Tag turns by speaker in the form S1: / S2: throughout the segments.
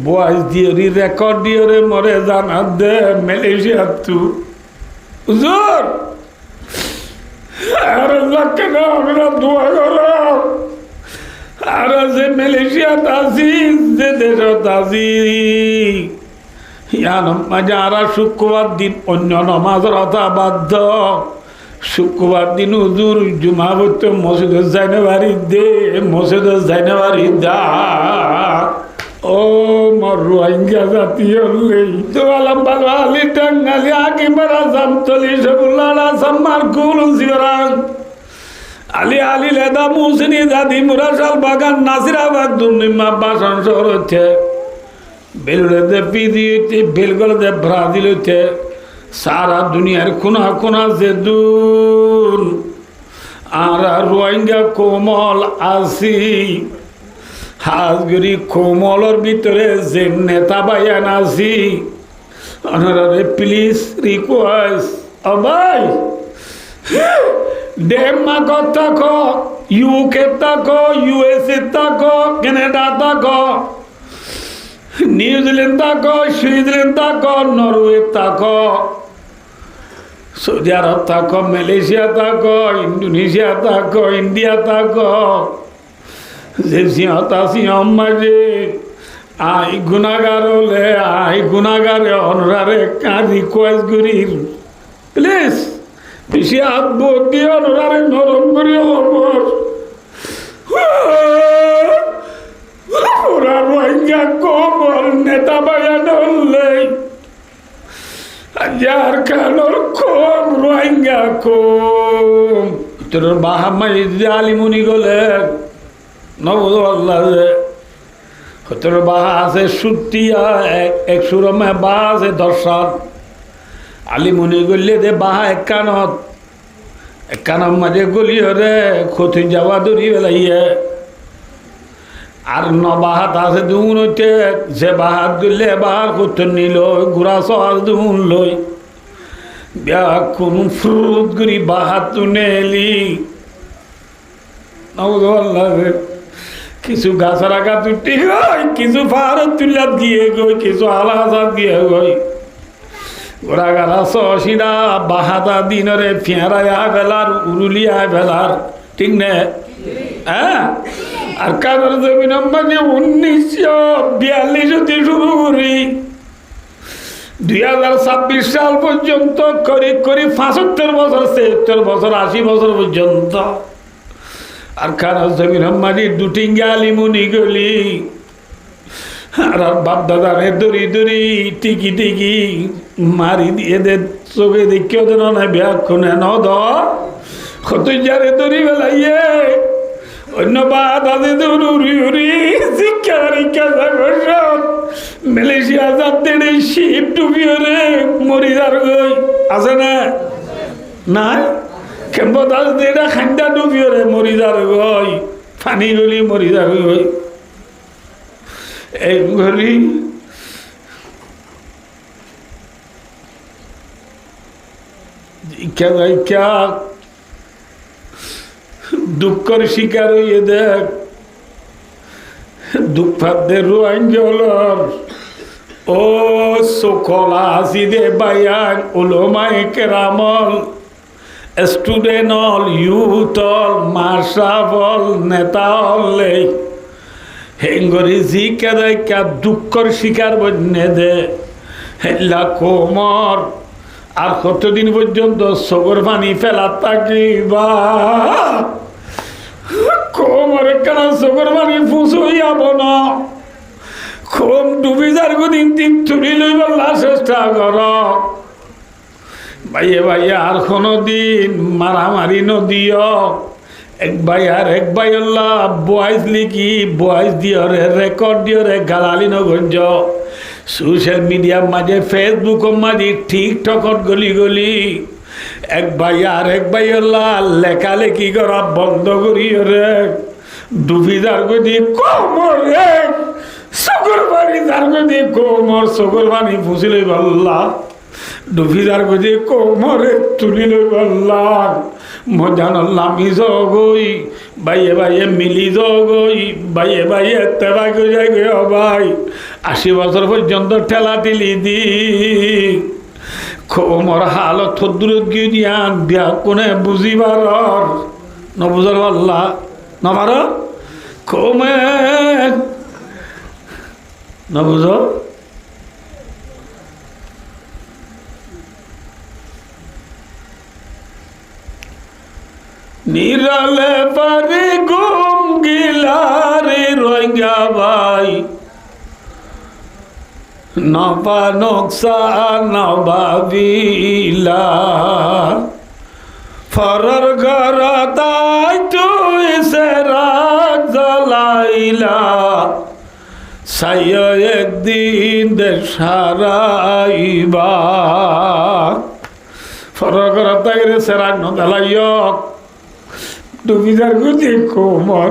S1: বয়স দিয়ে রেকর্ড দিয়ে রে মরে জানা দে মালয়েশিয়া তু হুজুর আর কেন আমরা দোয়া করো আর যে মালয়েশিয়াত আছি যে দেশত আছি যারা শুক্রবার দিন অন্য নমাজের কথা বাধ্য শুক্রবার দিন হুজুর জুমা পড়তে মসজিদে যাইনে বাড়ি দে মসজিদে যাইনে বাড়ি দা ও মর রোহিঙ্গা জাতীয় তো আলাম ভালো আলি টাঙ্গালি আগে মারা জামতলি সবুল্লাহ সাম্মার কুল জিরান আলি আলি লেদা মুসনি দাদি মুরাশাল বাগান নাসিরাবাদ দুর্নিমা বাসন শহর হচ্ছে বেলুড়ে পিদিতে বেলগড়ে ব্রাজিল হচ্ছে সারা দুনিয়ার কোনা কোনা যে দূর আর রোহিঙ্গা কোমল আসি হাজগরি কোমলর ভিতরে যে নেতা বাইয়ান আছি অনারে প্লিজ রিকোয়েস্ট ভাই ডেনমার্ক থাকো ইউকে থাকো ইউএসএ থাকো কানাডা থাকো নিউজিল্যান্ড থাকো সুইজারল্যান্ড থাকো নরওয়ে থাকো সৌদি আরব থাকো মালয়েশিয়া থাকো ইন্দোনেশিয়া থাকো ইন্ডিয়া থাকো যে সিংহত সিংহম মাঝে আই গুণাগার হলে আই গুণাগারে অনরারে কাঁ রিকোয়েস্ট করি প্লিজ বেশি হাত বোধ দিয়ে অনরারে নরম করি অবর ওরা রোহিঙ্গা কমর নেতা বায়ান হলে যার কানোর কম রোহিঙ্গা কম তোর বাহামাই আলিমুনি গলেন নবদ আল্লাহ তোর বাহা আছে সুটিয়া এক সুরমে বাহা আছে দর্শন আলিমুনি গলিয়ে দে বাহা এক কানত মাঝে গলিয়ে রে ক্ষতি যাওয়া দৌড়ি বেলাইয়ে আর নবাহাত আছে দুন হইতে যে বাহাত গলে বাহার করতে নিল ঘোরা সহাজ দুন লই বিয়া কোন ফ্রুত করি বাহাত তুনে এলি কিছু গাছরা গাছ উঠি গই কিছু ফারত তুলা দিয়ে গই কিছু আলাদা দিয়ে গই ঘোরা গাড়া সহিরা বাহাদা দিনরে ফেঁড়াইয়া বেলার উরুলিয়া বেলার ঠিক না হ্যাঁ আর কারোর জমিন আমাকে 1942 শুরু করি 2026 সাল পর্যন্ত করি 75 বছর 76 বছর 80 বছর পর্যন্ত আর কারোর জমিন আমাকে দুটিঙ্গা আলিমুনি গলি আর বাপ দাদারে দড়ি দড়ি টিকি টিকি মারি দিয়ে দে চোখে দেখিও দেন না ব্যাক্ষণে নদ কত যারে দড়ি বেলাইয়ে ধন্যবাদ আছে উড়ি উড়ি শিক্ষা পরীক্ষা সব মালয়েশিয়া যাতে শিব ডুবিও রে মরিদার গই আছে না নাই কেম্প দাস দেটা খান্দা ডুবিও রে মরিদার গই পানি গলি মরিদার গই এই গলি শিক্ষা দুঃখের শিকার হইয়ে দেখ দুঃখাদের রোহিঙ্গলর ও সকলা হাসিদে বায়ান ওলমায়ে কেরামল স্টুডেন্ট হল ইউথ হল মাসাব হল নেতা হলে হেঙ্গরি জিকে দেখা দুঃখের শিকার বন্যে দে হেল্লা কোমর আর কতদিন পর্যন্ত সগর পানি ফেলা থাকিবা কোমরে কেন সগর পানি ফুসইয়াব না কম ডুবি যার দিন দিন তুলি লইবার চেষ্টা কর ভাইয়ে ভাইয়ে আর কোনো দিন মারামারি নদিও এক ভাই আর এক ভাই আল্লাহ বয়স লিখি বয়স দিও রে রেকর্ড দিও রে গালালি নগঞ্জ সোশ্যাল মিডিয়ার মাঝে ফেসবুকের মাঝে টিকটকত গলি গলি এক ভাই আর এক ভাই আল্লাহ লেখালেখি করা বন্ধ করি রে ডুবি যার গদি কোমর রে চকুর পানি যার গদি কোমর চকুর পানি ফুসি লই আল্লাহ ডুবি যার গদি কোমরে তুলি লই আল্লাহ মজান লামি গই বাইয়ে বাইয়ে মিলি গই বাইয়ে বাইয়ে তেবা গই যাই গই ভাই 80 বছর পর্যন্ত ঠেলা ঠেলি দি মোর হালত থদ্দুরত গিয়ে দিয়ান বিয়া কোনে বুঝিবার নবুঝার আল্লাহ নবার কমে নবুঝ নিরালে পারে গম গিলারে রোহিঙ্গা ভাই নবা নকশা নবাবিলা ফরর ঘর তাই তুই সে রাত জ্বলাইলা সাইয় একদিন দেশারাইবা ফরর ঘর তাই রে সে রাত নজ্বালাইয়ক ডুবিদার গুদি কোমর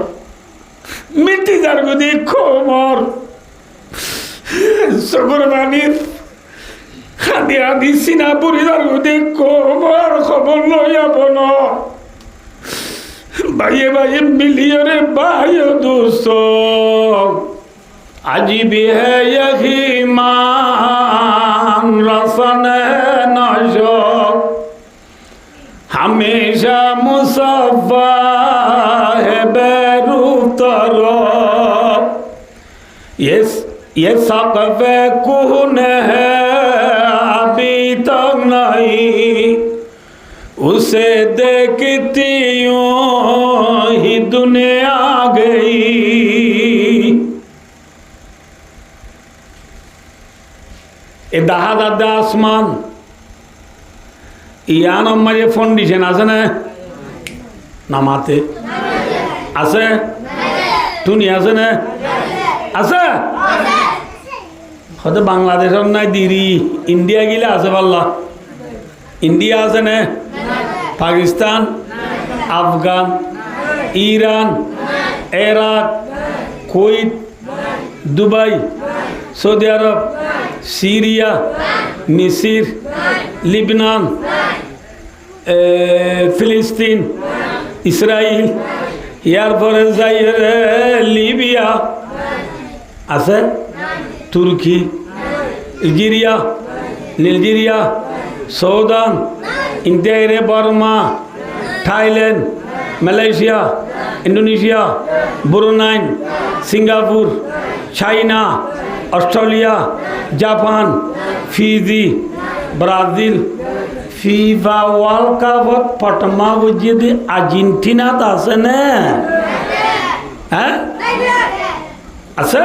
S1: মিটিদার গুদি কোমর সগরবাণীর হাদি হাদি সিনা পুরিদার গুদি কোমর খবর লইয়া বন বাইয়ে বাইয়ে মিলিয়রে বাইয় দুস আজি বিহে মান রসনে নজ हमेशा मुसफ़ा है बेरूतर ये सक़फ़ कौन है अभी तक नहीं उसे देखती यूं ही दुनिया गई ए दहा आसमान ইয়ান আমারে ফাউন্ডেশন আছে না নামাতে আছে টুনি আছে না আছে হয়তো বাংলাদেশের নাই দিরি ইন্ডিয়া গিলা আছে পাল্লা ইন্ডিয়া আছে না Pakistan Afghan Iran Iraq Kuwait Dubai Saudi আরব সিরিয়া মিসর লিবনান ফিলিস্তিন ইসরায়েল এরপরে যাই লিবিয়া আছে তুর্কি নিলজিরিয়া সৌদান India Burma Thailand Malaysia Indonesia Brunei Singapore China Australia Japan Fiji Brazil FIFA World কাপত প্রথমা বুঝিয়ে আর্জেন্টিনাত আছে না হ্যাঁ আছে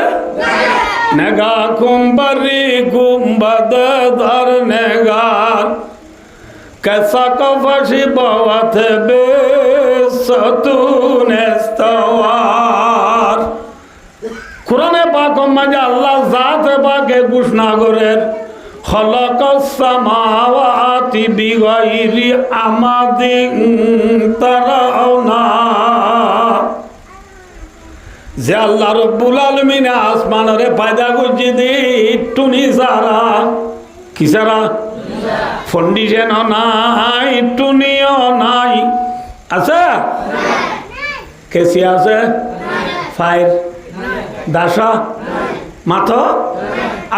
S1: নেগা কুম্বারি কুম্বাদ ধর নেগার कैसा कफशी बहुत बेसतूनेस्तवार कुराने पाक में अल्लाह जात पाके घोषणा करें खलक़स समावाति बिगैरि आमादिन तरावना जे अल्लाह रब्बुल आलमीन आसमान रे पैदा करछि दे टुनी सारा कि सारा ফাউন্ডেশন নাই টুনিও নাই আছে কেসি আছে ফাইর দাসা মাথা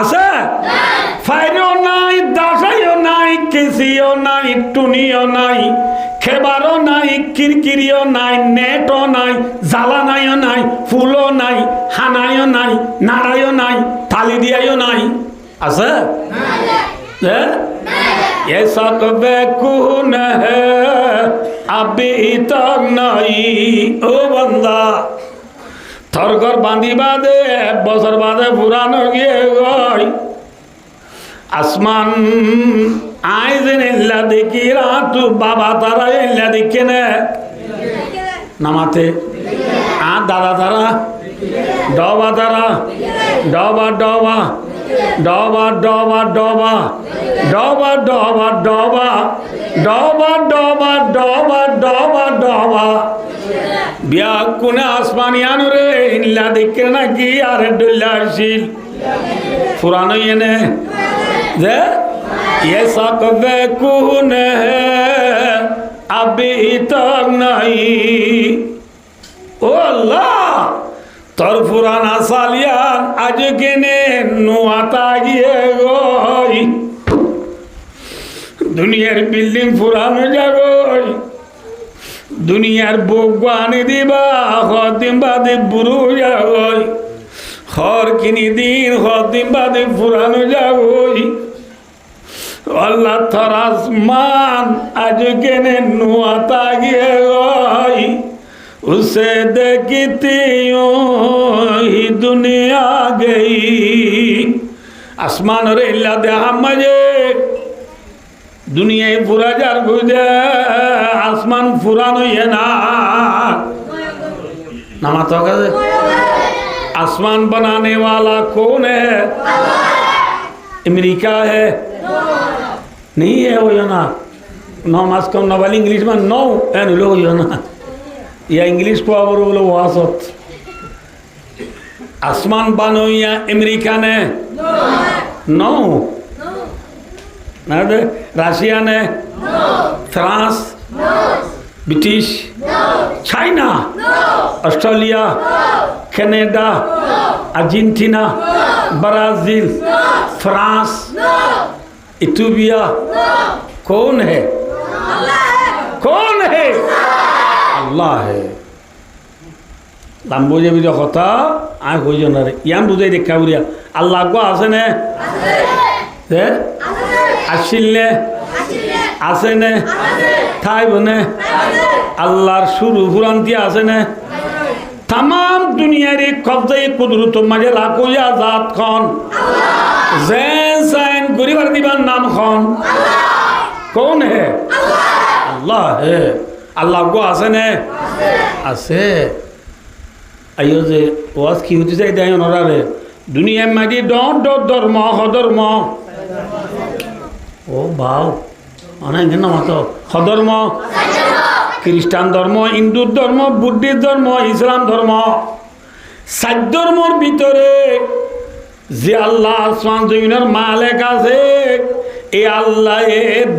S1: আছে ফাইরও নাই দাসাইও নাই কেসিও নাই টুনিও নাই খেবারও নাই কিরকিরিও নাই নেটও নাই জ্বালানাইও নাই ফুলও নাই হানাইও নাই নাড়াইও নাই থালি দিয়াইও নাই আছে ये सकब कौन है अभी तक नहीं ओ बंदा थर घर बांधी बादे बसर बादे पुरानो गए गई आसमान आए दिन इल्ला देखी तू बाबा तारा इल्ला देखे ने नमाते आ दादा तारा डोबा तारा डोबा डोबा डोबा डोबा डोबा डोबा डोबा डोबा डोबा डोबा डोबा डोबा डोबा बिया कुने आसमानियानो रे इल्ला देखे ना कि यार डुल्लाशील पुरानो ये ने जे ये सकब कौन है अभी तक नहीं ओ अल्लाह তোর পুরানা সালিয়ান আজ কেনে নোয়াতা গিয়ে গই দুনিয়ার বিল্ডিং পুরানো যাগই দুনিয়ার বগানি দিবা হদিন বাদে বুড়ো যাগই হর কিনি দিন হদিন বাদে পুরানো যাগই আল্লাহ তোর আসমান আজ কেনে নোয়াতা গিয়ে গই उसे देखती ही दुनिया गई आसमान रे इल्ला दे मजे दुनिया पूरा जार गुजे आसमान पुरानो ये ना नामा तो कहते आसमान बनाने वाला कौन है अमेरिका है नहीं है वो ये ना नो मास्को नवाल इंग्लिश में नो है लो ये ना या इंग्लिश को और बोलो वासत आसमान बनो या अमेरिका ने नो ना दे रशिया ने France British China Australia Canada Argentina Brazil France Ethiopia कौन है कौन है अल्लाह है लाम बुझे बुझे कथा आय बुझो ना रे याम बुझे देखा बुझिया अल्लाह को आसे ने है आशिले आसे ने थाई बने अल्लाह शुरू हुरांती आसे ने तमाम दुनिया रे कब्जे कुदरत मजे लाखों या जात खान जैन साइन गुरीवर दीवान नाम खान कौन है अल्लाह है अल्लाह को आसे ने आसे आयो जे वास की होती जाए दायो नरा रे दुनिया में जी डॉट धर्म हधर्म ओ भाव अने ना मतो हधर्म ख्रिस्टान धर्म हिंदू धर्म बुद्धिस्ट धर्म इस्लाम धर्म सात धर्मर ভিতরে যে আল্লাহ আসমান জমিনের মালিক আছে এই আল্লাহ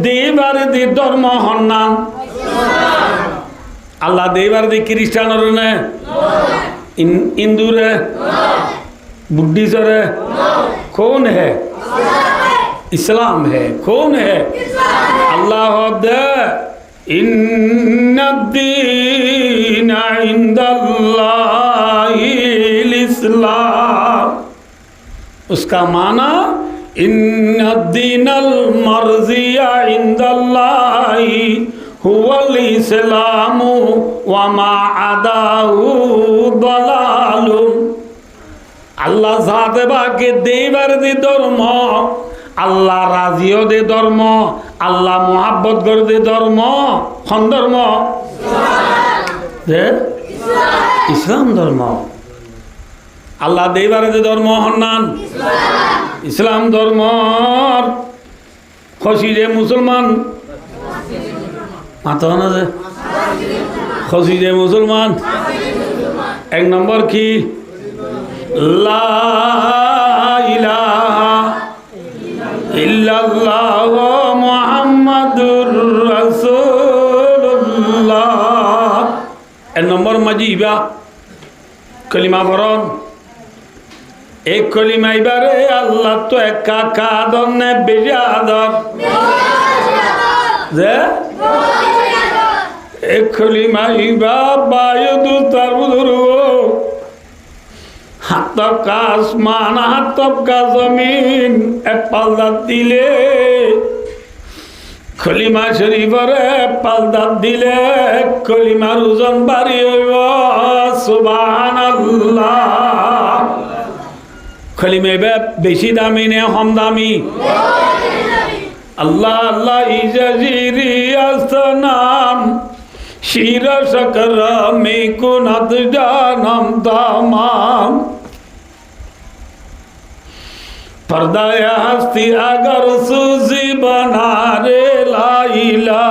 S1: দেবার দি ধর্ম হন্নান अल्लाह देवर दे क्रिश्चियन ने हिंदू रे बुद्धिस्ट रे कौन है इस्लाम है कौन है अल्लाह दे इन्नद्दीन इंदल्लाहिल इस्लाम उसका माना इन्नद्दीनल मर्जिया इंदल्लाहि हुवल इस्लामु वमा आदाहु दलालुन अल्लाह जाते बाके देवर दे धर्म अल्लाह राजियो दे धर्म अल्लाह मोहब्बत कर दे धर्म कौन धर्म दे इस्लाम धर्म अल्लाह देवर दे धर्म हन्नान इस्लाम धर्म खुशी जे मुसलमान माता ना दे खुशी जे मुसलमान एक नंबर की ला इलाहा इल्लल्लाह मुहम्मदुर रसूलुल्लाह एक नंबर मजीबा कलिमा बरन एक कलिमा इबारे अल्लाह तो एक काका दन्ने बेजादर जे एक कलिमा इबा बायुदु तरबुदुरु हाथ तक का आसमान हाथ तक का जमीन एक पालदा दिले कलिमा शरीफ रे पालदा दिले कलिमा रुजन बारी सुबहानाल्लाह कलिमे बे बेशी दामी ने हम दामी अल्लाह अल्लाह इजाजीरी असनाम शीर शकर में कुनत जानम तमाम पर्दाया हस्ती अगर सूजी बना रे लाइला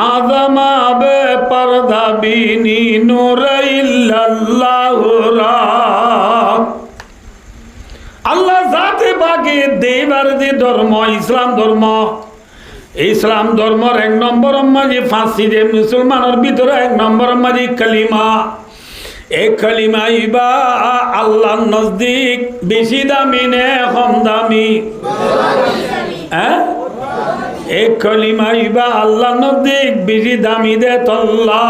S1: आदम बे पर्दा बीनी नूर इल्लल्लाहु राम अल्लाह जाते बागे देवर दे धर्म इस्लाम धर्म एक नम्बर माजी फांसी दे मुसलमानर भीतर एक नम्बर माजी कलिमा এই কলিমা ইবা আল্লাহর নজদিক বেশি দামি নে কম দামি? হ্যাঁ, এই কলিমা ইবা আল্লাহর নজদিক বেশি দামি দে তল্লা।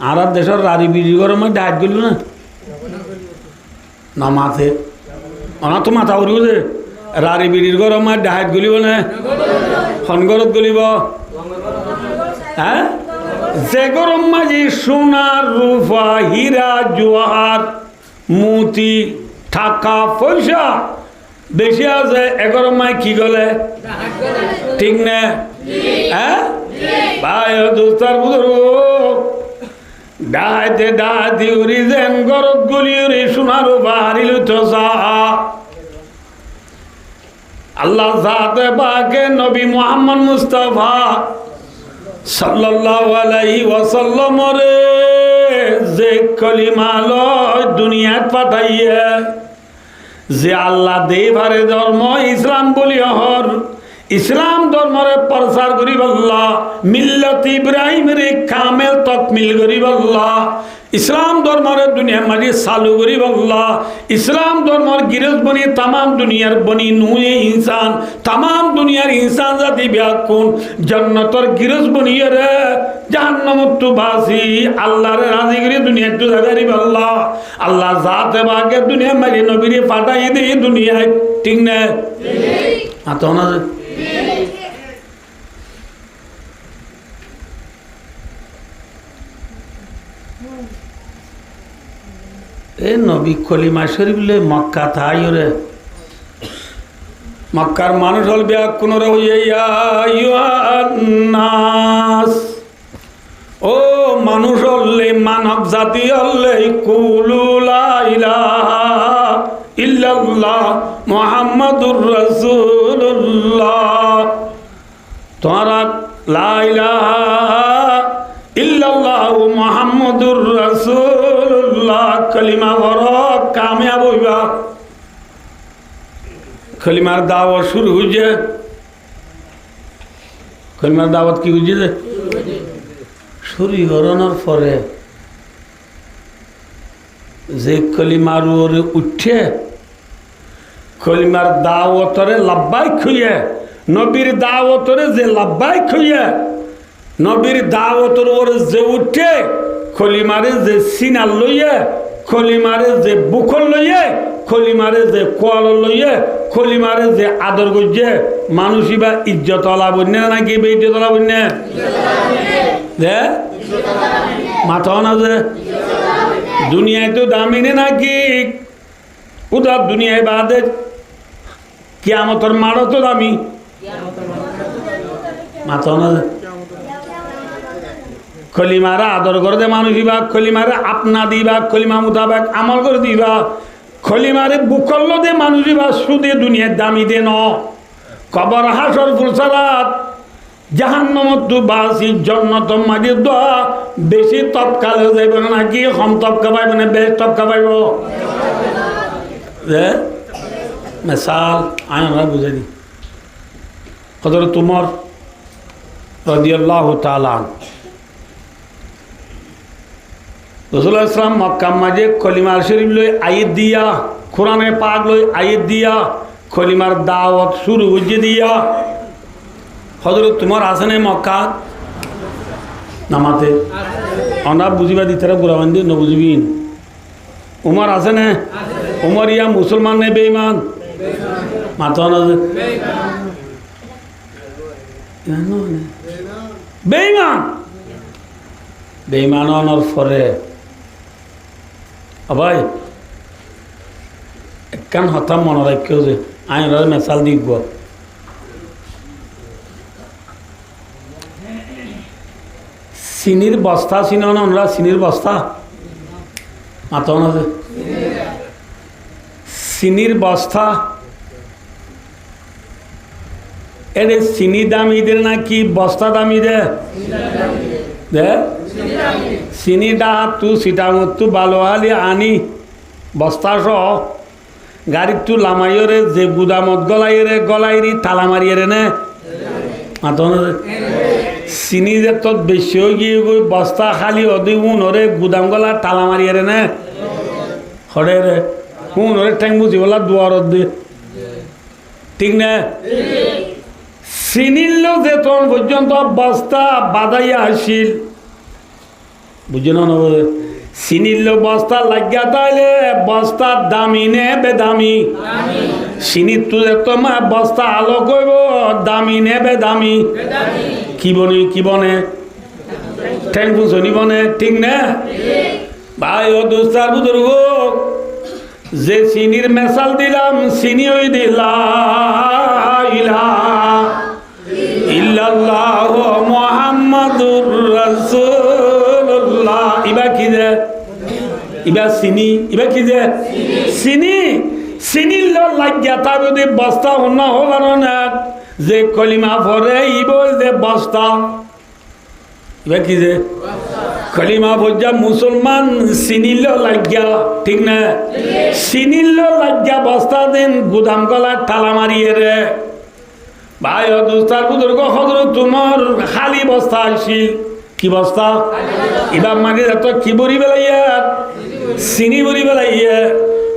S1: আর দেশের রারি বিড়ি গরম ডাক গেল না মাথে অনা তো মাথা উড়িব যে রারি বিড়ির গরম ডাহাত গলিব না সনগরত গলিব। হ্যাঁ, যে গরম মাঝি সোনার রূপা হীরা জোয়ার মুতি টাকা পয়সা বেশি আছে এগরম মাই কি গলে? ঠিক না? হ্যাঁ ভাই দোস্তার বুধর ডাহাতে ডাহাতি উড়ি যেন গরত গলি উড়ি সোনার রূপা হারিল তো আল্লাহ জাতে পাকে নবী মুহাম্মদ মুস্তাফা সাল্লাল্লাহু আলাইহি ওয়াসাল্লাম রে যে কলিমা লয় দুনিয়াত পাঠাইয়া যে আল্লাহ দেবারে ধর্ম ইসলাম বলি হর ইসলাম ধর্মরে প্রচার করি বল্লা মিল্লত ইব্রাহিম রে কামেল তকমিল করি বল্লা ইসলাম ধর্মরে দুনিয়ার মাঝে চালু করি বল্লা ইসলাম ধর্মর গিরজ বনি তাম দুনিয়ার বনি নুয়ে ইনসান তাম দুনিয়ার ইনসান জাতি ব্যাকুন জন্নতর গিরজ বনিয়ে রে জাহান্নামত বাসি আল্লাহর রাজি করে দুনিয়া তো জাগারি বল্লা আল্লাহ জাতে বাগে দুনিয়ার মাঝে নবীরে পাঠাই দে দুনিয়ায়। ঠিক না? আতো না এ নবী কলিমা শরীফ লে মক্কা থাই রে মক্কার মানুষ হল ব্যাকুন রে নাস ও মানুষ হলে মানব জাতি হলে কুলু লা ইলাহা ইল্লাল্লাহ মুহাম্মাদুর রাসূলুল্লাহ তোরা লা ইলাহা ইল্লাল্লাহু মুহাম্মাদুর রাসূলুল্লাহ কলিমা বড় কামিয়াব হইবা। কলিমার দাওয়াত শুরু হইছে কলিমার দাওয়াত কি হইছে যে শুরু হরণের পরে যে কলিমার ওরে উঠে কলিমার দাওয়াতরে লাব্বাইক হইয়া নবীর দাওয়াতরে যে লাব্বাইক হইয়া নবীর দাওয়াতর ওরে যে উঠে কলিমারে যে সিনার লইয়া কলিমারে যে বুকল লইয়া কলিমারে যে কোয়াল লইয়া কলিমারে যে আদর করছে মানুষই বা ইজ্জত আলা বন্যা নাকি বেইজ্জত আলা বন্যা দে মাথা না যে দুনিয়ায় তো দামি নে নাকি উদার দুনিয়ায় বাদে কিয়ামতের মারও তো দামি মাথা না কলিমারা আদর করে দে মানুষ দিবা কলিমারে আপনা দিবা কলিমা মোতাবেক আমল করে দিবা কলিমারে বুকল্ল দে মানুষ দিবা সুদে দুনিয়ার দামি দে ন কবর হাসর ফুলসারাত জাহান্নামত বাসি জন্নত মাঝে দোয়া বেশি তৎকাল হয়ে যাইব নাকি কম তবকা পাইব না বেশ তবকা পাইব মেসাল আমি আমরা বুঝাই দিই হযরত উমর রাদিয়াল্লাহু তাআলা রাসূলুল্লাহ সাল্লাল্লাহু আলাইহি ওয়াসাল্লাম মক্কা মাঝে কলিমার শরীফ লই আয়াত দিয়া কোরআনে পাক লই আয়াত দিয়া কলিমার দাওয়াত শুরু হইছে দিয়া হযরত উমর আসেনে মক্কা নামাতে আমরা বুঝিবা দিতারা গুরাবান্দি ন বুঝিবিন উমর আসেনে উমর ইয়া মুসলমান নে বেঈমান মাথা না বেঈমান বেঈমান হওয়ার পরে ভাই একখান হতাম মনে রাখিও যে আমি মেসাল দিব চিনির বস্তা চিনো না আমরা চিনির বস্তা মাথা না যে চিনির বস্তা এরে চিনি দামি দে নাকি বস্তা দামি দে দে চিনিটা তু সিটামতু ভালো হালি আনি বস্তা সহ গাড়ির তু লামাইরে যে গুদামত গলাইরে গলাইরি তালা মারিয়ে নে মাতন চিনি যে তত বেশি হয়ে গিয়ে গই বস্তা খালি অদি উনরে গুদাম গলা তালা মারিয়ারে না হরে রে উনরে ট্যাং বুঝি বলা দুয়ারত দিয়ে ঠিক না চিনিল যে তখন পর্যন্ত বস্তা বাদাইয়া আসিল বুঝে না চিনিল বস্তা লাগিয়া তাইলে বস্তার দামি নে বেদামি চিনির তো তোমার বস্তা আলো করব দামি নে বেদামি কি বনে ঠ্যাং পুষনি বনে ঠিক না ভাই ও দোস্তার বুজুর্গ যে চিনির মেশাল দিলাম চিনি ওই দিলাম ইল্লাল্লাহ মুহাম্মাদুর রাসূলুল্লাহ ইবা কি যে ইবা চিনি ইবা কি যে চিনি চিনির লাগিয়া তার যদি বস্তা অন্য হল না যে কলিমা ভরে ইব যে বস্তা ইবা কি যে কলিমা ভোজা মুসলমান চিনিল লাগিয়া ঠিক না চিনিল লাগিয়া বস্তা দিন গুদাম গলার তালা মারিয়ে রে ভাই দোস্তার বুজুর্গ হজরত তোমার খালি বস্তা আসিল কি বস্তা এবার মাঝে এত কি বড়ি বেলাইয়া চিনি বড়ি বেলাইয়া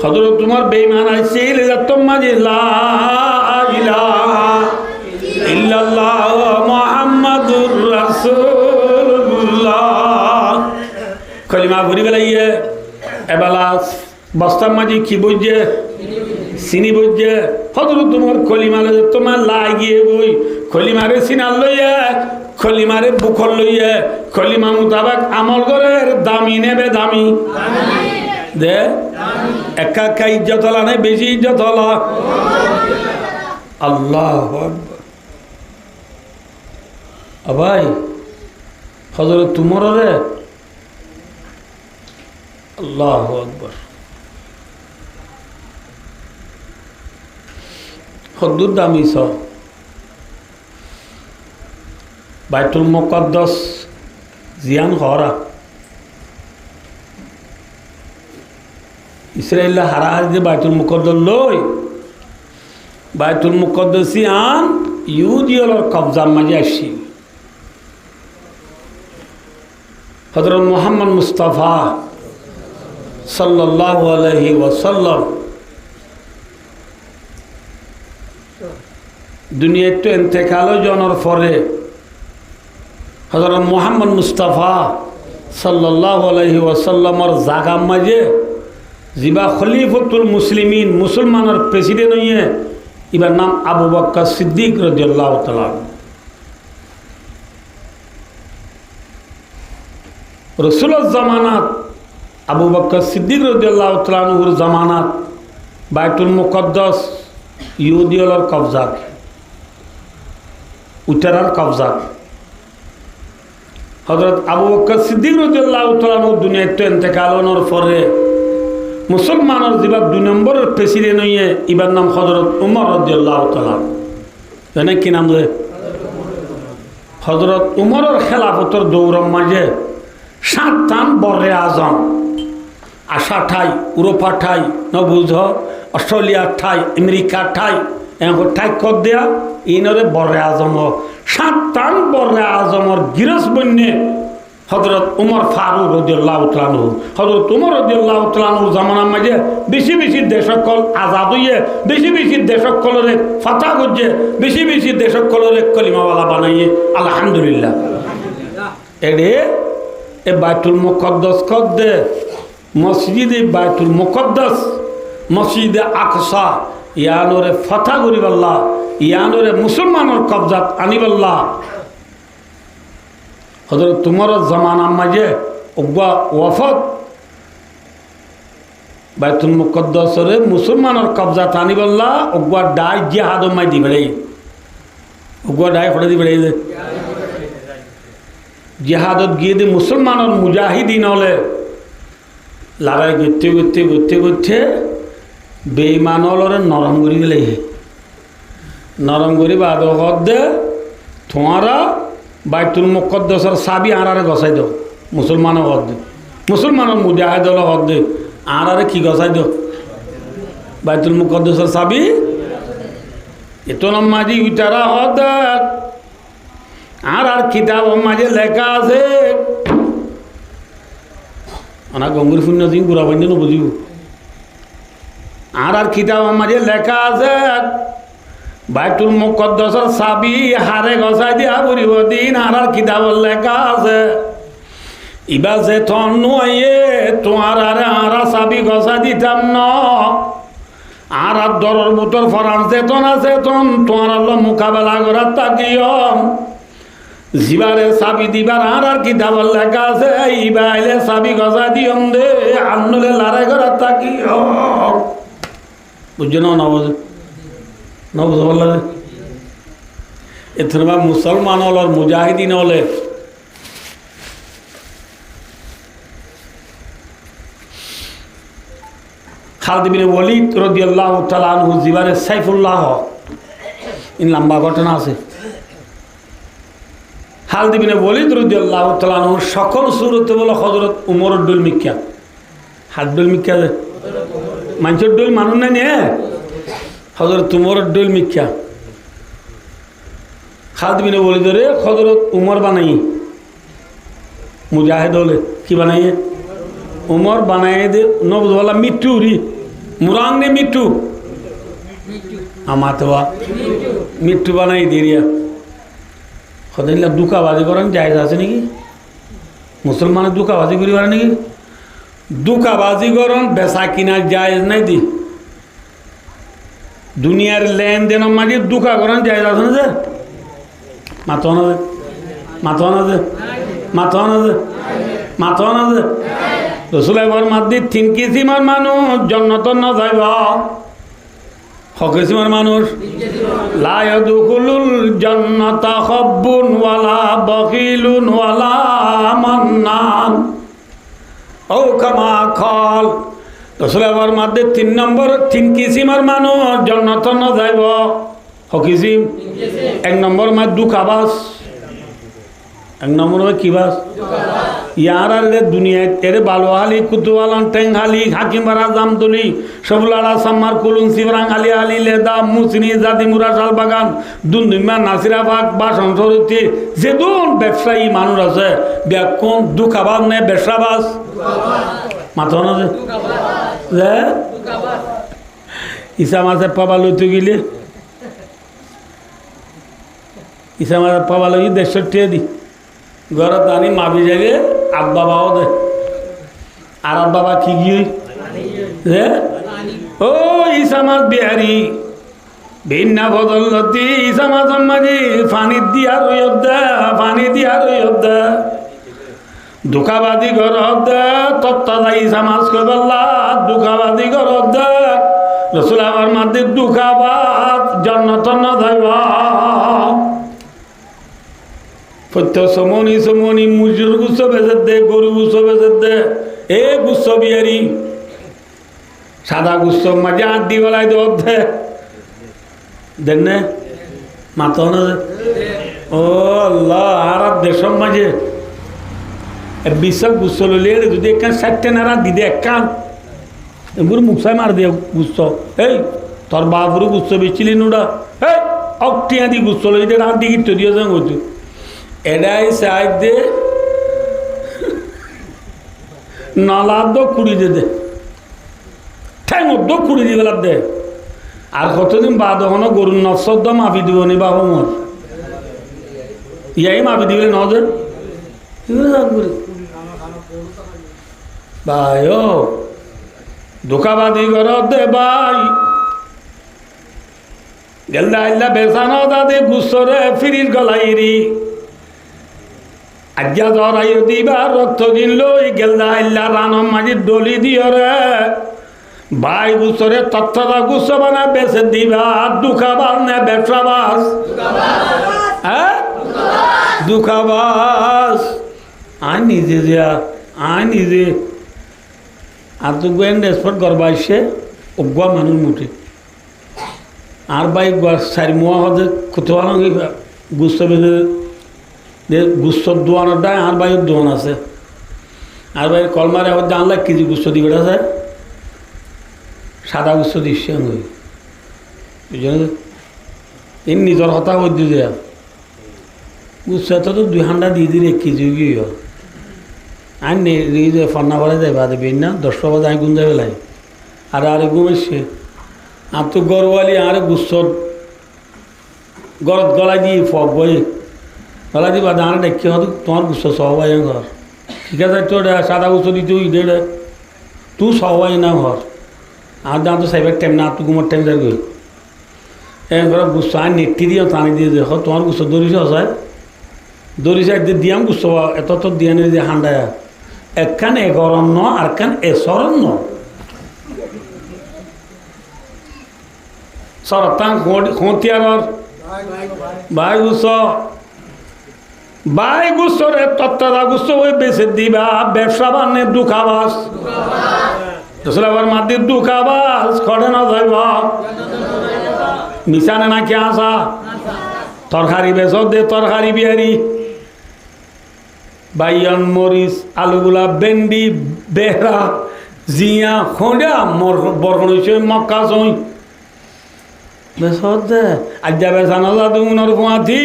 S1: হজরত তোমার বেইমান আসিল এত মাঝে লা ইলাহা ইল্লাল্লাহ মুহাম্মাদুর রাসূলুল্লাহ কলিমা বড়ি বেলাইয়া এবেলা বস্তার মাঝে কি বুঝছে চিনি বুঝছে হজরত তোমার কলিমারে তোমার লাগিয়ে বই কলিমারে চিনার লইয়া কলিমারে বুখর লইয়া কলিমা মোতাবেক আমল করের দামি নেবে দামি দে একা একা ইজ্জত হলা নাই বেশি ইজ্জত হলা আল্লাহ ভাই হজরত তোমার রে আল্লাহ আকবার হদ্দুর দামি স বাইতুল মুকদ্দাস জিয়ান হরা ইসরায়েল হারা যে বাইতুল মুকদ্দাস লই বাইতুল মুকদ্দাসি আন ইহুদিয়র কবজার মাঝে আসি হযরত মুহাম্মদ মুস্তাফা সাল্লাল্লাহু আলাইহি ওয়াসাল্লাম দুনিয়ায় তো এতেকাল জনের পরে হযরত মুহাম্মদ মুস্তাফা সাল্লাল্লাহু আলাইহি ওয়াসাল্লামর জাগার মাঝে জিবা খলিফতুল মুসলিমিন মুসলমানের প্রেসিডেন্ট হইয়ে ইবার নাম আবু বকর সিদ্দিক রাদিয়াল্লাহু তাআলা রসুলের জামানাত আবু বকর সিদ্দিক রাদিয়াল্লাহু তাআলার জামানাত বাইতুল মুকদ্দাস ইহুদিয়র কবজাত উত্তরার কবজাত হযরত আবু বকর সিদ্দিক রাদিয়াল্লাহু তাআলা দুনিয়ায় তো ইন্তেকাল হওয়ার পরে মুসলমানের জিবা 2 নম্বরের প্রেসিডেন্ট হইয়ে ইবার নাম হযরত উমর রাদিয়াল্লাহু তাআলা জানে কি নাম রে হযরত উমরের খেলাফতের দৌড়ের মাঝে 7টা বরে আজম আশা ঠাই ইউরোপা ঠাই নবুঝ অস্ট্রেলিয়া ঠাই আমেরিকা ঠাই এখন ঠাই কর দেয়া ইনরে বরে আজম 7টা বরে আজমর গিরস বন্যে হযরত উমর ফারুক রাদিয়াল্লাহু তাআলা হযরত উমর রাদিয়াল্লাহু তাআলা জামানার মাঝে বেশি বেশি দেশকল আজাদ হইয়ে বেশি বেশি দেশকলরে ফাতা গজে বেশি বেশি দেশকলরে কলিমাওয়ালা বানাইয়ে আলহামদুলিল্লাহ এডে এ বাইতুল মুকদ্দাস কদ্দে মসজিদে বাইতুল মুকদ্দাস মসজিদে আকসা ইয়ানোরে ফাতা করিবাল্লাহ ইয়ানোরে মুসলমানের কবজাত আনিবাল্লাহ হযরত তোমার জামানার মাঝে ওগা ওয়াফত বাইতুল মুকদ্দাসরে মুসলমানের কবজাত আনিবাল্লাহ ওগা ডাই জিহাদ মাই দিবেড়াই ওগা ডাই ফড়ে দিবেড়াই জিহাদত গিয়ে দি মুসলমানের মুজাহিদিন হলে লড়াই করতে করতে করতে করতে বেঈমান হলরে নরম করি গেলে নরম করি বাদ দে তোমারা বাইতুল মুকদ্দাসের চাবি আঁরারে গছাই দাও মুসলমানের হদ দে মুসলমানের মুজাহিদ হল হদ দে আঁরারে কি গছাই দাও বাইতুল মুকদ্দাসের চাবি এত নাম মাঝি উইটারা হদ আর কিতাব মাঝে লেখা আছে ওনা গঙ্গুর শূন্য দিন গুড়া বন্ধ বুঝিব আর কিতাব মাঝে লেখা আছে বাইতুল মুকদ্দাসের চাবি হারে গছাই দিয়া বুড়িব দিন আর কিতাব লেখা আছে ইবা যে তন নুয়ে তোমার আর চাবি গছাই দিতাম ন আর দরর বুতর ফরান চেতন আছে তন তোমার মোকাবেলা করার তাকিয়ম জিবারে চাবি দিবার আর কিতাব লেখা আছে ইবা আইলে চাবি গছাই দিয়ম দে আন্নলে লারে করার তাকিয়ম বুঝছো না নবুঝ নবুঝ বললে এথর মুসলমান হল আর মুজাহিদিন হলে খালিদ বিন ওয়ালিদ রাদিয়াল্লাহু তাআলা আনহু জিবারে সাইফুল্লাহ ইন লম্বা ঘটনা আছে খালিদ বিন ওয়ালিদ রাদিয়াল্লাহু তাআলা আনহু সকল সূরতে বলে হযরত উমরের ডুল মিক্কা হাত ডুল মিক্কা মানুষের ডুল মানুষ না নিয়ে হযরত উমরের ডুল মিক্কা খালিদ বিন ওয়ালিদরে হযরত উমর বানাই মুজাহিদ হলে কি বানাইয়ে উমর বানাই দে নবুলা মৃত্যু রি মুরাং নে মৃত্যু আমাতবা মৃত্যু বানাই দিরিয়া সদাইলা দুকাবাজি করেন জায়েজ আছে নাকি মুসলমানের দুকাবাজি করি পারে নাকি দুকাবাজি করেন বেচা কিনা জায়েজ নাই দি দুনিয়ার লেনদেনের মাঝে দুকা করেন জায়েজ আছে না যে মাথা না যে মাথা না যে মাথা না যে মাথা না যে রসুলের মাদ্দি 3 কিসিমের মানুষ জন্নত না যাইব কিসিমের মানুষ লা ইয়াদখুলুল জান্নাতা খাব্বুন ওয়ালা বখিলুন ওয়ালা মান্নান ও কামা খাল রসুলের মাদ্দি 3 নম্বর 3 কিসিমের মানুষ জন্নত না যাইব কিসিম 1 নম্বর মা দুখাবাস 1 নম্বর কি বাস ইয়ার দুনিয়া এরে বালুহালি কুতুয়ালান টেংহালি হাকিমারা জামতলি সবলাড়া সাম্মার কুলুন শিবরাং আলি আলি লেদা মুসনি জাদি মুরা শাল বাগান দুন্দুমা নাসিরাবাগ বাসন সরতি যেদুন ব্যবসায়ী মানুষ আছে কোন দুখাবাস নে ব্যবসাবাস মাথা না যে ইসা মাসে পাবা লইতে গেলে ইসা মাসে পাবা লই 150 টাকা দি ঘরে দানি মাবি যাবে আব্বা বাবাও দে আর আব্বা বাবা কি গিয়ে ও ইসামাজ বিহারি ভিন্না বদলতি ইসামাজ মাঝি ফানি দিয়ার ফানি দিয়ার দুঃখাবাদী ঘর তত্ত্বা ইসামাজ কবল্লা দুঃখাবাদী ঘর রসুল আমার মাঝে দুঃখাবাদ জন্নত না যাইবা সমনি সমনি মুজুর গুচ্ছ বেচে দে গরু গুচ্ছ বেচে দে এ গুচ্ছ বিহারি সাদা গুচ্ছ মাঝে হাত দি বেলায় দে দেন নে মাথা না ও আল্লাহ আর দেশের মাঝে বিশাল গুচ্ছ লইলে যদি একখান 60 নারা দিদে একখান এগুলো মুখসাই মার দিয়ে গুচ্ছ এই তোর বাবুরু গুচ্ছ বেচিলি নোডা এই অকটিয়া দি গুচ্ছ লই রাত দিকে তো দিয়ে যান হইতো এডাই সাইড দে নলাদ কুড়ি দে ঠ্যাং কুড়ি দিয়ে বেলা দে আর কতদিন বাদ হনো গরুর নফসদ মাফি দিব নি বাবা মোর ইয়াই মাফি দিবে নজর ভাই ও ধোকাবাদি ঘর দে ভাই গেলদা আল্লাহ বেসানো দাদি গুসরে ফিরির গলাইরি আজ্ঞা ধরাই দিবা রক্ত কিনলো গেলদা আল্লাহ রানম মাঝি ডলি দিও রে ভাই গুসরে তত্ত্বটা গুস বানা বেছে দিবা দুখাবাস নে ব্যবসাবাস হ্যাঁ দুখাবাস আয় নিজে যা আয় নিজে আর তো গোয়েন রেসপট করবাইছে অগুয়া মানুষ মুঠে আর ভাই চারিমুয়া হতে কোথাও গুচ্ছ বেঁধে গুচ্ছর দোয়ানোর ডায় আর ভাইয়ের দোয়ান আছে আর ভাইয়ের কলমারে আবার জানলা কেজি গুচ্ছ দিবে আছে সাদা গুচ্ছ দিচ্ছে আমি বুঝলেন এই নিজের হতা হয়ে দিয়ে গুচ্ছ তো 200 দিয়ে দিলে 1 কেজি গিয়ে আর নেই যে ফন্না করে যাবে দেবেন না 10টা বাজে আমি গুন যাবে লাই আর ঘুমেছে আর তো গরওয়ালি আর গুচ্ছর গরত গলা দিয়ে ফক বই গলা দিবা দাঁড়া দেখি হতো তোমার গুচ্ছ সবাই ঘর ঠিক আছে তোর সাদা গুচ্ছ দিতে ওই তুই সবাই না ঘর আর দাম তো সাইবার টাইম না তুই ঘুমার টাইম যাবে ঘর গুচ্ছ আর নেটটি দিয়ে টানি দিয়ে দেখো তোমার গুচ্ছ দরিস হয় দরিস একদিন দিয়াম গুচ্ছ এত তো দিয়া নিয়ে যে হান্ডায় একখান এগরণ্য আর খান এসরণ্য সরতাং খতিয়ার ভাই গুচ্ছ রে তত্ত্বা গুচ্ছ ওই বেছে দিবা ব্যবসা বান্নে দুঃখাবাস আবার মাটির দুঃখাবাস খড়ে না যাইব মিশানে নাকি আসা তরকারি বেচ দে তরকারি বিহারি বাইয়ন মরিচ আলুগুলা ভেন্ডি বেহরা জিয়া খোঁড়া বরখন হয়েছে মক্কা চই বেসত দে আজ্ঞা বেসানো যা দুগুণর ফুঁয়াথি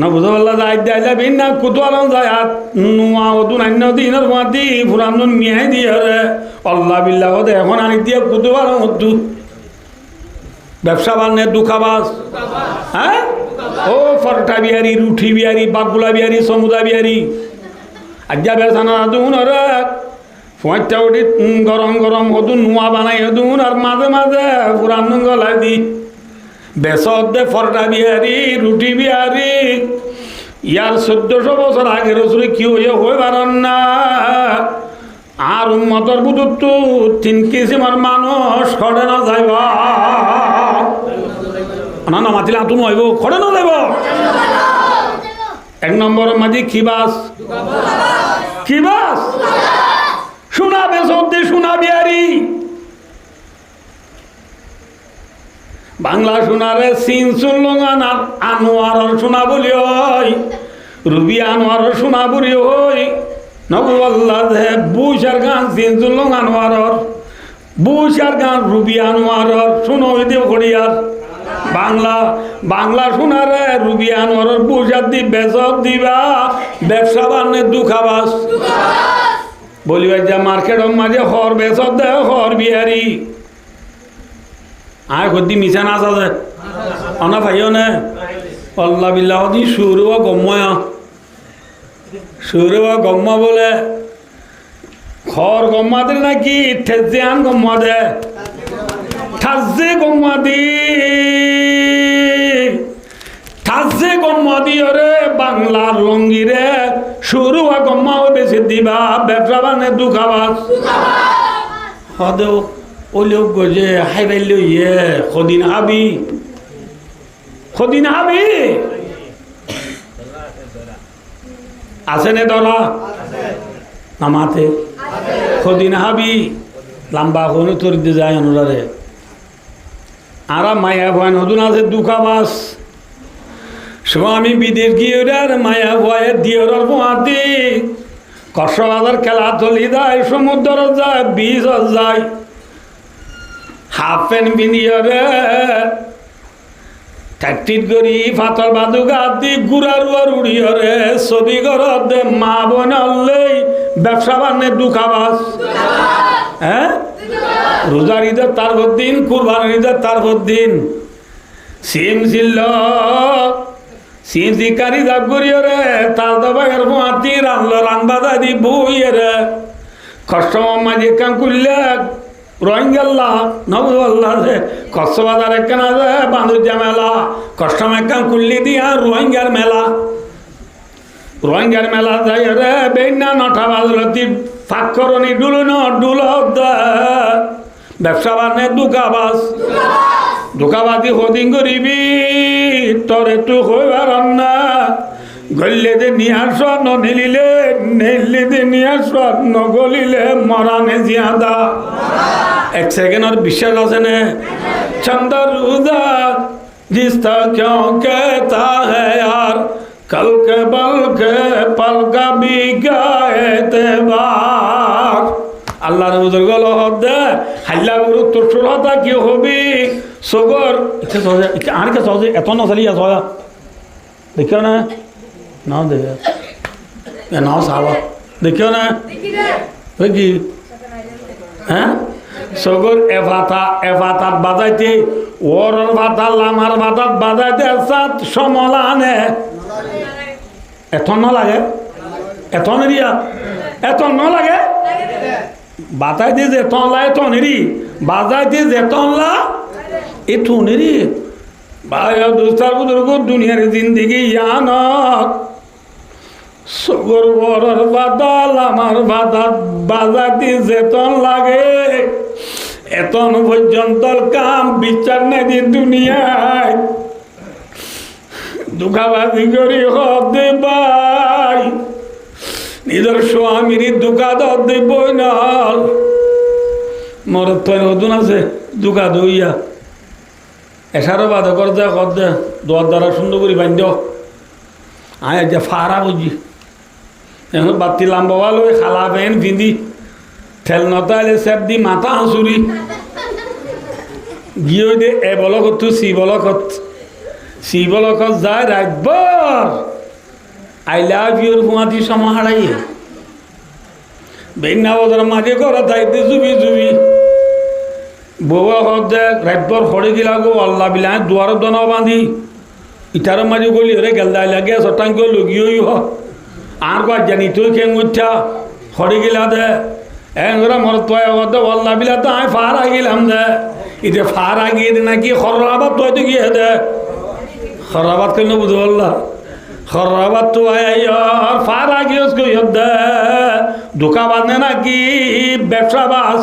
S1: না বুঝতে পারলা যে আজ্ঞা আইলা বিন না কুতুয়ালন যায় হাত নুয়া ওদুন আন্য দিনের ফুঁয়াথি ফুরান মিয়াই দিয়ে রে আল্লাহ বিল্লাহ দে এখন আনি দিয়ে কুতুয়ালন হতু ব্যবসা বান্নে দুঃখাবাস হ্যাঁ ও ফরটা বিহারি রুঠি বিহারি বাগুলা বিহারি সমুদা বিহারি আজ্ঞা বেসানা দুন রে ফুঁয়াটা উঠি গরম গরম হদু নুয়া বানাই হদুন আর মাঝে মাঝে পুরান গলা দি বেসত দে ফরটা বিহারি রুটি বিহারি ইয়ার 1400 বছর আগে রসুরে কি হয়ে পারেন না আর উম্মতর বুধুত্ব 3 কিসিমের মানুষ খড়ে না যাইব না না মাতিলে আতুন হইব খড়ে না যাইব 1 নম্বর মাঝি খিবাস সোনা বেসদ্দে সোনা বিহারি বাংলা সোনারে সিন সুলঙ্গান আনোয়ার সোনা বলি হই রুবি আনোয়ার সোনা বলি হই নবু আল্লাহ দে বুশার গান সিন সুলং আনোয়ার বুশার গান রুবি আনোয়ার শুনো দেব করিয়ার বাংলা সোনারে রুবি আনোয়ার বুশার দি বেসত দিবা ব্যবসা বান্নে দুঃখাবাস বলিবার যা মার্কেটের মাঝে হর বেসত দে হর বিহারি আয় কদি মিশা না আছে অনা ভাইও নে আল্লাহ বিল্লাহ দি সুরুয়া গম্মা বলে খর গম্মা দে নাকি ঠেজে আন গম্মা দে ঠাজে গম্মা দি রে বাংলার লঙ্গিরে সুরুয়া গম্মাও বেশি দিবা ব্যবসা বানে দুঃখাবাস হদেও ওলেও গজে হাই বাইল ইয়ে খদিন হাবি আছে নে ধরা নামাতে খদিন হাবি লম্বা কোনো তোর দিয়ে যায় অনুরারে আর মায়া ভয় নতুন আছে দুঃখাবাস স্বামী বিদেশ গিয়ে মায়া ভয়ে দিয়র পোয়াতি কষ্টবাজার খেলা চলি যায় সমুদ্র যায় বীজ যায় হাফ প্যান্ট বিনিয়রে টাইট করি ফাতর বাদু গাদি গুড়ার উড়িয়রে ছবি ঘরত দে মা বোন হলেই ব্যবসা বান্নে দুঃখাবাস হ্যাঁ রোজার ঈদের তারপর দিন কুরবানির ঈদের তারপর দিন সিম শিকারি দাব করিয়রে তাল দবাইয়ের মাতি রান্না দাদি বইয়েরে কষ্ট মাঝে কাম করলে রোহিঙ্গাল্লা নবুল্লাহ কষ্টবাজার একখান আছে বাঁধুর্যা মেলা কষ্টম একখান কুল্লি দিয়া রোহিঙ্গার মেলা যাই রে বেইনা নটা বাজলতি ফাঁকরণী ডুল ব্যবসা বানে দুঃখাবাদি হদিন করিবি তোর একটু হইবার না গলিলে দে নিয়ার স্বর্ণ নেলিলে দে নিয়ার স্বর্ণ গলিলে মরানে জিয়াদা 1 সেকেন্ডের বিশ্বাস আছে না চন্দর উদার জিস্তা क्यों कहता है यार कल के बल के पल का भी एतबार আল্লাহর বুজুর্গ লহদে হাল্লা গুরু তোর সুরতা কি হবি সগর আর কে সহজে এত না চালিয়ে আসা দেখিও না নাও দেখে নাও চাবা দেখিও না ওই কি হ্যাঁ সগর এফাতাত বাজাইতে ওরর ভাতা লামার ভাতাত বাজাইতে সাত সমলানে এত ন লাগে এত নিরিয়া এত ন লাগে বাজাইতে যে তনলা এত নিরি বাজাইতে যে তনলা এত নিরি ভাই দোস্তার বুজুর্গ দুনিয়ার জিন্দিগি ইয়ানত সগর ওরর ভাতা লামার ভাতাত বাজাইতে যে তন লাগে এতন পর্যন্ত কাম বিচার নেই দুনিয়ায় দুঃখাবাজি করি হদে ভাই নিজের স্বামীর দুঃখা দে বইনাল মোর তো নতুন আছে দুঃখা দইয়া এসারও বাধা কর দে কর দে দোয়ার দ্বারা সুন্দর করি বান্ধ আয় যে ফারা বুঝি এখন বাতি লাম্বা লই খালা পেন পিঁধি ঠেল নতাইলে সেপ দি মাথা হাঁচুরি গিয়ে দে এ বলকত সি বলকত যায় রাতভর আই লাভ ইউর ফুয়াতি সময় হারাইয়ে বেন্না বদর মাঝে করা দায়িত্বে জুবি বউয়া হত দে রাতভর হরে গিলা গো আল্লাহ বিলা দুয়ার দনা বাঁধি ইটার মাঝে গলি হরে গেল দাই লাগে শতাঙ্গ লগিয়েই হ আর কো জানি তুই কেন উঠা হরে গিলা দে এরা মর তো আল্লাহ বিলা তো আমি ফার আগিলাম দে ইতে ফার আগিয়ে দে নাকি খরাবাদ তো হয়তো গিয়ে দে খরাবাদ কেন বুঝো আল্লাহ খরাবাদ তো আর ফার আগিয়ে দে দোকাবাদ নে নাকি ব্যবসা বাস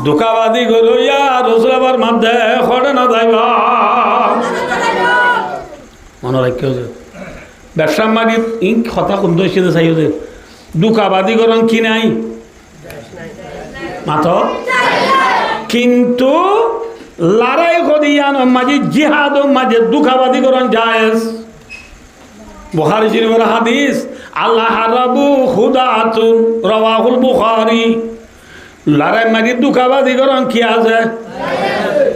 S1: দোকাবাদি গলো ইয়ার রসুলাবার মাধ্যে খড়ে না যাইবা মনে রাখি ব্যবসা মারি ইং কথা কোন দোষে চাইও যে দুঃখাবাদী করণ কি নাই মাত্র কিন্তু লড়াই করিয়ান মাঝে জিহাদ মাঝে দুঃখাবাদী করণ জায়েজ বুখারী শরীফের হাদিস আল্লাহ রাবু খুদাতুন রাওয়াহুল বুখারী লড়াই মাঝে দুঃখাবাদী করণ কি আছে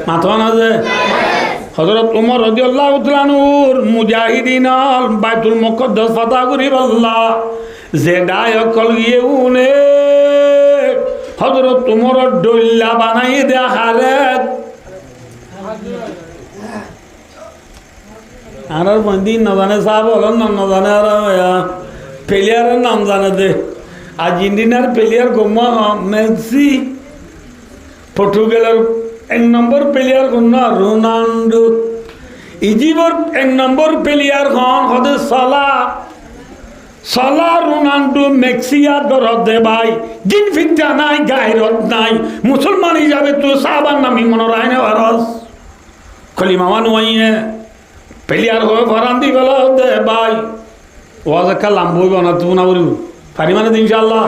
S1: মাত্র না যে হযরত ওমর রাদিয়াল্লাহু তাআলা নূর মুজাহিদিন বাইতুল মুকদ্দাস ফাতা করি আল্লাহ যে ডায়ক কল গিয়ে উনে হযরত ওমর ডল্লা বানাই দেখালে আর বন্দিন না জানে সাহেব হলেন না জানে আর প্লেয়ারের নাম জানে দে আর্জেন্টিনার প্লেয়ার গোমা মেসি পর্তুগালের 1 নম্বর প্লেয়ার কোন রোনাল্ডো ইজিপ্টের 1 নম্বর প্লেয়ার হন হদে সালা রোনাল্ডো মেক্সিয়া দরদ দে ভাই জিন ফিটা নাই গায়রত নাই মুসলমান হিসাবে তো সাহাবার নামি মনে রায় না ভারস কলিমা মানুয়ে প্লেয়ার হয়ে ফরান্দি গেল দে ভাই ওয়াজ একটা লাম্বই বানা তুমি না বলবো পারি মানে ইনশাআল্লাহ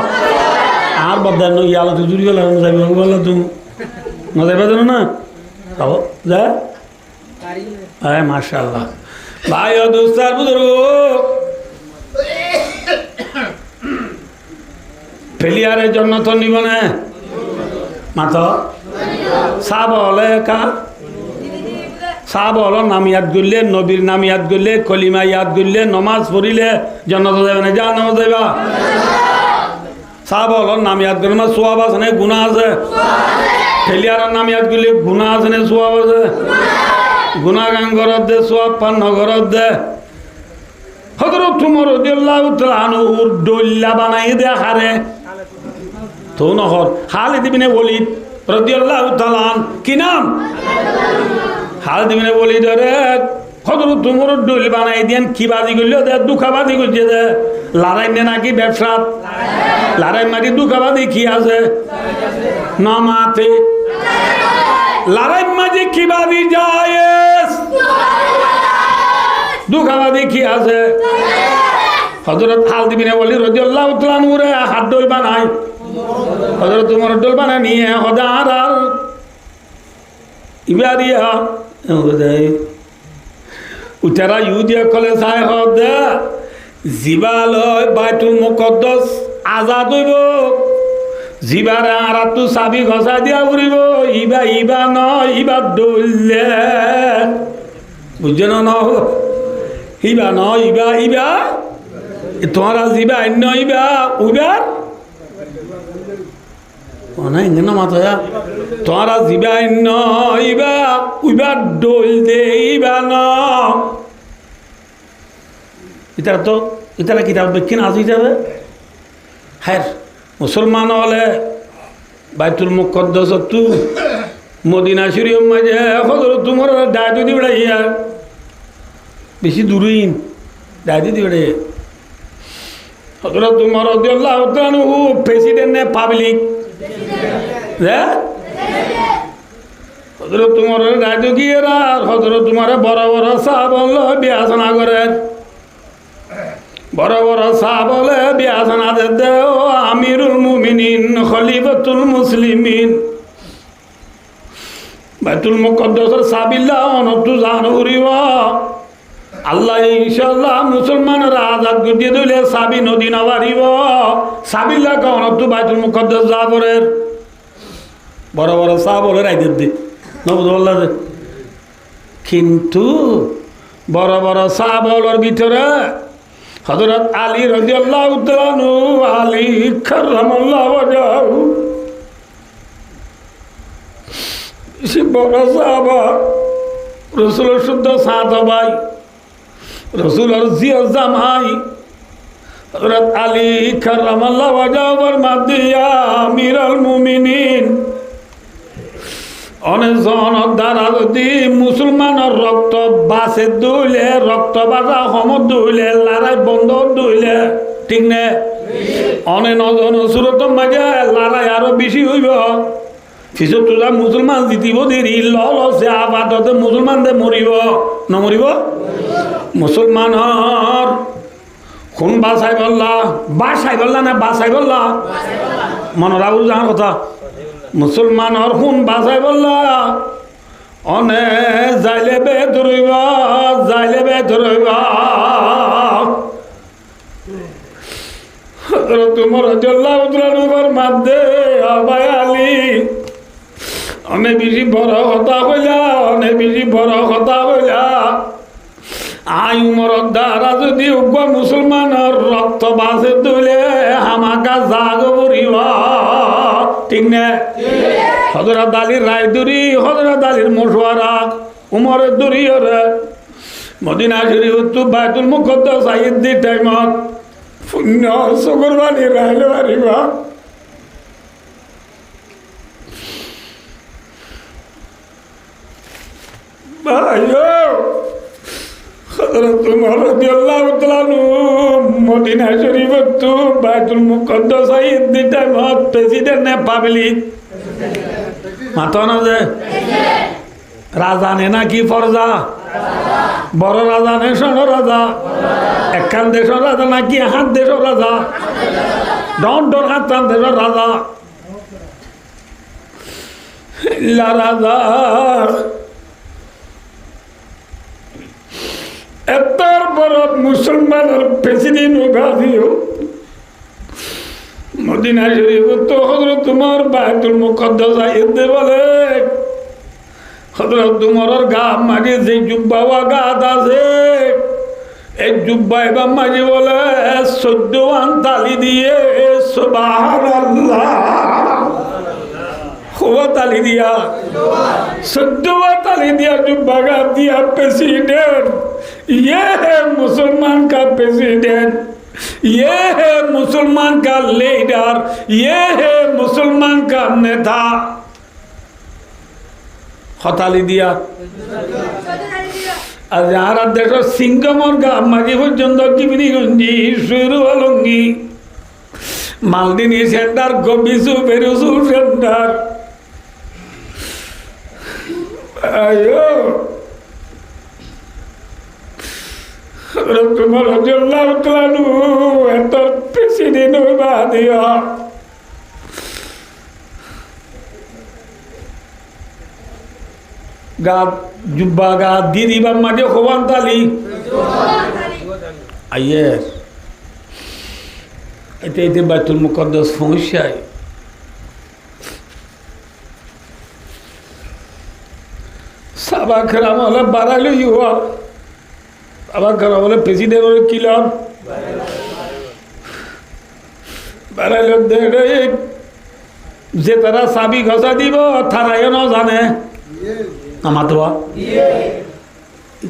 S1: আর বদার নই আলো তো জুড়ি গেল যাবি বললো তুমি না যাবে জানো না যাবো যা আরে মাশাআল্লাহ ভাই ও দোস্তার বুজুর্গ প্লেয়ারের জন্য তো নিব না মাত্র সাব হলে সাব হলো নাম ইয়াদ করলে নবীর নাম ইয়াদ করলে কলিমা ইয়াদ করলে নমাজ পড়িলে জন্নত যাবে না যা নামাজ যাইবা সাব হলো নাম ইয়াদ করলে আমার সোয়াব আছে না গুণা আছে প্লেয়ারের নাম ইয়াদ করলে গুণা আছে না সোয়াব আছে গুণা গান ঘরত দে সোয়াব পান্ন ঘরত দে হযরত ওমর রাদিয়াল্লাহু তাআলা আনহুর ডল্লা বানাই দে হারে তো নহর খালিদ ইবনে ওলীদ রাদিয়াল্লাহু তাআলা কি নাম খালিদ ইবনে ওলীদ রে হযরত ওমর ডল বানাই দেন কি বাজি করলো দে দুঃখাবাজি করছে দে লড়াই নে নাকি ব্যবসা লড়াই মারি দুঃখাবাজি কি আছে নামাতে লড়াই মাঝে কি বাজি যায় দুঃখাবাজি কি আছে হযরত খালিদ ইবনে ওলীদ রাদিয়াল্লাহু তাআলা আনহু রে হাত ডল বানাই হযরত ওমর ডল বানাই নিয়ে হদার ইবাদিয়া ওদাই উতারা ইউদিয়া কলে চাই হদ জিবালয় বাইতুল মুকদ্দাস আজাদ হইব জিবারে আরাতু চাবি ঘষা দিয়া উড়িব ইবা নয় ইবা ডললে বুঝছেন না ইবা ন ইবা ইবা তোমারা জিবা অন্য ইবা উইবার না ইংরেজি মাথা তোমারা জিবা অন্য ইবা উইবার ডোল দে ইবা ন ইতারা তো ইতারা কিতাব বেক্ষিন আজি যাবে হ্যাঁ মুসলমান হলে বাইতুল মুকদ্দাস তু মদিনা শরীফ মাঝে হযরত তোমার দায়িত্ব দি বেড়াইয়া বেশি দূরইন দায়িত্ব দি বেড়ে হযরত তোমার রাদিয়াল্লাহু তাআলা প্রেসিডেন্ট নে পাবলিক হ্যাঁ হযরত তোমার দায়িত্ব কি এরা হযরত তোমার বড় বড় সাহাবা বিয়াসনা করেন বড় বড় সাহাবলে বিয়াসনা দে আমিরুল মুমিনিন খলিফাতুল মুসলিমিন বাইতুল মুকদ্দাসের সাবিল্লাহ অনতু জানুরিব আল্লাহ ইনশাআল্লাহ মুসলমানরা আজাদ করে দিলে সাবি নদী না বাড়িব সাবিল্লাহ অনতু বাইতুল মুকদ্দাস যাবরের বড় বড় সাহাবলে রাইদের দে নবুল্লাহ কিন্তু বড় বড় সাহাবলের ভিতরে হযরত আলী রাদিয়াল্লাহু তাআলা আনহু আলী কাররামাল্লাহু ওয়াজহু সে বড় সাহাবা রাসূলের শুদ্ধ সাহাবাই রাসূলের জিয়া জামাই হযরত আলী কাররামাল্লাহু ওয়াজহুর মাদিয়া আমিরুল মুমিনিন অনেকজন দ্বারা যদি মুসলমানের রক্ত বাসে দইলে রক্ত বাজা সমত দইলে লড়াই বন্ধ দইলে ঠিক নে অনেক নজন সুরত মাঝে লড়াই আরো বেশি হইব পিছত তোরা মুসলমান জিতিব দেরি লসে আবাদতে মুসলমানদের মরিব নমরিব মুসলমানের কোন বাসাই বললা না বাসাই বললা মনে রাখুন যাওয়ার কথা মুসলমানের খুন বাঁচাই বললা অনে যাইলে বে ধরইব তোমার জল্লাউদ্রানুবার মাধ্যে আবাই আলী অনেক বেশি বড় কথা হইলা আই উমর দ্বারা যদি উগ্র মুসলমানের রক্ত বাঁচে তুলে হামাকা জাগ পড়িব ঠিক না হযরত আলীর রায় দূরি হযরত আলীর মশওয়ারা উমরের দূরি ওরে মদিনা শরীফ তো বাইতুল মুকদ্দাস আইদ দি টাইমত পুণ্য শুকরবানি রাইলে পারিবা ভাইও হযরত উমর রাদিয়াল্লাহু তাআলা মদিনা শরীফ তো বাইতুল মুকদ্দাস আইদ দি টাইমত প্রেসিডেন্ট নে পাবলিক মাথা না যে রাজা নে নাকি ফরজা বড় রাজা নে ছোট রাজা একখান দেশের রাজা নাকি হাত দেশের রাজা ডর হাত দেশের রাজা রাজা এতর বড় মুসলমানের প্রেসিডেন্ট গাজিও মদিনা শরীফ তো হযরত উমর বাইতুল মুকদ্দাস আইতে বলে হযরত উমরের গা মাঝে যে জুব্বা গাত আছে এই জুব্বা এবার মাঝে বলে 14 তালি দিয়ে সুবহানাল্লাহ তালি দিয়া 14 তালি দিয়া জুব্বা গাত দিয়া প্রেসিডেন্ট ये है मुसलमान का प्रेसिडेंट ये है मुसलमान का लीडर ये है मुसलमान का नेता हताली दिया আর যারা দেশের সিংকমর গাম মাঝে পর্যন্ত কিমিনিগঞ্জি শুরু অলঙ্গি মালদিনী সেন্টার গবিসু বেরুসু সেন্টার আয়ো তোমার রাদিয়াল্লাহু তাআলা এত প্রেসিডেন্ট হইবা দিয়া গা জুব্বা গা দিদিবা মাঝে খোয়ান তালি আইয়ের এতে বাইতুল মুকদ্দাস সমস্যায় সাহাবা কেরাম হলে বাড়াইল ইউয়া আবার কারা বলে প্রেসিডেন্ট কিলার বাড়াইল যে তারা চাবি ঘষা দিব তারাইও ন জানে আমার তো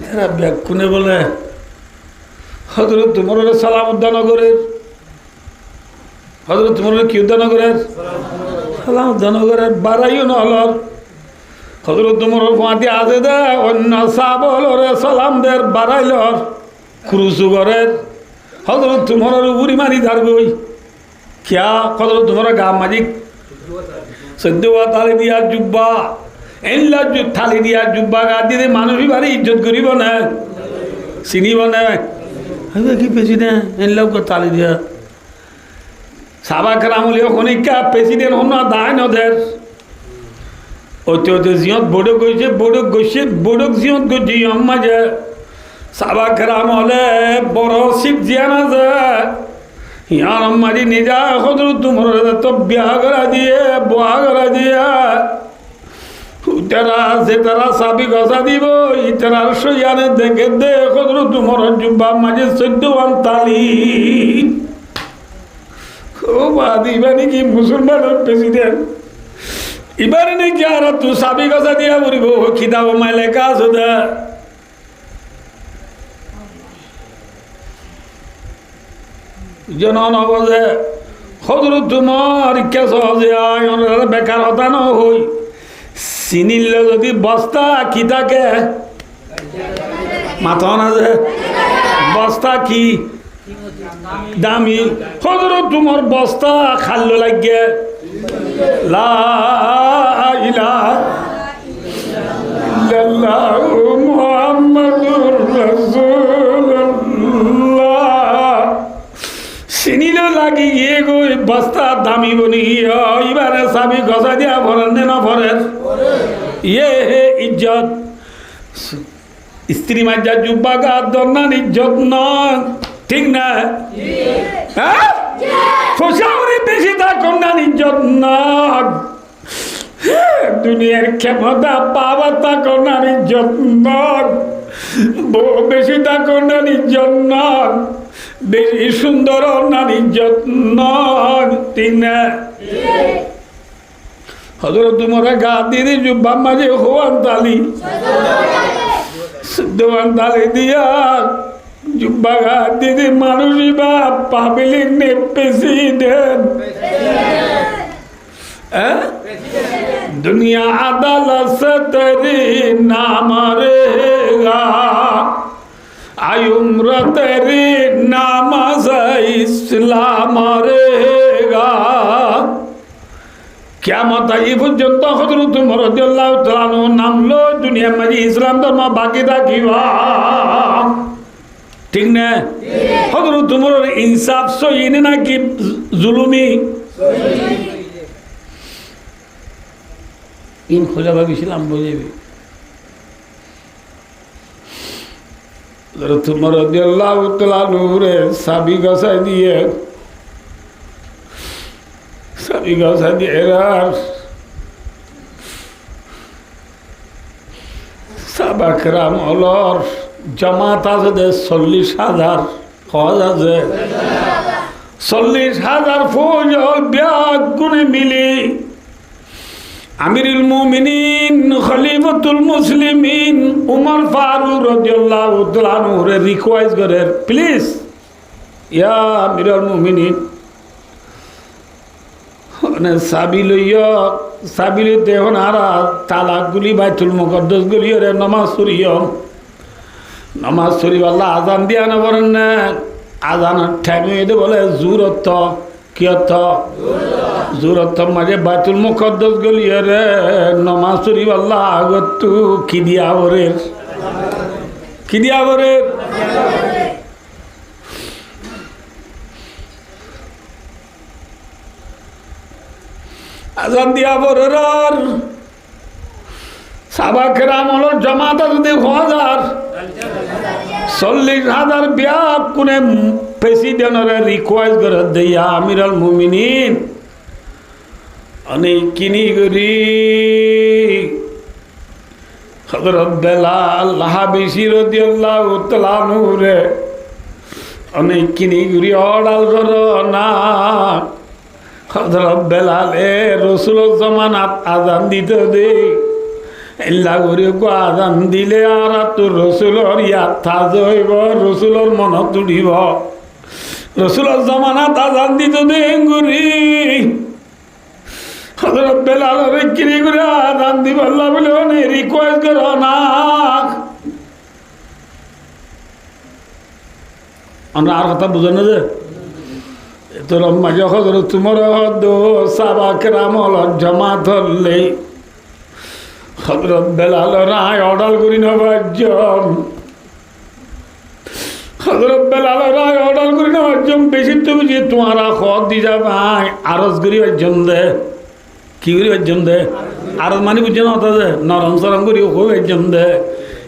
S1: তারা ব্যাকুনে বলে হজরত তোমার সালাম উদ্যানগরের হজরত তোমার কি উদ্যানগরের সালাম উদ্যানগরের বাড়াইও ন হলর হজরত তোমার ফাঁতি আছে দে অন্য সাবলরে সালাম দের বাড়াইলর ক্রুসুগরের হজরত তোমার উড়ি মারি ধার গই क्या हजरत तुम्हारा गाँव माजिक सद्दुआ थाली दिया जुब्बा एनला थाली दिया जुब्बा गा दिए मानुष भी भारी इज्जत करी बने सिनी बने अरे की प्रेसिडेंट एनला को थाली दिया साबा करामुली होने क्या प्रेसिडेंट होना दाय न देर ओते ओते जियत बोडक जियत को जियम मजे साबा करामुले बरोसिक जियाना जे यार हमारी निजा खुद तुम्हारे तो ब्याह करा दिए बुआ करा दिया तेरा से तेरा साबी गसा दीबो इतना याने देखे दे खुद तुम्हारा जुब्बा मजे सिद्धवान ताली खूब आदि बनी की मुसलमान प्रेसिडेंट इबारे ने क्या रहा तू साबी गसा दिया बुरी वो खिदा वो मैले का सुधा জন নবজে হজরত তোমার কে সহজে আয় বেকার হতা ন হই চিনিল যদি বস্তা কি থাকে মাথা না যে বস্তা কি দামি হজরত তোমার বস্তা খাল্লো লাগে লা ইলাহা ইল্লাল্লাহু মুহাম্মাদুর রাসূলুল্লাহ চিনিল লাগি গিয়ে গই বস্তা দামি বনি এবারে চাবি গজা দিয়া ভরেন নে না ভরেন ইয়ে হে ইজ্জত স্ত্রী মাঝা জুব্বা গা দন্নান ইজ্জত নয় ঠিক না হ্যাঁ ফসাউরি বেশি তা কন্যান ইজ্জত নয় দুনিয়ার ক্ষমতা পাওয়া তা কন্যান ইজ্জত নয় বেশি তা কন্যান ইজ্জত নয় বেশি সুন্দর নারী যত্ন তিন হজরত তোমার গা দিদি জুব্বা মাঝে হওয়ান তালি দেওয়ান তালি দিয়া জুব্বা গা দিদি মানুষই বা পাবলিক নে প্রেসিডেন্ট दुनिया अदालत से तेरी नाम रहेगा आयुम्र तेरी नामाज इस्लाम रहेगा क्या मत ये पर्यंत हजरत उमर রাদিয়াল্লাহু তাআলা নামলো দুনিয়া মাঝে ইসলাম ধর্ম বাকি থাকিবা ঠিক না হজরত উমরের ইনসাফ সহি নাকি জুলুমি ইন খোঁজা ভাবিছিলাম বুঝেবি তোমার রাদিয়াল্লাহু তাআলা নূরে সাবি গসাই দিয়ে সাবাকরাম অলর জামাত আছে 40,000 খোঁজ আছে 40,000 ফৌজ ব্যাগ গুনে মিলি আমিরুল মুমিনিন খলিফাতুল মুসলিমিন উমর ফারুক রাদিয়াল্লাহু তাআলা আনহুরে রিকোয়েস্ট করে প্লিজ ইয়া আমিরুল মুমিনিন মানে সাবিল দেহন আরা তালাকগুলি বাইতুল মুকদ্দাস গুলি রে নামাজ পড়ি আল্লাহ আজান দিয়া না বলেন না আজান ঠেমে দে বলে জুরত কি অর্থ জুরত মাঝে বাইতুল মুকদ্দাস গুলি রে নামাজ পড়ি আল্লাহ আগত কি দিয়া বরে আজান দিয়া বরের সাবাকেরাম হলো জমাতা যদি 40,000 ব্যাগ কোনে প্রেসিডেন্টের রিকোয়েস্ট করে দিয়া আমিরুল মুমিনিন অনেক কিনি করি হযরত বেলাল হাবেশী রাদিয়াল্লাহু তাআলা নূরে অনেক কিনি ঘুরি অর্ডার করো না। হযরত বেলালে রসুলের জমানাত আজান দিতে দে এল্লা ঘুরি গো আজান দিলে আর তোর রসুলের ইয়াদ থাজ হইব, রসুলের মনত উঠিব। রসুলের জমানাত আজান দিতে দে ঘুরি হযরত বেলালের কিনি ঘুরি আজান দিব আল্লাহ বলে অনেক রিকোয়েস্ট করো না। আমরা আর কথা বুঝো না যে তোর মাঝে হজরত তোমার সাবাকেরামল জমা ধরলে হজরত বেলাল রায় অর্ডার করি না বাজ্যম, হজরত বেলাল রায় অর্ডার করি না বাজ্যম বেশি তুমি যে তোমার খত দি যাবাই আরজ করি বাজ্যম দে কি করি বাজ্যম দে আরজ মানে বুঝছে না হতা যে নরম সরম করি হো বাজ্যম দে।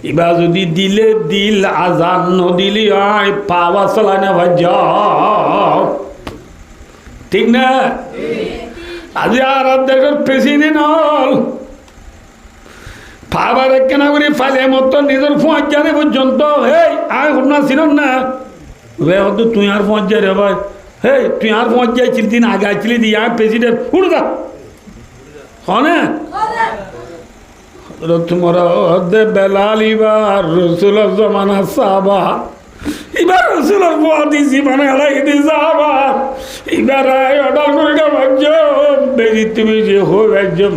S1: এবার যদি দিলে দিল আজান নদিলি আয় পাওয়া চালায় না ভাই যাও ঠিক না। আজ আর দেশের প্রেসিডেন্ট হল পাবার কেনা করি ফাইলে মতো নিজের ফোঁয়াজ জানে পর্যন্ত হেই আয় ঘটনা ছিল না রে হতো তুই আর ফোঁয়াজ যাই রে ভাই হেই তুই আর ফোঁয়াজ যাইছিলি দিন আগে আইছিলি দিয়ে আয় প্রেসিডেন্ট উড় যা হনে তোমরা বেলাল এবার রসুলের জমানা সাবা এবার রসুলের পোয়া দিছি মানে এলাই দিছে আবার এবার অর্ডার করে না ভাবছম বেশি তুমি যে হো একজন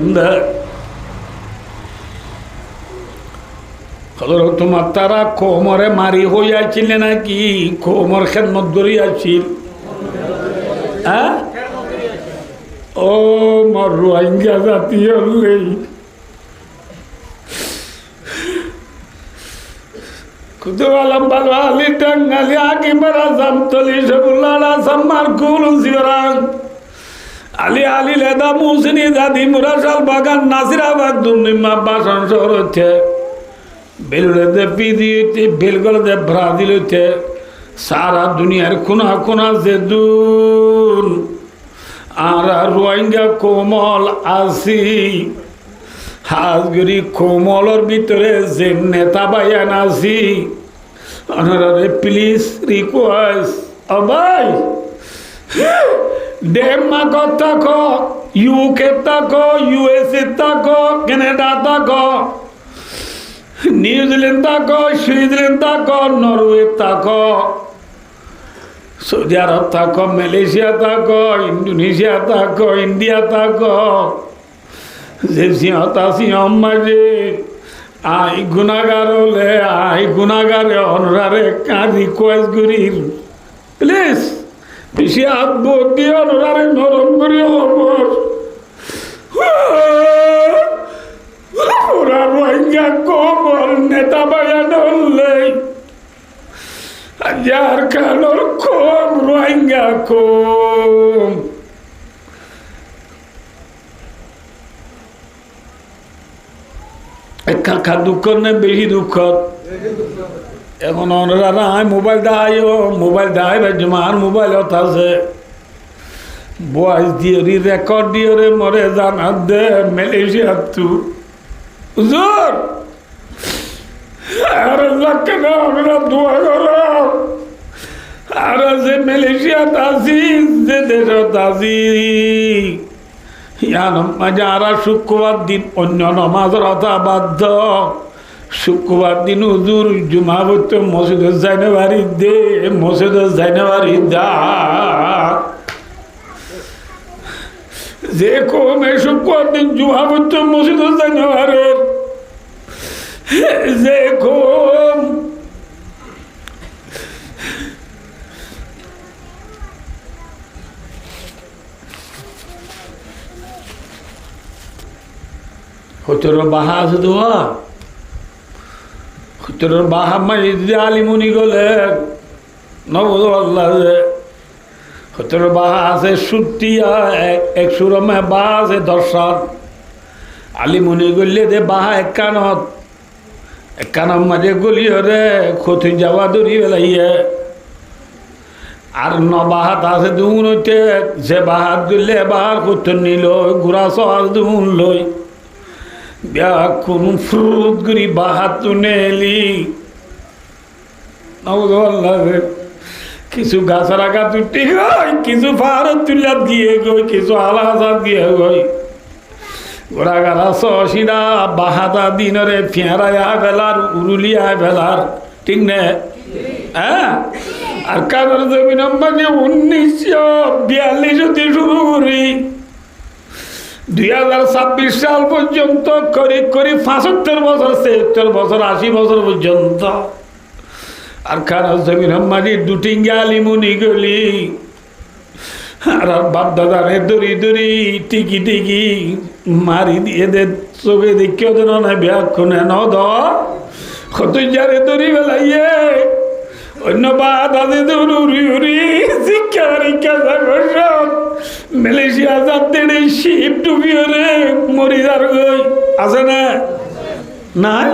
S1: তোমার তারা কোমরে মারি হইয়াছিল নাকি কোমর খেদমত করিয়াছিল হ্যাঁ ও মর রোহিঙ্গা জাতীয় নেই কুতুবালাম বালওয়ালি টাঙ্গালি আগে মারা জামতলি সবুল্লালা সাম্মার কুলুন সিরাং আলি আলি লেদা মুসিনি দাদি মুরাশাল বাগান নাসিরাবাদ দুনিমা বাসন শহর হচ্ছে বেলুড়েতে পিদিতে বেলগলতে ব্রাজিল হচ্ছে সারা দুনিয়ার কোনা কোনা যে দুন আর রোহিঙ্গা কোমল আসি হাজগরি কোমলর ভিতরে যে নেতা বাইয়ান আছি অনারে প্লিজ রিকোয়েস্ট ভাই ডেনমার্ক থাকো ইউকে থাকো ইউএসএ থাকো কানাডা থাকো নিউজিল্যান্ড থাকো সুইজারল্যান্ড থাকো নরওয়ে থাকো সৌদি আরব থাকো মালয়েশিয়া থাকো ইন্দোনেশিয়া থাকো ইন্ডিয়া থাকো যে সিংহতা সিংহ মাঝে আই গুণাগার হলে আই গুণাগারে অনরারে কার রিকোয়েস্ট করি প্লিজ বেশি হাত বোধ দিয়ে অনরারে নরম করি খবর ওরা রোহিঙ্গা কবর নেতা বায়ান হলে যার কালোর কম রোহিঙ্গা কম কাকা দুঃখ নেই বেশি দুঃখ এখন ওনারা নাই মোবাইল দায়ও মোবাইল দায় জমার মোবাইল আছে বয়স দিয়ে রেকর্ড দিয়ে রে মরে জানা দে মালয়েশিয়া তু হুজুর আর লক্ষ্য না আমরা দোয়া করো আর যে মালয়েশিয়াত আছি যে দেশত আছি যারা শুক্রবার দিন অন্য নমাজের কথা বাধ্য শুক্রবার দিন হুজুর জুমা পড়তে মসজিদে যাইনে বাড়ি দে মসজিদে যাইনে বাড়ি দা যে কমে শুক্রবার দিন জুমা পড়তে মসজিদে যাইনে বাড়ি যে কম হতর বাহা আছে দোয়া হতর বাহা মাই আলিমুনি গলে নবদ আল্লাহ হতর বাহা আছে সুটিয়া এক সুরমে বাহা আছে দর্শন আলিমুনি গলে দে বাহা একানত মাঝে গলিও রে ক্ষতি যাওয়া দৌড়ি বেলাইয়ে আর নবাহাত আছে দুন হইতে যে বাহাত গলে বাহার ক্ষতি নিল ঘোরা সহার দুন লই বিয়া কোন ফ্রুত করি বাহাত নেলি কিছু গাছরা গাছ উঠি গই, কিছু ফারত তুলিয়া গিয়ে গই, কিছু আলাদা গিয়ে গই গোড়া গাড়া সসিনা বাহাদা দিনরে ফেঁড়াইয়া বেলার উরুলিয়া বেলার, ঠিক না? হ্যাঁ, আর কারোর জমিন মানে 1942 শুরু করি 2026 সাল পর্যন্ত করে 75 বছর 76 বছর 80 বছর পর্যন্ত। আর কারোর জমিন মানে দুটিঙ্গা লিমুনি গলি আর বাপ দাদারে দড়ি দড়ি টিকি টিকি মারি দিয়ে দে চোখে দেখিও দেন না ব্যাক্ষণে ন কত যারে দড়ি বেলাইয়ে অন্য বা দাদে উড়ি উড়ি শিক্ষা পরীক্ষা সব মালয়েশিয়া যাতে শিপ ডুবিও রে মরি যার গই আছে না নাই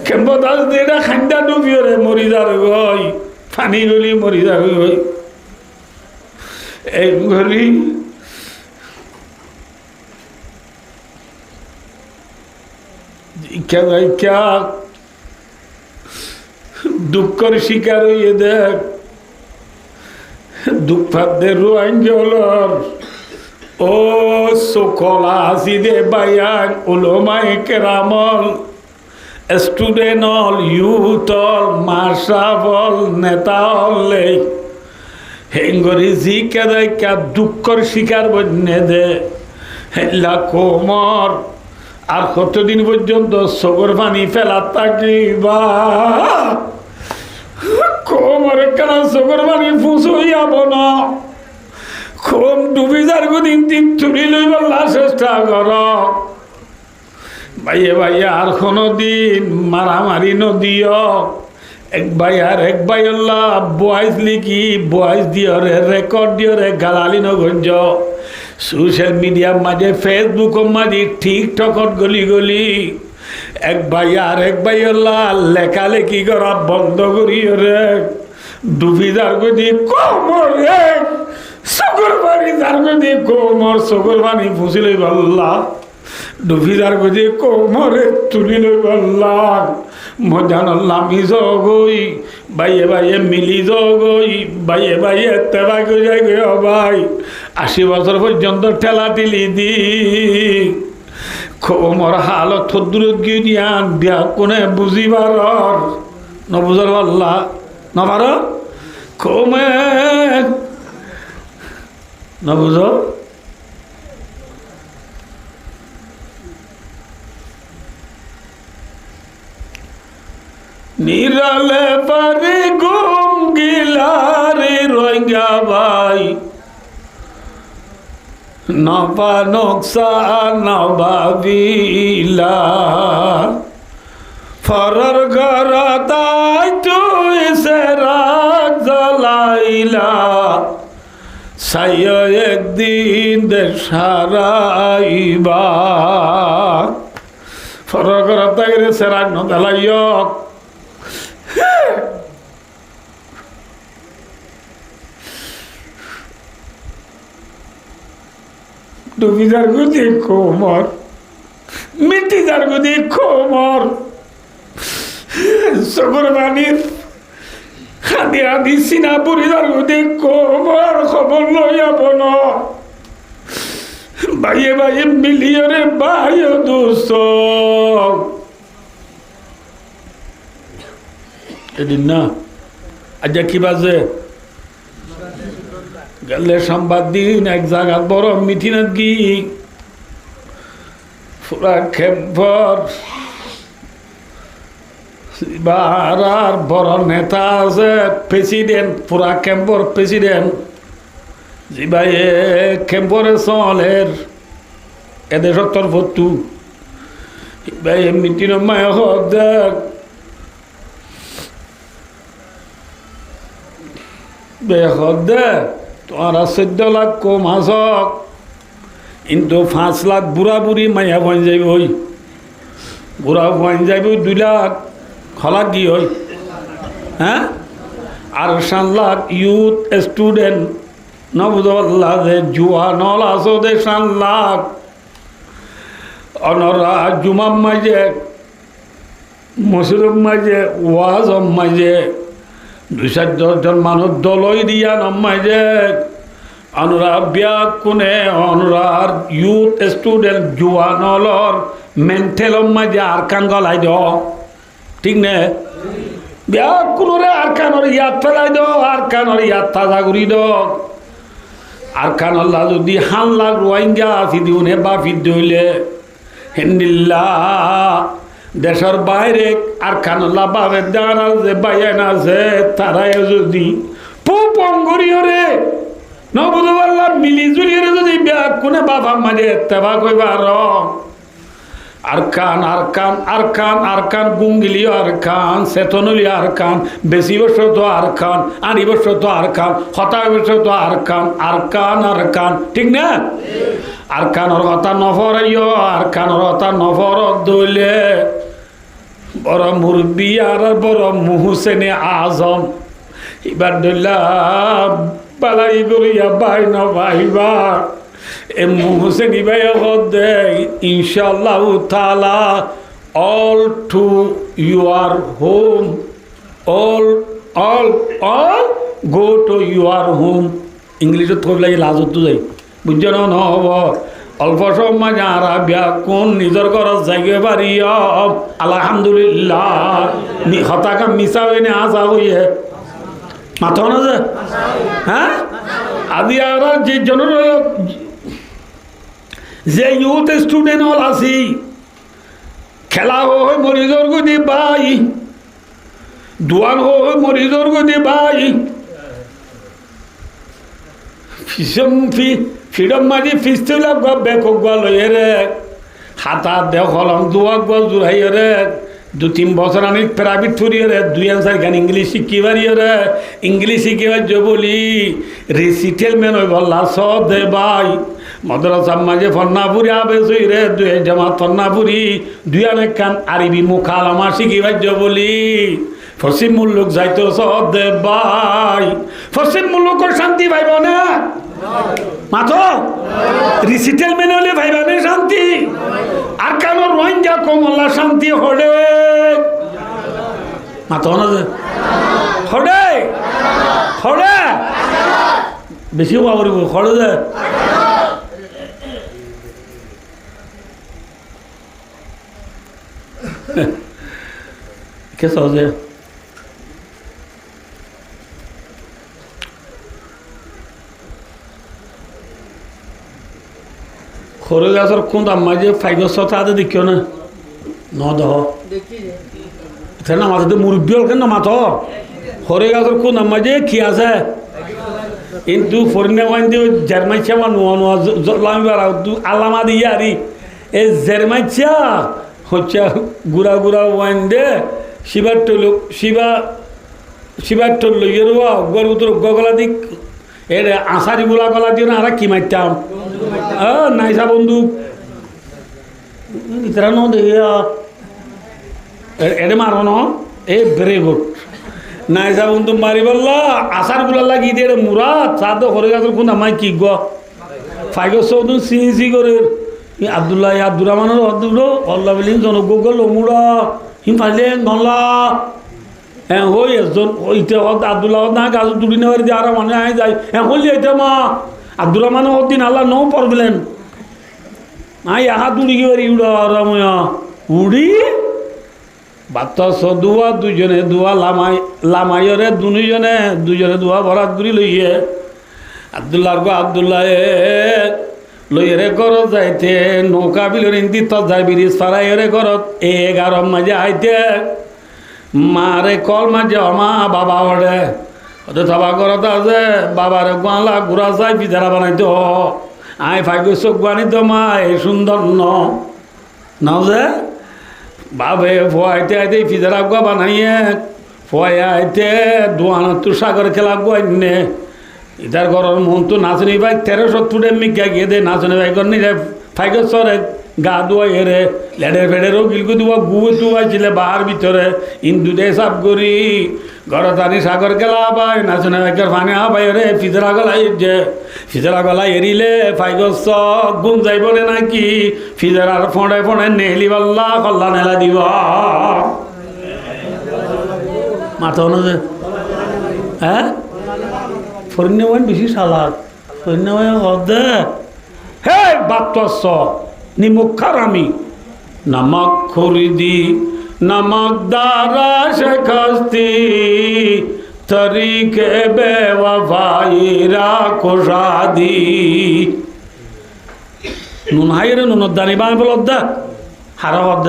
S1: কেম্প দাস দেটা খান্দা ডুবিও রে মরি যার গই পানি গলি মরি যার গই এই গলি ইচ্ছা দুঃখের শিকার হইয়ে দেখ দুঃখাদের রোয়াঞ্জলর ও সকলা হাসিদে বায়ান উলমায়ে কেরামল student all youth all মাসাব all নেতা অল হেঙ্গরি জি কেদাইকা দুঃখর শিকার বন্যে দে হেল্লা কোমর আর কতদিন পর্যন্ত সগর পানি ফেলা থাকিবা কোমরে কেন সগর পানি ফুসইয়াব না কম ডুবি যার দিন তিন তুলি লইবার চেষ্টা কর ভাইয়ে ভাইয়া আর কোনো দিন মারামারি নদিও এক ভাই আর এক ভাই বয়স লিখি বয়স দিও রে রেকর্ড দিও রে গালালি নগঞ্জ সোশ্যাল মিডিয়ার মাঝে ফেসবুকের মাঝে টিকটকত গলি গলি এক ভাই আর এক ভাই লেখালেখি করা বন্ধ করিও রে ডুবি যার গদি কোমর রে চকুর পানি যার গদি কোমর চকুর পানি ফুসি লই পাল্লা ডুবি যার গদি কোমরে তুলি লই পাল্লা মজান লামি জগই বাইয়ে বাইয়ে মিলি জগই বাইয়ে বাইয়ে তেবা গজাই গে ভাই 80 বছর পর্যন্ত ঠেলা টিলি দি কোমর হালত থদুরত গিয়ে দিয়ান বিয়া কোনে বুঝিবার নবুঝার পাল্লা নবার কমে নবুঝ নিরালে পারে গুম গিলারে রোহিঙ্গা ভাই নবা নকশা নবাবিলা ফরর ঘর তাই তুই সেরা জ্বলাইলা সাইয় একদিন দেশারাইবা ফরর ঘর তাই রে সেরা নদালাইয় ডুবি যার গদি কোমর মিটি যার গদি কোমর চকুর পানির খাদি আদি চিনা পুরি যার গদি কোমর খবর লইয়াব ন বাইয়ে বাইয়ে মিলিয়রে বাইয়ে দোস্ত এদিন না আজ কি বাজে গেলে সংবাদ দিন এক জায়গা বড় মিটিংত গি পুরা খেম্পর আর বড় নেতা আছে প্রেসিডেন্ট পুরা ক্যাম্পর প্রেসিডেন্ট জি ভাই ক্যাম্পরে চলের এদেশের তরফতু ভাই মিটিং মায় দেখ বেহদে তোমারা 14 লাখ কম আসক কিন্তু 5 লাখ বুড়া বুড়ি মাইয়া বন যাইব ওই বুড়া বন যাইব 2 লাখ খলাক কি ওই হ্যাঁ আর 7 লাখ ইউথ স্টুডেন্ট ন বুঝল্লা যে জুয়া নল আসো দে 7 লাখ অনরা জুমাম মাঝে মসজিদ মাঝে ওয়াজ মাঝে 2-4 মানুষ দলই দিয়া নমাইজে অনুরা বিয়া কোনে অনুরার ইউথ স্টুডেন্ট জুয়ানলর মেন্টাল মাঝে আর কান গলাই দ ঠিক নে বিয়া কোনরে আর কানর ইয়াত ফেলাই দ আর কানর ইয়াত তাজা করি দ আর কান আল্লাহ যদি হাল্লা রোহিঙ্গা ফিদি উনে বা ফিদ হইলে হিন্দিল্লা দেশের বাইরে আর কানল্লা বাবে যারা যে বাইন আছে তারাই যদি পুপঙ্গরীয় রে নবুদুল্লাহ মিলিজুলিয়ে যদি ব্যাগ কোনে বাবা মাঝে তেবা কইবার আর কান আর কান আর কান আর কান গুঙ্গিলিও আর কান চেতনলি আর কান বেশি বছর তো আর কান আনি বছর তো আর কান হতাশ বছর তো আর কান ঠিক না আর কানর কথা নফরাইও আর কানর কথা নফর দইলে বড় মুরব্বী আর বড় মুহসেনে আজম এবার দইলা বালাই করিয়া বাই না ভাইবা এ মুহসেনি ভাই দে ইনশাআল্লাহ তাআলা all to your home all go to your home ইংলিশত কইলে লাজত যাই বুঝছো না নহব অল্প সময় যারা বিয়া কোন নিজের ঘরত যাইগে পারি আলহামদুলিল্লাহ হতাকা মিশা হইনে আসা হইয়ে মাথা না যে হ্যাঁ আদি আর যে জনের যে ইউথ স্টুডেন্ট হল আছি খেলা হয় মরিজর গদি বাই দোয়ান হয় মরিজর গদি বাই ফিডম মাঝি ফিস্তুলা বেকক লইয়ে রে হাতা দেখলাম দুয়াক জোড়াইয়ে রে 2-3 বছর আমি প্রাইভেট ফুরিয়ে রে 2-4 গান ইংলিশ শিখি পারিয়ে রে ইংলিশ শিখিবার যে বলি রিসিটেলমেন্ট হয়ে বললা সব দে ভাই মদ্রাসা মাঝে ফন্নাপুরি আবে সই রে 2 জামাত ফন্নাপুরি 2 অনেক কান আরবি মুখালামা শিখিবার যে বলি পশ্চিম মুল্লুক যাইতো সব দে ভাই পশ্চিম মুল্লুকের শান্তি পাইব না মাথো রিসিটেলমেন্ট হলে ভাইবানে শান্তি আর কেন রোহিঙ্গা কমলা শান্তি হলে মাথো না যে হলে হলে বেশি বাবরিব হলে যে কে সহজে খরে গাছের কোন দাম মাঝে 500 টাকা দেখিও না ন দহ না মাথাতে মুরব্বী হল কেন মাথ খরে গাছের কোন দাম মাঝে কি আছে কিন্তু ফরিনে ওয়াইন্দি জার্মাইছা বা নোয়া নোয়া লামিবার আলামা দিয়ে আরি এই জার্মাইছা হচ্ছে গুড়া গুড়া ওয়াইন্দে শিবার টল লইয়ে রোয়া গর উত্তর গলা দিক এর আশারি গুলা গলা দিয়ে না আর কি মারতাম নাইসা বন্দুক ইতরা ন দেখিয়া এডে মারো ন এ ভেরি গুড নাইসা বন্দুক মারি বললা আশার গুলা লাগি দিয়ে মুরা চাঁদ করে গেছে কোন আমায় কি গ ফাইগর চৌধুরী সিঁচি করে আব্দুল্লাহ আব্দুর রহমানের আল্লাহ বিলিন জনগল মুড়া হিম ফাইলে নলা হ্যাঁ হই এজন ইতে আব্দুল্লাহ না গাছ তুলি নেওয়ার দিয়ে আর মানে আয় যায় হ্যাঁ হলি এটা মা আব্দুর রহমান দিন আল্লাহ নৌ পড়বেন আই আহা তুড়ি গিয়ে উড়া উড়ি বাচ্চা সদুয়া দুজনে দুয়া লামাইরে দুজনে দুয়া ভরাত ঘুরি লইয়ে আব্দুল্লাহর গো আব্দুল্লাহ লইরে ঘরত যাইতে নৌকা বিলের ইন্দি তত যাই ব্রিজ ফারাইরে ঘরত 11 মাঝে আইতে মারে কল মাঝে মা বাবা ওড়ে ওদের সবা ঘরত আছে বাবার গোয়ালা ঘুরা যায় পিঠারা বানাইতে আই ফাইগো চোখ বানিত মা এই সুন্দর ন যে বাবে ফোয়াইতে আইতে পিঠারা গোয়া বানাইয়ে ফোয়াই আইতে দোয়ানত তো সাগর খেলা গোয়াইনে ইতার ঘরের মন তো নাচনি ভাই 1300 ফুটে মিগা গিয়ে দে নাচনি ভাই কর নিলে ফাইগেশ্বরে গা ধোয়া এরে লেডের ফেডেরও গিলকু ধোয়া গুয়ে ধোয়াইছিলে বাহার ভিতরে ইন্দুদে সাফ করি ঘরত আনি সাগর গেলা বাই নাচনে একর পানি আবাই রে ফিজরা গলাই যে ফিজরা গলা এরিলে ফাইগস্ব গুম যাইবনে নাকি ফিজরার ফোঁড়ে ফোঁড়ে নেলি বল্লা কল্লা নেলা দিব মাথা যে হ্যাঁ ফরিন্যাওয়ান বেশি সালাদ ফরিন্যাওয়ান হদে হে বাত্তস নিমুখারামি নমক খুরিদি নমক দারা শেখস্তি তরিকে বেওয়াফাইরা কুশাদি নুন হাইরে নুন দানি বাই বলদ হারা হদ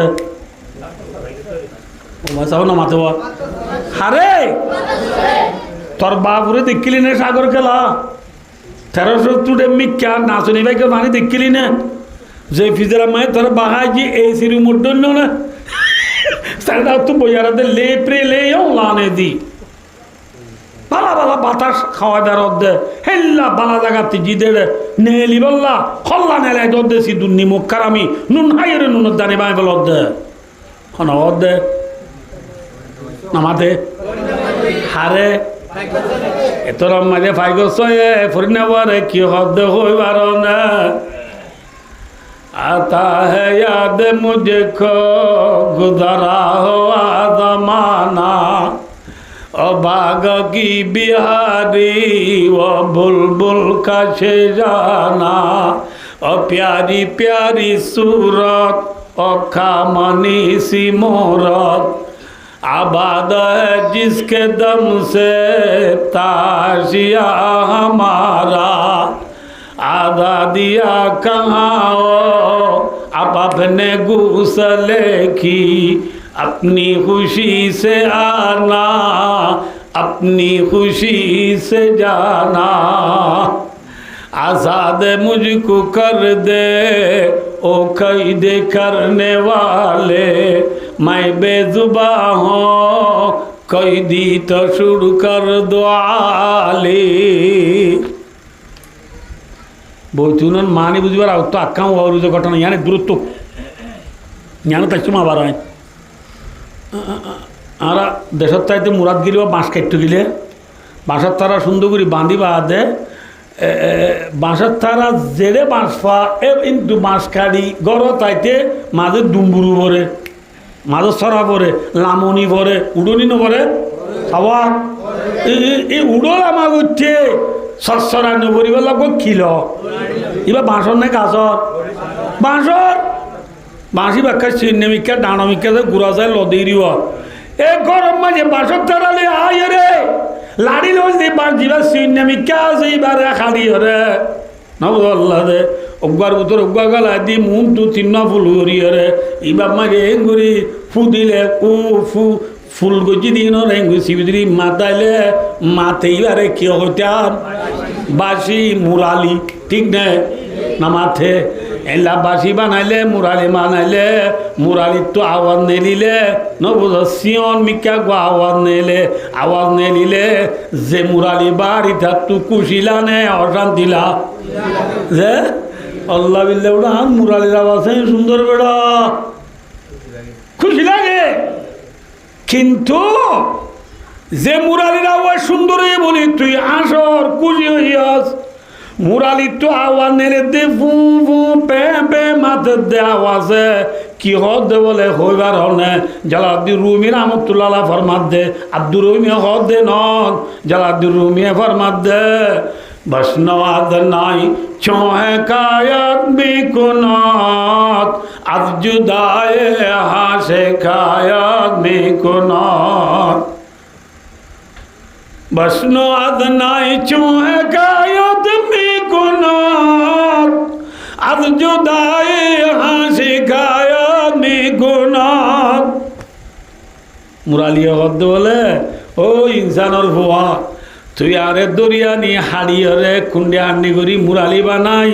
S1: ও মাসাও না মাতে হারে তোর বাবুরে দেখিলি না সাগর খেলা 1370 মিক্কা নাচনি ভাইকে পানি দেখিলি না যে ফিজরা মায়ে তোর বাহাই যে এই সিরু মুড্ডন না সারা তো বইয়ারাতে লেপ্রে লেও লানে দি বালা বালা বাতাস খাওয়া দার দে হেল্লা বালা জাগাতে জিদে নেলি বল্লা খল্লা নেলে দে সি দুন্নি মুখারামি নুন হাইরে নুন দানি বাই বলদ দে হন দে নামাতে হারে এতর মাঝে ফাইগস ফরিনাবারে কি হদ হইবার না आता है याद मुझको गुजरा हुआ ज़माना और बाग की बिहारी वो बुलबुल का जाना और प्यारी प्यारी सूरत और खामनी सी मोरत आबाद है जिसके दम से ताशिया हमारा आधा दिया कहाँ हो अब अपने गूसले की अपनी खुशी से आना अपनी खुशी से जाना आज़ाद मुझको कर दे ओ कैद करने वाले मैं बेजुबा हूँ कैदी तो शुरू कर दो आली বইতুনন মানি বুঝবার আও তো আক্কাম ওরুজ ঘটনা ইয়ানে দূরত্ব ইয়ানে তাইছো মা বারায় আরা দেশত চাইতে মুরাদ গিলিও বাঁশ কাটতে গিলে বাঁশের তারা সুন্দর করে বাঁধি বাঁধে বাঁশের তারা জেরে বাঁশ পা কিন্তু বাঁশ কাড়ি গড় তাইতে মাঝে ডুম্বুরু ভরে মাঝে সরা ভরে লামনি ভরে উড়নি নভরে খাবার এই উড়ল আমার উঠছে সরসরা নবরি বলা খিল এবার বাঁশর নাই গাছর বাঁশর বাঁশি ব্যাখ্যা চিহ্নিকা ডানমিকা গুড়া যায় লদেরিও এ গরম মাঝে বাঁশর তারালে আয় রে লাড়ি লোজ দিয়ে বাঁশ দিবা চিহ্নিকা আছে এবার খালি হরে নবল্লা দে অগ্বার ভিতর অগ্বা গালা দি মুন তু তিন্ন ফুল করি হরে এবার মাঝে ঘুরি ফু দিলে উ ফু ফুল গজি দিন শিবিদ্রি মাতাইলে মাথেইবারে কি হইতাম বাসি মুরালি ঠিক না না মাথে এলা বাসি বানাইলে মুরালি বানাইলে মুরালির তো আওয়াজ নেলিলে নবুঝ সিয়ন মিকা গো আওয়াজ নেলিলে যে মুরালি বাড়ি থাকতু কুশিলা নে অশান্তিলা যে আল্লাহ বিল্লাহ ওটা মুরালির আওয়াজ সুন্দর বেড়া খুশি লাগে কিন্তু যে মুরালির আওয়াজ সুন্দর হয়ে বলি তুই আসর কুজি হইয়াস মুরালির তো আওয়াজ নেলে দে ফু ফু পে পে মাথার দে আওয়াজে কি হদ দে বলে হইবার হনে জালালউদ্দিন রুমি রহমতুল্লাহ ফরমাত দে আব্দুর রহিম হদ দে নন জালালউদ্দিন রুমি ফরমাত দে বসনওয়াদ নাই ছোঁহে কায়াত বিকুনাত আজ জুদায়ে হাসে কায়াত বিকুনাত বসনওয়াদ নাই ছোঁহে কায়াত বিকুনাত আজ জুদায়ে হাসে কায়াত বিকুনাত মুরালিয়া হদ বলে ও ইনসানর ভুয়া তুই আরে দরিয়া নিয়ে হাড়িয়রে কুন্ডে হান্ডি করি মুরালি বানাই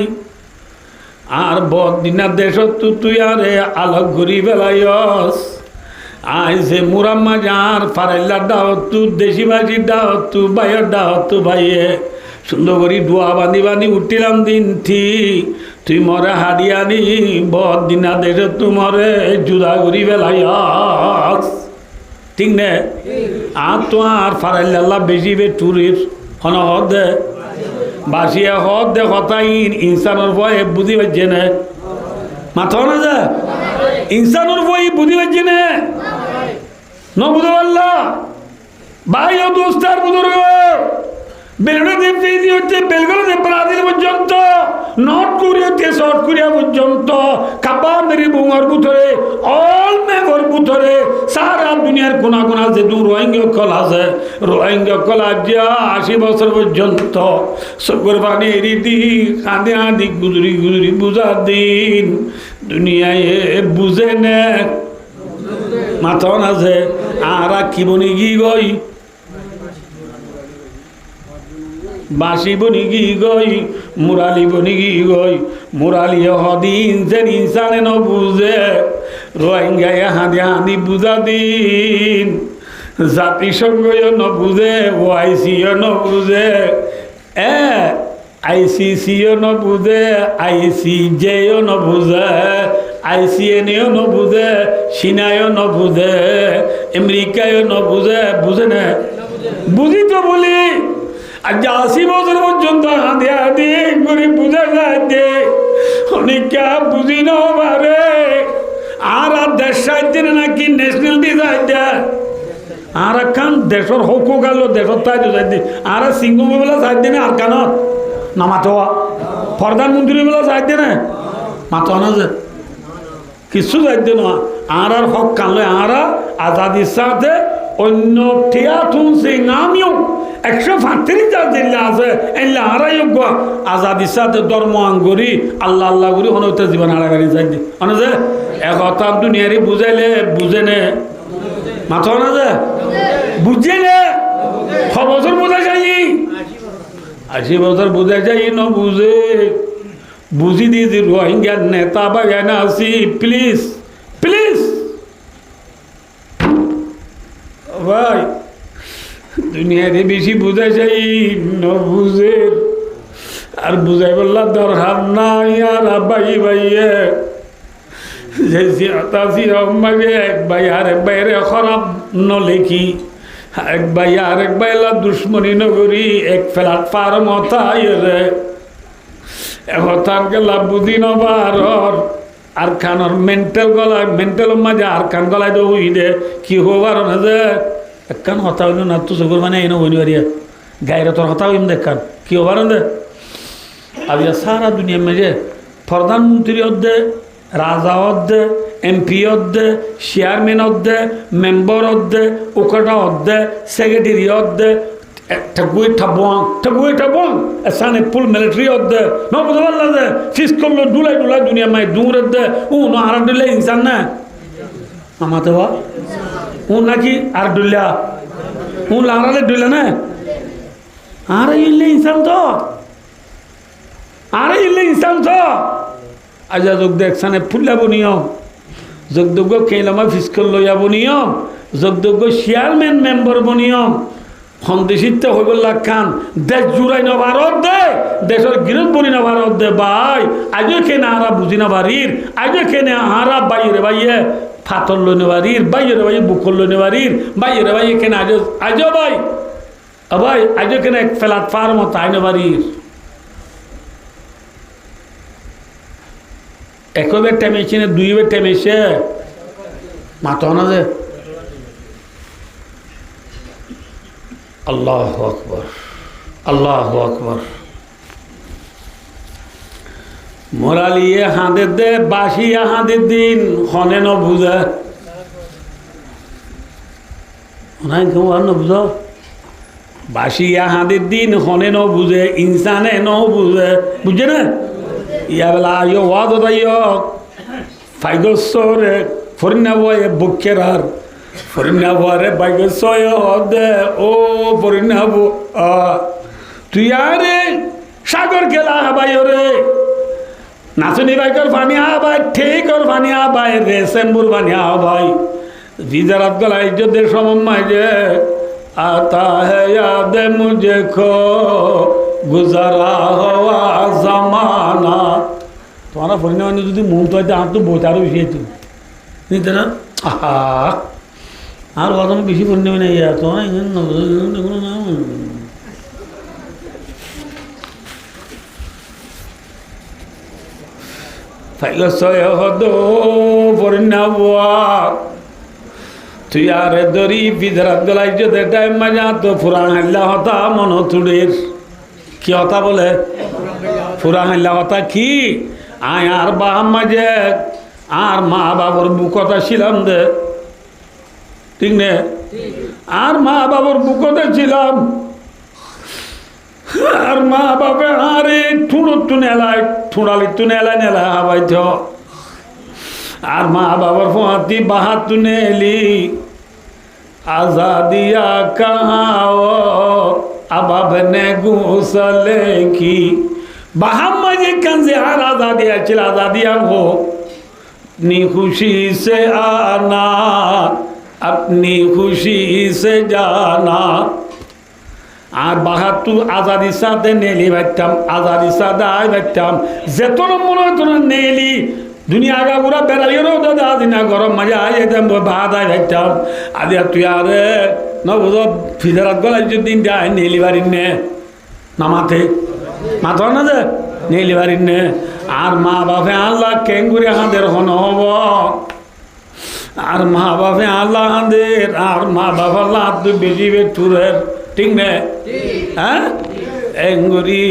S1: আর বদিনার দেশত তুই আরে আলোক ঘুরি বেলাইস আই যে মুরাম্মা যার ফারাইল্লার দাওয়াত তু দেশি বাজির দাওয়াত তু বাইয়ের দাওয়াত তু ভাইয়ে সুন্দর করি দোয়া বাঁধি বাঁধি উঠিলাম দিন থি তুই মরে হারিয়ানি বদিনা দেশে তুমরে জুদা করি বেলাইয়াস ঠিক নে আর তো আর ফারাইল্লাহ বেশি বে টুরির হন হদ দে বাসিয়া হদ দে হতাই ইনসানোর ভয়ে বুঝি পাচ্ছে না মাথা না যা ইনসানোর ভয় বুঝি পাচ্ছে না ন বুঝতে পারলা ভাই ও দোস্তার বুজুর্গ বেলগুলো ফিজি হচ্ছে বেলগুলো ব্রাজিল পর্যন্ত নর্থ কোরিয়া থেকে সাউথ কোরিয়া পর্যন্ত কাবা মেরি বুঙর ভিতরে অল মেঘর ভিতরে সারা দুনিয়ার কোনা কোনা যে রোহিঙ্গা কল আছে রোহিঙ্গা কল যা 80 বছর পর্যন্ত সগর পানি রীতি কাঁদে আদি গুজরি গুজরি বুঝার দিন দুনিয়ায় বুঝে নে মাথন আছে আর কি বনি কি গই বাসি বনি গি গই মুরালি বনি গি গই মুরালি হদিন যেন ইনসানে ন বুঝে রোহিঙ্গায় হাঁদি হাঁদি বুঝা দিন জাতিসংঘ ন বুঝে ওআইসিও ন বুঝে আইসিসিও ন বুঝে আইসিজেও ন বুঝে আইসিএনএও ন বুঝে চীনায়ও ন বুঝে আমেরিকায়ও ন বুঝে বুঝে না বুঝি তো বলি আর 80 বছর পর্যন্ত হাঁদি হাঁদি করে বুঝে যাচ্ছে অনেকে বুঝি না পারে আর দেশ সাহায্য নাকি ন্যাশনাল ডিজাইন আর খান দেশের হক গেল দেশের তাই যাইতে আর সিংহ বেলা সাহায্য না আর কানত না মাথোয়া প্রধানমন্ত্রী বেলা সাহায্য না মাথা না যে কিছু সাহায্য না আর হক কানলে আর আজাদির সাথে অন্য ঠিয়া তুলছে আমিও 135 জিল্লা আছে এলে আড়াই আজাদির সাথে ধর্ম আঙ্গুরি আল্লাহ আল্লাহ করি অনৈতে জীবন হারাগাড়ি যাই দি অনে যে এক হতাম দুনিয়ারি বুঝাইলে বুঝে নে মাথা না যে বুঝে নে 6 বছর বোঝা যাই 80 বছর বোঝা যাই ন বুঝে বুঝি দিয়েছি রোহিঙ্গার নেতা বা না আসি প্লিজ প্লিজ ভাই দুনিয়াতে বেশি বুঝা যাই ন বুঝে আর বুঝাই বললাম দরকার নাই আর ভাই ভাইয়ে যে আমাকে এক ভাই আর এক ভাইয়ের খারাপ ন লেখি এক ভাই আর এক ভাইলা দুশ্মনী নগরী এক ফ্ল্যাট পার মতাই রে এখন গেলা বুঝি নবার আর খানোর মেন্টাল গলায় মেন্টাল মাঝে আর খান গলায় তো হই দে কি হবার না যে একখান হতা হইল না তো চকুর মানে এনে হইনি পারিয়া গায়ের তোর হতা হইম দেখান কি হবার দে আর সারা দুনিয়া মেঝে প্রধানমন্ত্রী অধ্যে রাজা অধ্যে এমপি অধ্যে চেয়ারম্যান অধ্যে মেম্বার অধ্যে ওকাটা অধ্যে সেক্রেটারি অধ্যে ঠাকুই ঠাবং এসানে ফুল মিলিটারি অধ্যে ন বুঝতে পারলা যে ফিস করলো ডুলাই ডুলাই দুনিয়া মাই দূর অধ্যে ও ন আর ডুলে ইনসান না আমাতে বা ও নাকি আর ডুলিয়া ও লাড়ালে ডুলে না আর ইলে ইনসান তো আর ইলে ইনসান তো আজ যোগ দেখছানে ফুল্লা বনিয়ম যোগযোগ্য কেলামা ফিস করলো ইয়া বনিয়ম যোগযোগ্য চেয়ারম্যান মেম্বার বনিয়ম সন্দেশিত হইব খান দেশ জুড়াই না ভারত দে দেশের গিরত বনি না ভারত দে ভাই আজও কেনে আরা বুঝি না বাড়ির আজও কেনে আরা বাইরে বাইয়ে ফাতর লইনে বাড়ির বাইরে বাইয়ে বুকল লইনে বাড়ির বাইরে বাইয়ে কেনে আজও ভাই ভাই আজও কেনে এক ফ্ল্যাট ফার্ম তাইনে বাড়ির একবার টেমেছে না দুইবার টেমেছে মাথা না যে আল্লাহু আকবার আল্লাহু আকবার মোরালিয়ে হাঁদের দে বাসিয়া হাঁদের দিন হনে ন বুঝে ওনাই কেউ আর ন বুঝো বাসিয়া হাঁদের দিন হনে ন বুঝে ইনসানে ন বুঝে বুঝছে না ইয়া বেলা ইয় ওয়াদ ইয় ফাইগসরে ফরিনা বয়ে বুকের আর ফরিনাবারে বাইকে সয় দে ও ফরিনাব তুই আরে সাগর গেলা হাবাই রে নাচনি বাইকর পানি হাবাই ঠিক ওর পানি হাবাই রে সেম্বুর পানি হাবাই জিজারাত গলা ইজ্জতের সময় যে आता है याद मुझे खो गुजरा हुआ जमाना তোমারা পরিণামে যদি মন তো হয়তো আমার তো বইতে আরও বেশি হইতো নিতে না আহা আর কথা বেশি পরিণামে নেই তোমার পরিণাম তুই আর দরি বিধরাত গলাই যদি টাইম মাজা তো ফুরান হাল্লা হতা মন তুড়ের কি হতা বলে ফুরান হাল্লা হতা কি আয় আর বাহাম মাঝে আর মা বাবার বুকতা ছিলাম দে ঠিক নে আর মা বাবার বুকতে ছিলাম আর মা বাবা আরে ঠুঁড়ো টুনেলায় ঠুঁড়ালি টুনেলা নেলা হাবাইছ আর মা বাবার ফোঁয়াতি বাহাত তুনে এলি আজাদিয়া কাহাও আবাবনে গুসলে কি বাহাম মাঝে কানজে আর আজাদিয়া ছিল আজাদিয়া হো अपनी खुशी से आना अपनी खुशी से जाना আর বাহাত্তর আজাদির সাথে নেলি বাইতাম আজাদির সাথে আয় বাইতাম যেতন মনে হতো নেলি দুনিয়া আগা পুরা বেড়াইয়েরও দাদা দিনা গরম মাঝে আয় যেতাম বাহাত আয় বাইতাম আদি তুই আরে নবুধ ফিজারাত গলায় দিন যায় নেলি বাড়ির নে না মাথে মাথা না যে নেলি বাড়ির নে আর মা বাপে আল্লাহ কেঙ্গুরি হাঁদের হন হব আর মা বাপে আল্লাহ হাঁদের আর মা বাবা আল্লাহ তুই বেশি বেঠুরের ঠিক নে হ্যাঁ এঙ্গুরি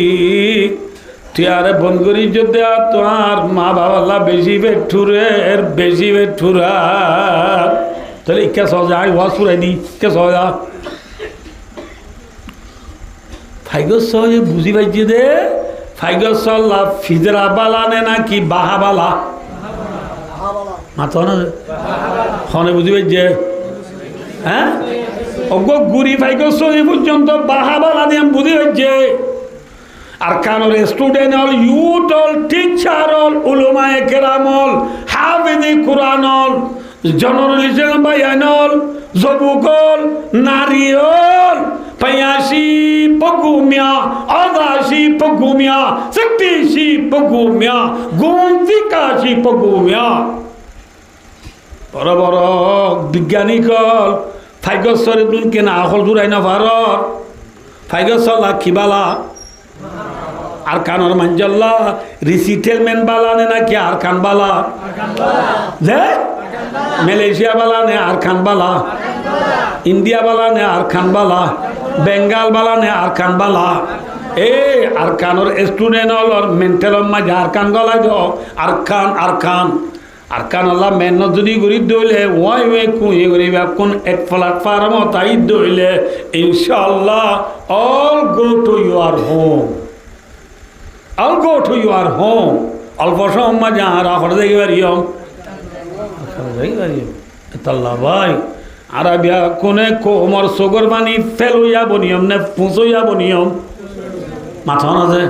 S1: তুই আরে বন করি যদি তো আর মা বাবা আল্লাহ বেশি বেঠুরের বেশি বেঠুরা তাহলে কে সহজা আই ওয়াজ ফুরাই দি কে সহজা ফাইগর সহজে বুঝি পাইছি দে ফাইগর সল্লা ফিজরা বালা নে নাকি বাহা বালা মাথা না হনে বুঝি পাইছে হ্যাঁ অজ্ঞ গুড়ি ফাইগর সহি পর্যন্ত বাহা বালা দিয়ে বুঝি পাইছে আর কানোর স্টুডেন্ট হল ইউথ হল টিচার হল উলুমায়ে কেরাম হল হাফিজি কুরআন হল জনরল ইসলাম বায়ান হল যুবক হল নারী হল 85 পগুমিয়া 88 পগুমিয়া 87 পগুমিয়া 81 পগুমিয়া বড় বড় বিজ্ঞানিক হল ফাইগসরে দুন কেনা হল জুরাই না ভারত ফাইগসর লাখিবালা আর কানোর মানজাল্লা রিসিটেলমেন্ট বালা নে নাকি আর খান বালা যে মালয়েশিয়া বালা নে আর খান বালা ইন্ডিয়া বালা নে আর খান বালা বেঙ্গাল বালা নে আর খান বালা এ আর কানোর স্টুডেন্ট হল আর মেন্টাল মাঝে আর খান গলা দো আর খান আল্লাহ মেহনত যদি করি দইলে ওয়াই ওয়ে কুঁয়ে করিবা কোন এক প্ল্যাটফর্ম তাই দইলে ইনশাআল্লাহ all go to your home I'll go to your home. I'll for some majara for the varium. Talla bhai. Arabia kone ko mor sogor bani felu ya bonium ne fuso ya bonium. Mathana je.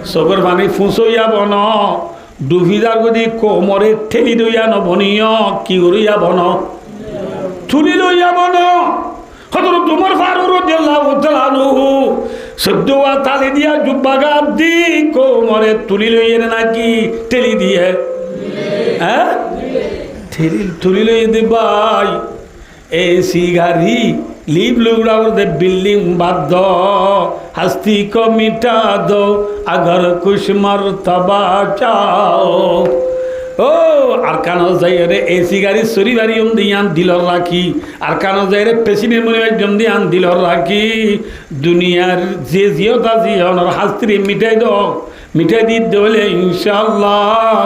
S1: Sogor bani fuso ya bono. Duvizar godi ko more teli do ya no bonio ki guru ya bono. Thuli do ya bono. Hadru Umar Faruk radhiyallahu ta'ala anhu সদ্যা তালি দিয়া জুব্বাগা দি কোমরে তুলি লইয়ে নাকি ঠেলি দিয়ে হ্যাঁ তুলি লইয়ে দে ভাই এসি গাড়ি লিভ লুগড়া দে বিল্ডিং বাদ হস্তি কো মিটা দো আগর কুছ মর্তবা চাও ও আর কানো যাইরে এসি গাড়ি সরি বাড়িয়ম দিয়ান দিলর রাখি আর কানো যাইরে পেছিনের মনে জম দিয়ান দিলর রাখি দুনিয়ার যে জিওতা জিওনর হাস্ত্রি মিঠাই দি দলে ইনশাআল্লাহ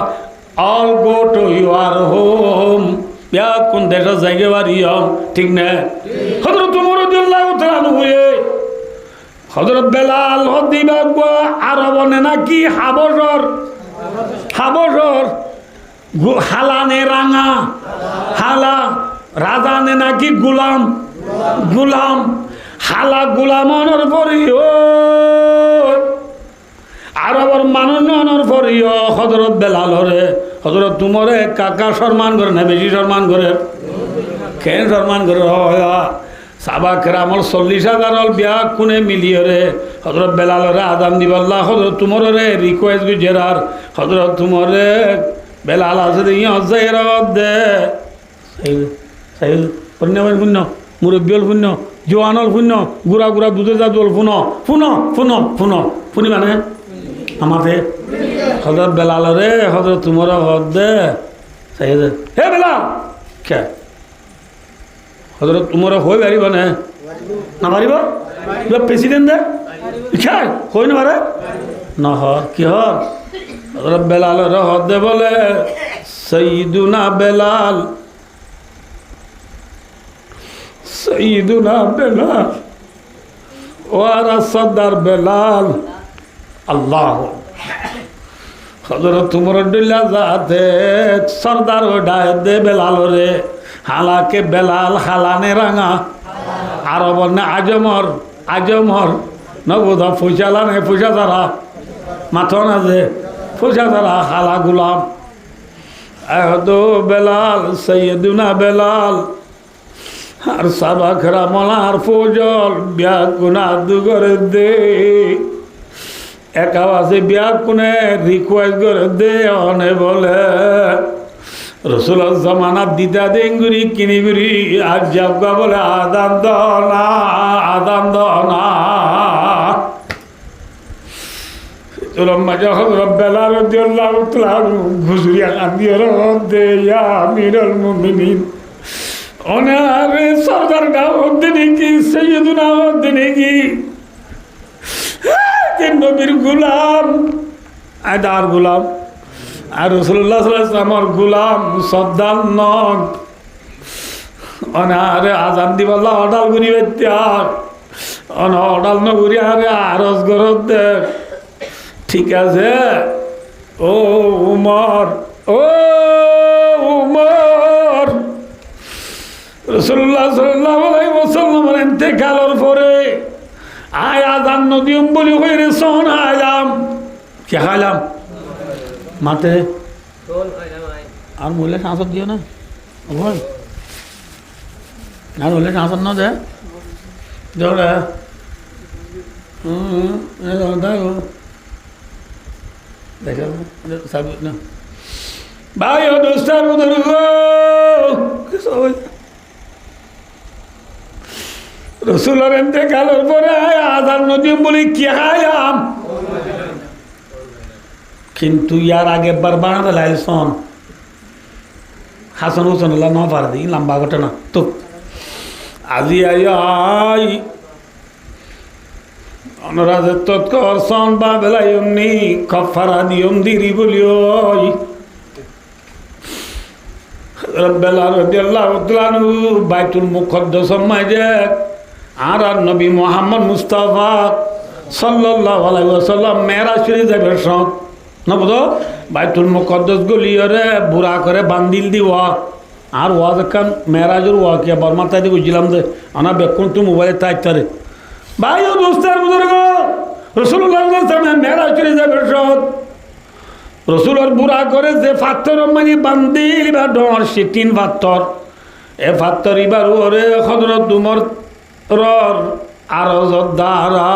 S1: all go to your home ইয়া কোন দেশ যাইগে বাড়িয়ম ঠিক না হযরত ওমর রাদিয়াল্লাহু তাআলা হয়ে হযরত বেলাল হদিবা আরব নে নাকি হাবশর হালানে রাঙা হালা রাজা নে নাকি গুলাম হালা গুলামনের পরিও আরবর মানুষ ননের পরিও হযরত বেলালরে হযরত তুমরে কাকা সম্মান করে না বেশি সম্মান করে কেন সম্মান করে সাবাকের আমার 40,000 বিয়া কোনে মিলিয়রে হজরত বেলালরে আদান দিবাল্লাহ হজরত তোমারে রিকোয়েস্ট গুজরার হজরত তোমারে বেলাল আছে দে শূন্য শূন্য মুরব্বীল শূন্য জোয়ানল শূন্য গুড়া গুড়া দুধে যা জল ফুন ফুন ফুন ফুন ফুনি মানে আমাতে হজরত বেলালরে হজরত তোমার হদ দে হে বেলাল কে হজরত তোমার হয়ে পারিব না না পারিব প্রেসিডেন্ট দে খাই হই না পারে না কি হজরত বেলালরে হদ দে বলে সৈয়দুনা বেলাল সৈয়দুনা বেলাল ওয়ারা সর্দার বেলাল আল্লাহ হজরত তোমার ডুল্লা যাতে সর্দার ওডায় দে বেলাল রে হালাকে বেলাল হালানে রাঙা আরব না আজমর আজমর নবুধা ফুসালা নেই ফুসা তারা মাথন আছে ফুসা তারা হালা গুলাম এহদো বেলাল সৈয়দুনা বেলাল আর সাবাখরা মলার ফজল ব্যাকুনা দুগরে দে এক আওয়াজে ব্যাকুনে রিকোয়েস্ট করে দে অনে বলে রসুলের জমানাত দিদা দেঙ্গুরি কিনিগুরি আর যাবগা বলে আদান দনা আদান দনা তোরম্মা যখন বেলাল রাদিয়াল্লাহু তাআলা ঘুজরিয়া কান্দিয়র দে ইয়া আমিরুল মুমিনিন ওনারে সরদার গাওয়ার দিনে কি সৈয়দুনা দিনে কি নবীর গুলাম আদার গুলাম আর রাসূলুল্লাহ সাল্লাল্লাহু আলাইহি ওয়াসাল্লামের গুলাম সর্দার নন ওনারে আজান দিবাল্লাহ অডাল গুনি বেত্যার অন অডাল নগুরি আরে আরজ গরদ দে ঠিক আছে ও উমর ও উমর রাসূলুল্লাহ সাল্লাল্লাহু আলাইহি ওয়াসাল্লামের ইন্তেকালের পরে আয় আযান নদিয়ম বলি হইরে সোন আলাম কি হালাম মাতে আর বলে সাঁসত দিও না ওই আর বলে সাঁসত না দে জোরে দেখো সব না ভাই ও দোস্তার উদর রসুলের ইন্তেকালের পরে আযান নদিয়ম বলি কি হায়াম কিন্তু ইয়ার আগে বার বানাতে লাইলসন হাসান হুসেন আল্লাহ ন পারে দিই লম্বা ঘটনা তো আজি আই অনুরাধের তৎকর সন বা বেলাই অমনি কফারা দিয়ম দিরি বলিও বেলাল রাদিয়াল্লাহু তাআলা বাইতুল মুকদ্দাস মাঝে আর নবী মুহাম্মদ মুস্তাফা সাল্লাল্লাহু আলাইহি ওয়াসাল্লাম মেরাজ শরীফ যাবে সব না বুঝো বাইতুল মুকদ্দাস গলিয়রে বুড়া করে বান্দিল দিওয়া আর ওয়াজ কান মেরাজের ওয়া কে বর্মা তাই বুঝলাম যে আনা বেকুন তো মোবাইলে তাইতারে ভাই ও দোস্তার বুজুর্গ রাসূলুল্লাহ সাল্লাল্লাহু আলাইহি ওয়াসাল্লাম মেরাজ শরীফ যাবে সব রসুলের বুড়া করে যে পাথর মানে বান্দিল বা ডর সে 3 পাথর এ পাথর এবার ওরে হযরত উমর রর আরজ দ্বারা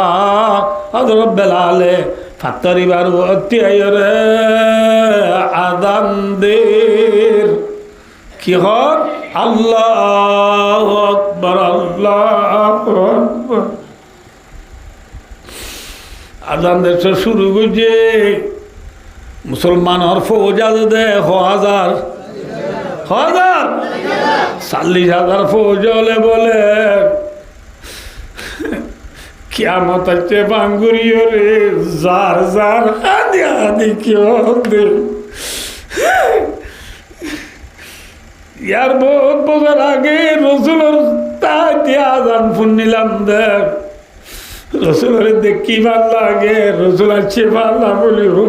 S1: হযরত বেলালে পাথর এবার অতি আয়রে আদান দের কি হর আল্লাহু আকবার আল্লাহু আকবার আদান দের শুরু গজে মুসলমান আর ফৌজাদ দে 40,000 ফৌজলে বলে কিয়ামত আছে বাঙ্গুরিও রে জার জার আদি আদি কেউ দে ইয়ার বহুত বছর আগে রসুলের তাই আজান শুনিলাম দে রসুলের দেখি ভাল লাগে রসুল আছে ভাল বলিও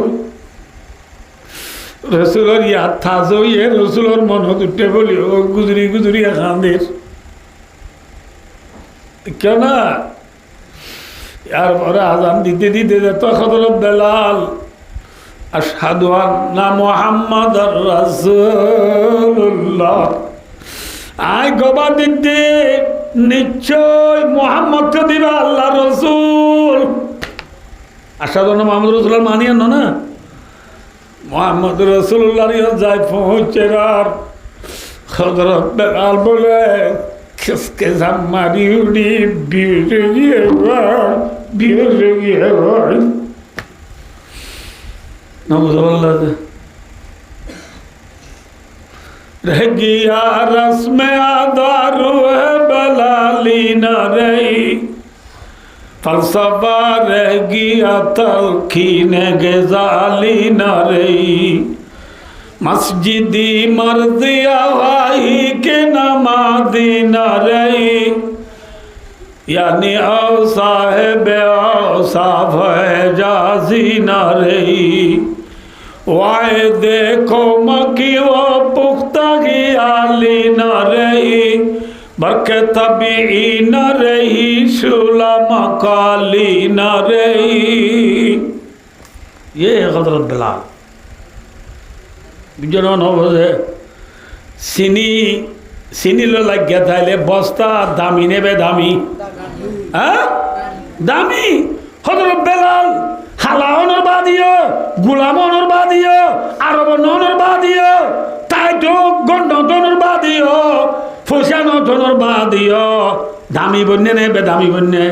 S1: রসুলের ইয়াদ থাজো ইয়ে রসুলের মনত উঠে বলি ও গুজরি গুজরি খাঁদের কেন না ইয়ার পরে আজান দিতে দিতে যেত হযরত বেলাল আশহাদু আন্না মুহাম্মাদার রাসূলুল্লাহ আই গবা দিতে নিশ্চয় মোহাম্মদকে দিবা আল্লাহ রসুল। আসাদ মোহাম্মদ রসুল মানিয়ে না মোহাম্মদ রসুল্লাহ যায় পৌঁছে আর হযরত বেলাল বলে কিসকে জামারি উড়ি বিয়ে গিয়ে ভাই নবুল্লাহ रह गया रस्म आदारू है बलाली न रही फलसफा रह गया तलखीन गजाली न रही मस्जिदी मर्दिया भाई के नमाजी न रही यानी औ साहेब औसाफ है जाजी न रही वाए देखो मकी वो पुख्ता की आली न रही बरके तभी न रही शुला मकाली न रही। ये हज़रत बिलाल बिजनों ने सिनी लो लग गया था ले बस्ता दामी ने बे दामी हाँ दामी हज़रत बिलाल হালাওয়ানোর বাদিও গুলামনোর বাদিও আরবনোর বাদিও তাইতো গন্ডনোর বাদিও ফুসানোর বাদিও দামি বন্যে নে বেদামি বন্যে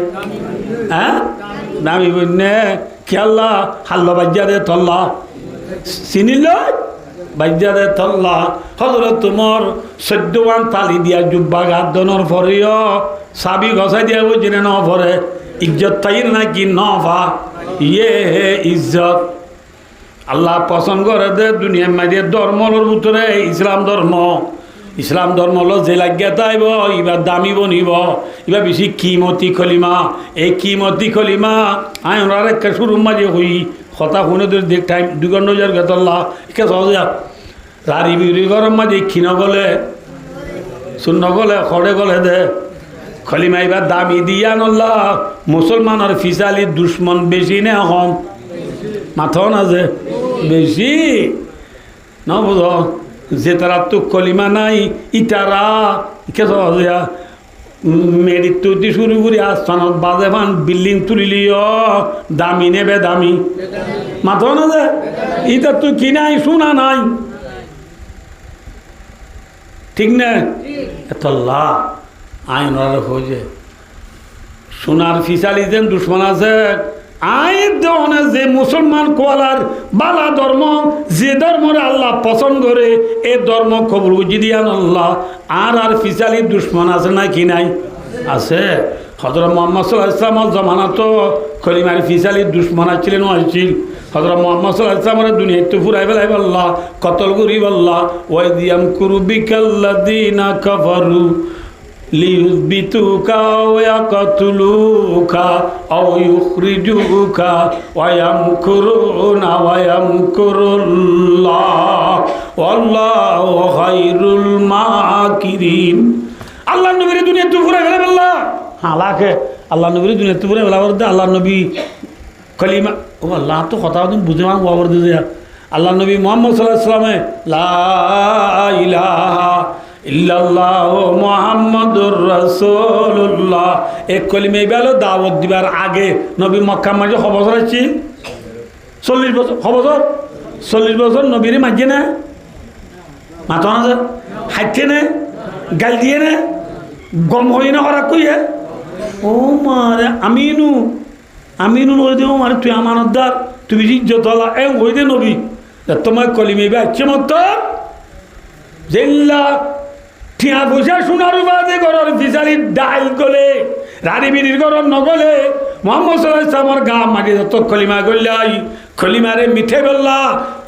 S1: হ্যাঁ দামি বন্যে খেয়াল্লা হাল্ল বাজ্জাদে তল্লা চিনিল বাজ্জাদে তল্লা হজরত তোমার 14 তালি দিয়া জুব্বা গাদনের পরেও সাবি গসাই দিয়া বুঝিনে ন পরে ইজ্জত তাইর নাকি নফা ये है इज्जत अल्लाह पसंद करे दे दुनिया में धर्मर भीतरे इस्लाम धर्म हलो जे लागिया ताइब इबार दामी बनिब इबार बेसि कीमती कलिमा ए कीमती कलिमा आय ओनार एक शुरू माजे हुई কথা শুনে তো দেখ টাইম 2 ঘন্টা যার গতল্লা কে সহজে রারি বিরি গরম মাঝে ক্ষীণ গলে শূন্য গলে খড়ে গলে দে খলিমা এবার দামি দিয়া নল্লা মুসলমানের ফিসালি দুশ্মন বেশি না কম মাথাও না যে বেশি না বুঝো যে তারা তো কলিমা নাই ইটারা কে সহজে মেরিট তুই শুরু করি আস্থানত বাজে ফান বিল্ডিং তুলিলিও দামি নেবে দামি মাথাও না যে ইটা তুই কি নাই শোনা নাই ঠিক না এতল্লা আইন হয়ে সোনার ফিসালি যেন দুশ্মন আছে আইন দেওয়ানে যে মুসলমান কোয়ালার বালা ধর্ম যে ধর্মরে আল্লাহ পছন্দ করে এ ধর্ম কবুল বুঝি দিয়ান আল্লাহ আর ফিসালি দুশ্মন আছে না কি নাই আছে হযরত মুহাম্মদ সাল্লাল্লাহু আলাইহি ওয়াসাল্লামের জামানা তো কলিমার ফিসালি দুশ্মন ছিলেন হয়েছিল হযরত মুহাম্মদ সাল্লাল্লাহু আলাইহি ওয়াসাল্লামের দুনিয়াতে ফুরাই বেলাই আল্লাহ কতল করি আল্লাহ ওয়াইদিয়াম কুরবিকাল্লাযিনা কাফারু লিয়ুযবিতুকা ওয়া ইয়াকতুলুকা আও ইউখরিজুকা ওয়া ইয়ামকুরুনা ওয়া ইয়ামকুরুল্লাহ ওয়াল্লাহু খায়রুল মাকিরিন। আল্লাহ নবীর দুনিয়াতে ফুরাই বেলাই আল্লাহ হালাকে আল্লাহ নবীর দুনিয়াতে ফুরাই বেলাই বলতে আল্লাহ নবী কলিমা ও আল্লাহ তো কথা তুমি বুঝে মা বাবার দিয়ে আল্লাহ নবী মুহাম্মদ সাল্লাল্লাহু আলাইহি ওয়াসাল্লামে লা ইলাহা ইল্লাল্লাহু মুহাম্মাদুর রাসূলুল্লাহ এক কলিমা বেলো দাওয়াত দিবার আগে নবী মক্কা মাঝে কত বছর ছিল 40 বছর কত বছর 40 বছর নবীর মাঝে না মাথা না হাইতে না গাল দিয়ে না গম হই না করা কইয়ে ও মারে আমিনু নই দিও মারে তুই আমানতদার তুমি ইজ্জত আলা এ হই দে নবী তোমার কলিমা বে আছে মত জেল্লা ঠিয়া বসে শোনার বাদে ঘরের ফিসালি ডাইল গলে রানী বিড়ির ঘর নগলে মোহাম্মদ সাল্লাল্লাহু আলাইহি ওয়াসাল্লামের গা মাটি যত কলিমা গল্লাই কলিমারে মিঠে বললা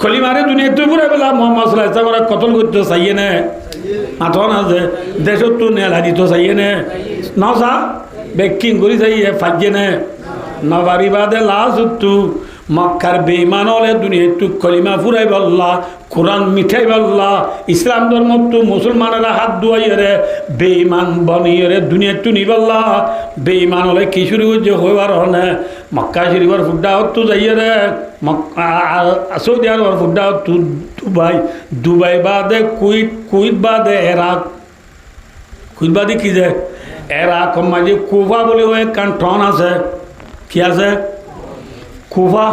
S1: কলিমারে দুনিয়াতে পুরে বললা মোহাম্মদ সাল্লাল্লাহু আলাইহি ওয়াসাল্লামের কতল করতে চাইয়ে না মাথা না যে দেশত তো নেলা দিত চাইয়ে না নসা বেকিং করি চাইয়ে ফাজে না নবারি বাদে লাজতু মক্কার বেঈমান হলে দুনিয়াতে কলিমা ফুরাই বললা কোরআন মিঠাই বললা ইসলাম ধর্ম তো মুসলমানেরা হাত ধুয়াইরে বেঈমান বনিয়ে দুনিয়াতে নিবল্লা বেঈমান হলে কি শুরু হচ্ছে হইবার হনে মক্কা শরীফের ফুড্ডা হতো যাইয়ে সৌদি আরবের ফুড্ডা হতো দুবাই বাদে কুইট বাদে এরাক কুইট বাদে কি যায় এরকম মাঝে কুফা বলে ওই কান্টন আছে, কি আছে? কুফা,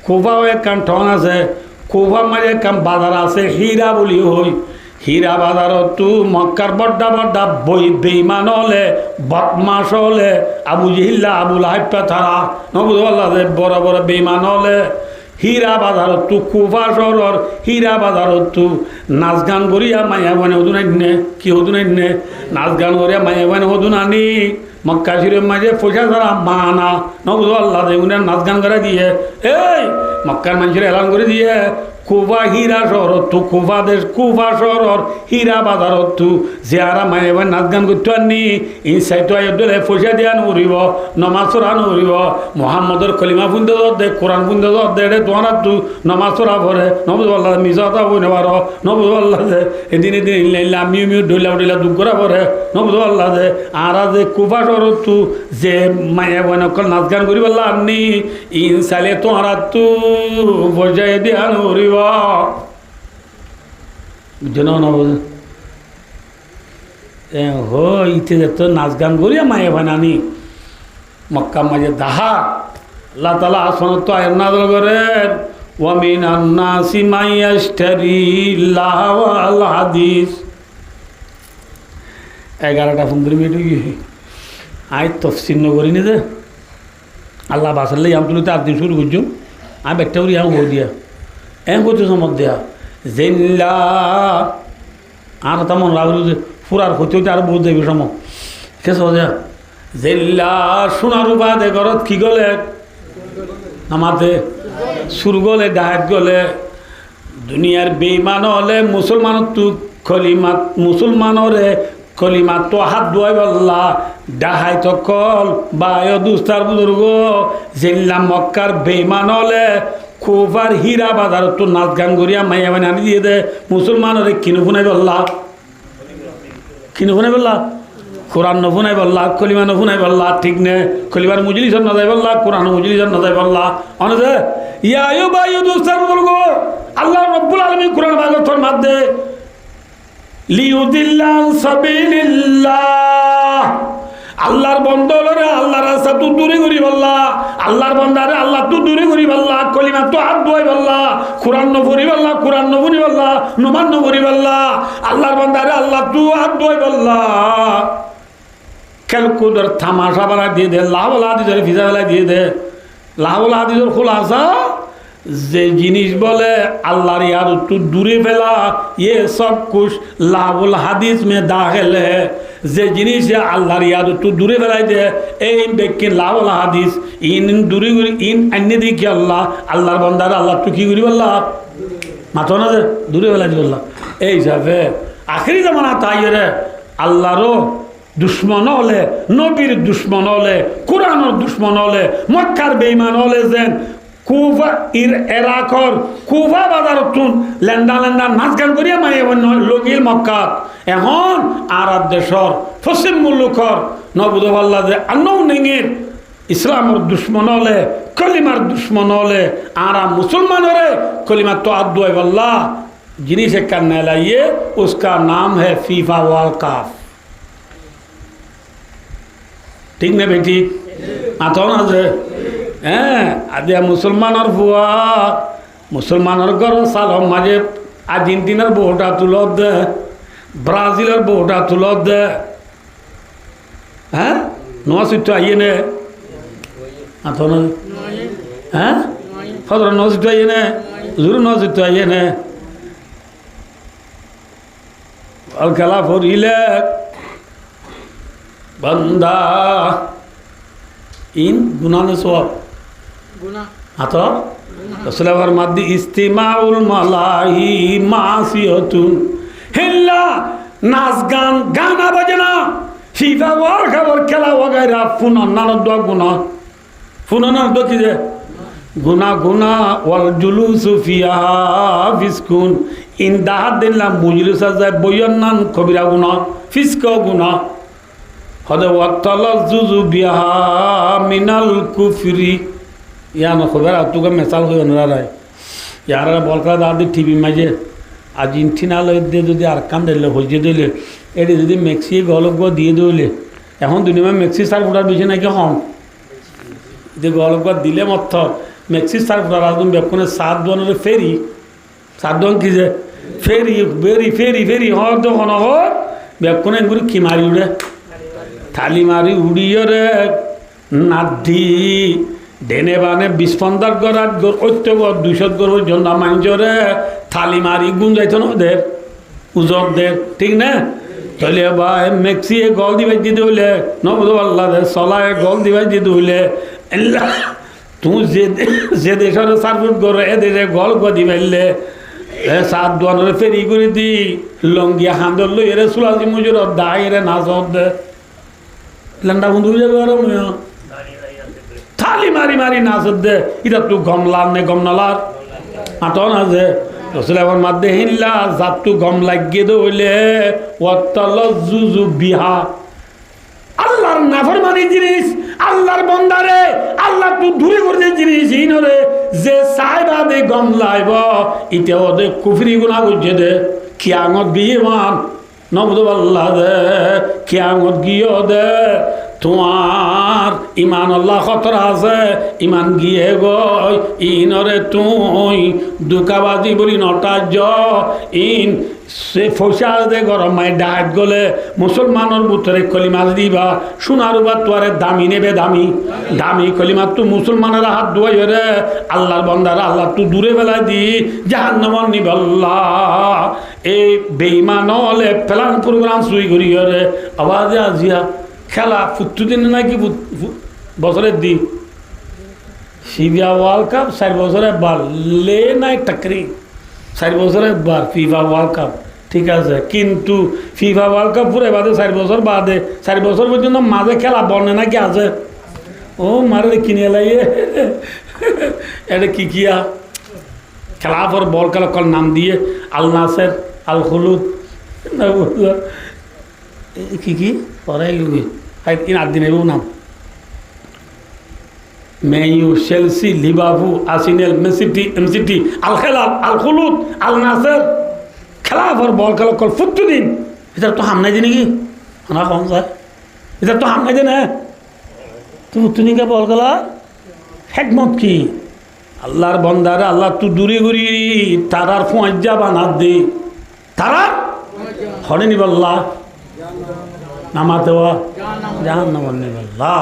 S1: কুফা ওই কান্টন আছে। কুফা মাঝে কাম বাজার আছে হীরা বলি হই। হীরা বাজার তু মক্কার বড্ডা বড্ডা বই বেইমান হলে, বদমাস হলে, আবু জিহিল্লা আবু লাইফা তারা নবুল্লাহ বড় বড় বেইমান হলে হীরা বাজার তু কুফা শহর হীরা বাজার তু নাচ গান করিয়া মাইয়া মানে হদুন আইনে, কি হদুন আইনে? নাচ গান করিয়া মাইয়া মানে হদুন আনি মক্কা শরীফ মাঝে পয়সা ছাড়া মানা নবুল্লাহ উনার নাচ গান করে দিয়ে এই মক্কার মানুষের এলান করে দিয়ে কুফা হীরা শহর তু কুফা দেশ কুফা শহর হীরা বাজার তু যারা মায়ে ভাই নাচ গান করতে আনি এই সাইটো আয়োদলে পয়সা দিয়া নরিব, নমাজ চড়া নরিব, মোহাম্মদের কলিমা ফুন্দে দে, কোরআন ফুন্দে দে, তোমার তু নমাজ চড়া ভরে নবুল্লাহ মিজাতা বই নেবার নবুল্লাহ যে এদিন এদিন ইল্লা আমিও ডইলা উঠিলা দুঃখ করা ভরে নবুল্লাহ যে আর যে কুফা শহর তু যে মায়ে ভাই নকল নাচ গান করি বললা আনি ইন সালে তোমার তু পয়সা দিয়া নরিব বুঝছো না? বুঝ ইতে তো নাচ গান করিয়া মায়ে বানানি মক্কা মাঝে দাহা আল্লাহ তালা আসন তো আয়ের নাজল করেন ওয়ামিন আন্নাসি মাইয়াশতারি লাহাওয়াল হাদিস 11:15 মিনিট গিয়ে আই তফসিল নগরী নি যে আল্লাহ বাসাল্লে আম তুলি 4 দিন শুরু করছো আমি একটা করি আম হয়ে দিয়া করছো সমত দেয়া জেল্লা আর তেমন রাখলো যে ফুরার হতে হতে আর বহুত যাবে সম কে সজা জেল্লা সোনার উপাদে ঘরত কি গলে আমাতে সুর গলে ডাহাত গলে দুনিয়ার বেইমান হলে মুসলমান তু কলিমা মুসলমানরে কলিমা তো হাত ধোয়াই বললা ডাহাই তকল বায় দুস্তার বুজুর্গ জেল্লা মক্কার বেইমান হলে কুফার হীরা বাজার তো নাচ গান করিয়া মাইয়া বানি আনি দিয়ে দে মুসলমানের কিনু ফুনাই বললা, কিনু ফুনাই বললা, কোরআন নফুনাই বললা, কলিমা নফুনাই বললা, ঠিক নে? কলিমার মুজলিসন না যাই বললা, কোরআন মুজলিসন না যাই বললা অনেকে ইয়া বায়ু দুস্তার বুজুর্গ আল্লাহ রব্বুল আলামিন কোরআন বাগতর মাধ্যমে লিউদিল্লা সাবিলিল্লাহ আল্লাহর বন্ধরে আল্লাহর রাস্তা তু দূরে করি বললা, আল্লাহর বন্দারে আল্লাহ তু দূরে করি বললা, কলিমা তো হাত ধোয়াই বললা, কোরআন নফরি বললা, কোরআন নফরি বললা, নমান নফরি বললা, আল্লাহর বন্দারে আল্লাহ তু হাত ধোয়াই বললা। খেলকুদর থামাশা বানা দিয়ে দে, লাহওয়ালা হাদিসের ভিজা বেলা দিয়ে দে। লাহওয়ালা হাদিসের খোলাসা যে জিনিস বলে আল্লাহর ইয়ার তু দূরে ফেলা ये सब कुछ लाहुल হাদিস में दाखिल है। যে জিনিস আল্লাহর ইয়ার তু দূরে ফেলাই দে এই ব্যক্তি লাহুল হাদিস ইন দূরে করি ইন আন্য দেখি আল্লাহ আল্লাহর বন্দার আল্লাহ তু কি করি বললা মাথো না যে দূরে ফেলাই দি বললা। এই হিসাবে আখেরি জামানা তাই রে আল্লাহরও দুশ্মন হলে, নবীর দুশ্মন হলে, কোরআনের দুশ্মন হলে, মক্কার বেঈমান হলে যেন কুফা এরাকর কুফা বাজার তুন লেন্দা লেন্দা নাচ গান করিয়া মায়ে লগিল মক্কাত এখন আর দেশর পশ্চিম মুলুকর নবুদল্লা যে আন্নৌ নেঙের ইসলামের দুশ্মন হলে, কলিমার দুশ্মন হলে আর মুসলমান হলে কলিমা তো আদুয়াই বল্লা জিনিস एक करने लाइए उसका नाम है फीफा वर्ल्ड कप। ঠিক না বেটি? মাথা না যে হ্যাঁ আদিয়া মুসলমানের ভুয়া মুসলমানের ঘর সালম মাঝে আর্জেন্টিনার বউটা তুলত দে, ব্রাজিলের বউটা তুলত দে, হ্যাঁ নোয়া চিত্র আইয়ে নে মাথা না হ্যাঁ সদর নোয়া চিত্র আইয়ে নে জোর নোয়া চিত্র আইয়ে নে আর খেলা ফরিলে बंदा इन गुना ने सो आता असला फरमादी इस्तिमाउल मलाही मासियतुन हिल्ला नाच गान गाना बजना फीफा वर्ल्ड खबर खेला वगैरह फुनना दो गुना फुनना दो की गुना गुना वल जुलूसु फिहा फिस्कुन इन दाहत दिल्ला मुजलिस जाय बयन्नान कबिरा गुना फिस्को गुना হদে ওয়াক্তালাজুজু বিহা মিনাল কুফরি ইয়া না খবর তুকে মেসাল হই অনরা রায় ইয়ারা বলকা দাদি টিভি মাঝে আর্জেন্টিনা লইতে যদি আর কান দিলে হইতে দিলে এটি যদি মেক্সি গলক দিয়ে দিলে এখন দুনিয়া মেক্সি সার ফুটার বেশি নাকি হম যে গলক দিলে মত মেক্সি সার ফুটার একদম বেপনে 7 দোয়ানের ফেরি 7 দোয়ান কি যে ফেরি বেরি ফেরি ফেরি হর তো হন হর বেপনে এগুলি কি মারি উড়ে থালি মারি উড়িয়ে রে নাধি ডেনে বানে 20-50 গড়াত ঐত্যগর 200 গড় পর্যন্ত মাঞ্জরে থালি মারি গুণ যাইতো না ওদের উজকদের ঠিক না তাহলে ভাই মেক্সি গল দিবাই দিতে হইলে নবদ আল্লাহ চলায় গল দিবাই দিতে হইলে তুই যে দেশের সার্ভিস করে এ দেশে গল গদি পাইলে 7 দোয়ানের ফেরি করে দি লঙ্গিয়া হাঁদর লই এরে সুলাজি মুজুর দায় এরে নাচ দে লেন্ডা বন্ধু যাবে আর থালি মারি মারি নাচ দে এটা তুই গমলার নে গমনালার আটো না যে রসুল আমার মাধ্যমে হিনলা জাতু গম লাগিয়ে দইলে ওয়াত্তালাজ্জুজু বিহা আল্লাহর নাফরমানি জিনিস আল্লাহর বন্দারে আল্লাহ তুই দূরে করে জিনিস ইনরে যে সাইবাদে গম লাইব ইতে ওদে কুফরি গুনাহ বুঝে দে কিয়ামত গিয়ে মান নবদ আল্লাহ দে কিয়ামত গিয়ে দে তোমার ইমান আল্লাহ খতর আছে ইমান গিয়ে গই ইনরে তুই দুকাবাজি বলি নটা ইন সে ফসা দে গরম মাই ডাক গলে মুসলমানের ভিতরে কলিমা দিবা সোনার বা তোয়ারে দামি নেবে দামি দামি কলিমা তু মুসলমানের হাত ধোয়াই রে আল্লাহর বন্দারা আল্লাহ তু দূরে বেলায় দি জাহান্নামর নিবল্লাহ এই বেঈমান হলে প্ল্যান প্রোগ্রাম শুই করি রে আওয়াজে আজিয়া খেলা ফুটু দিন নাকি বছরের দিন সিবিয়া ওয়ার্ল্ড কাপ 4 বছরে একবার লে নাই টাকরি 4 বছরে একবার ফিফা ওয়ার্ল্ড কাপ ঠিক আছে কিন্তু ফিফা ওয়ার্ল্ড কাপ পুরো বাদে 4 বছর বাদে 4 বছর পর্যন্ত মাঝে খেলা বনে নাকি আছে ও মারে কিনে লাইয়ে এটা কি কিয়া খেলা পর বল খেলা কল নাম দিয়ে আল নাসের আল খুলুদ কি পরে দিন নাম ম্যানইউ চেলসি লিভারপুল আর্সেনাল এমসিটি Al Hilal Al Kholood Al Nassr খেলা পর বল খেলা কল ফুটু দিন এটা তো হাম নাই নাকি না কম যায় এটা তো হাম নাই দে না তুই ফুটু কে বল খেলা হেকমত কি আল্লাহর বন্দারে আল্লাহ তু দূরে ঘুরি তারার ফোঁজা বানাত দে তারা হরে নিবল্লা নামাতে জাহান্নামে নিবল্লা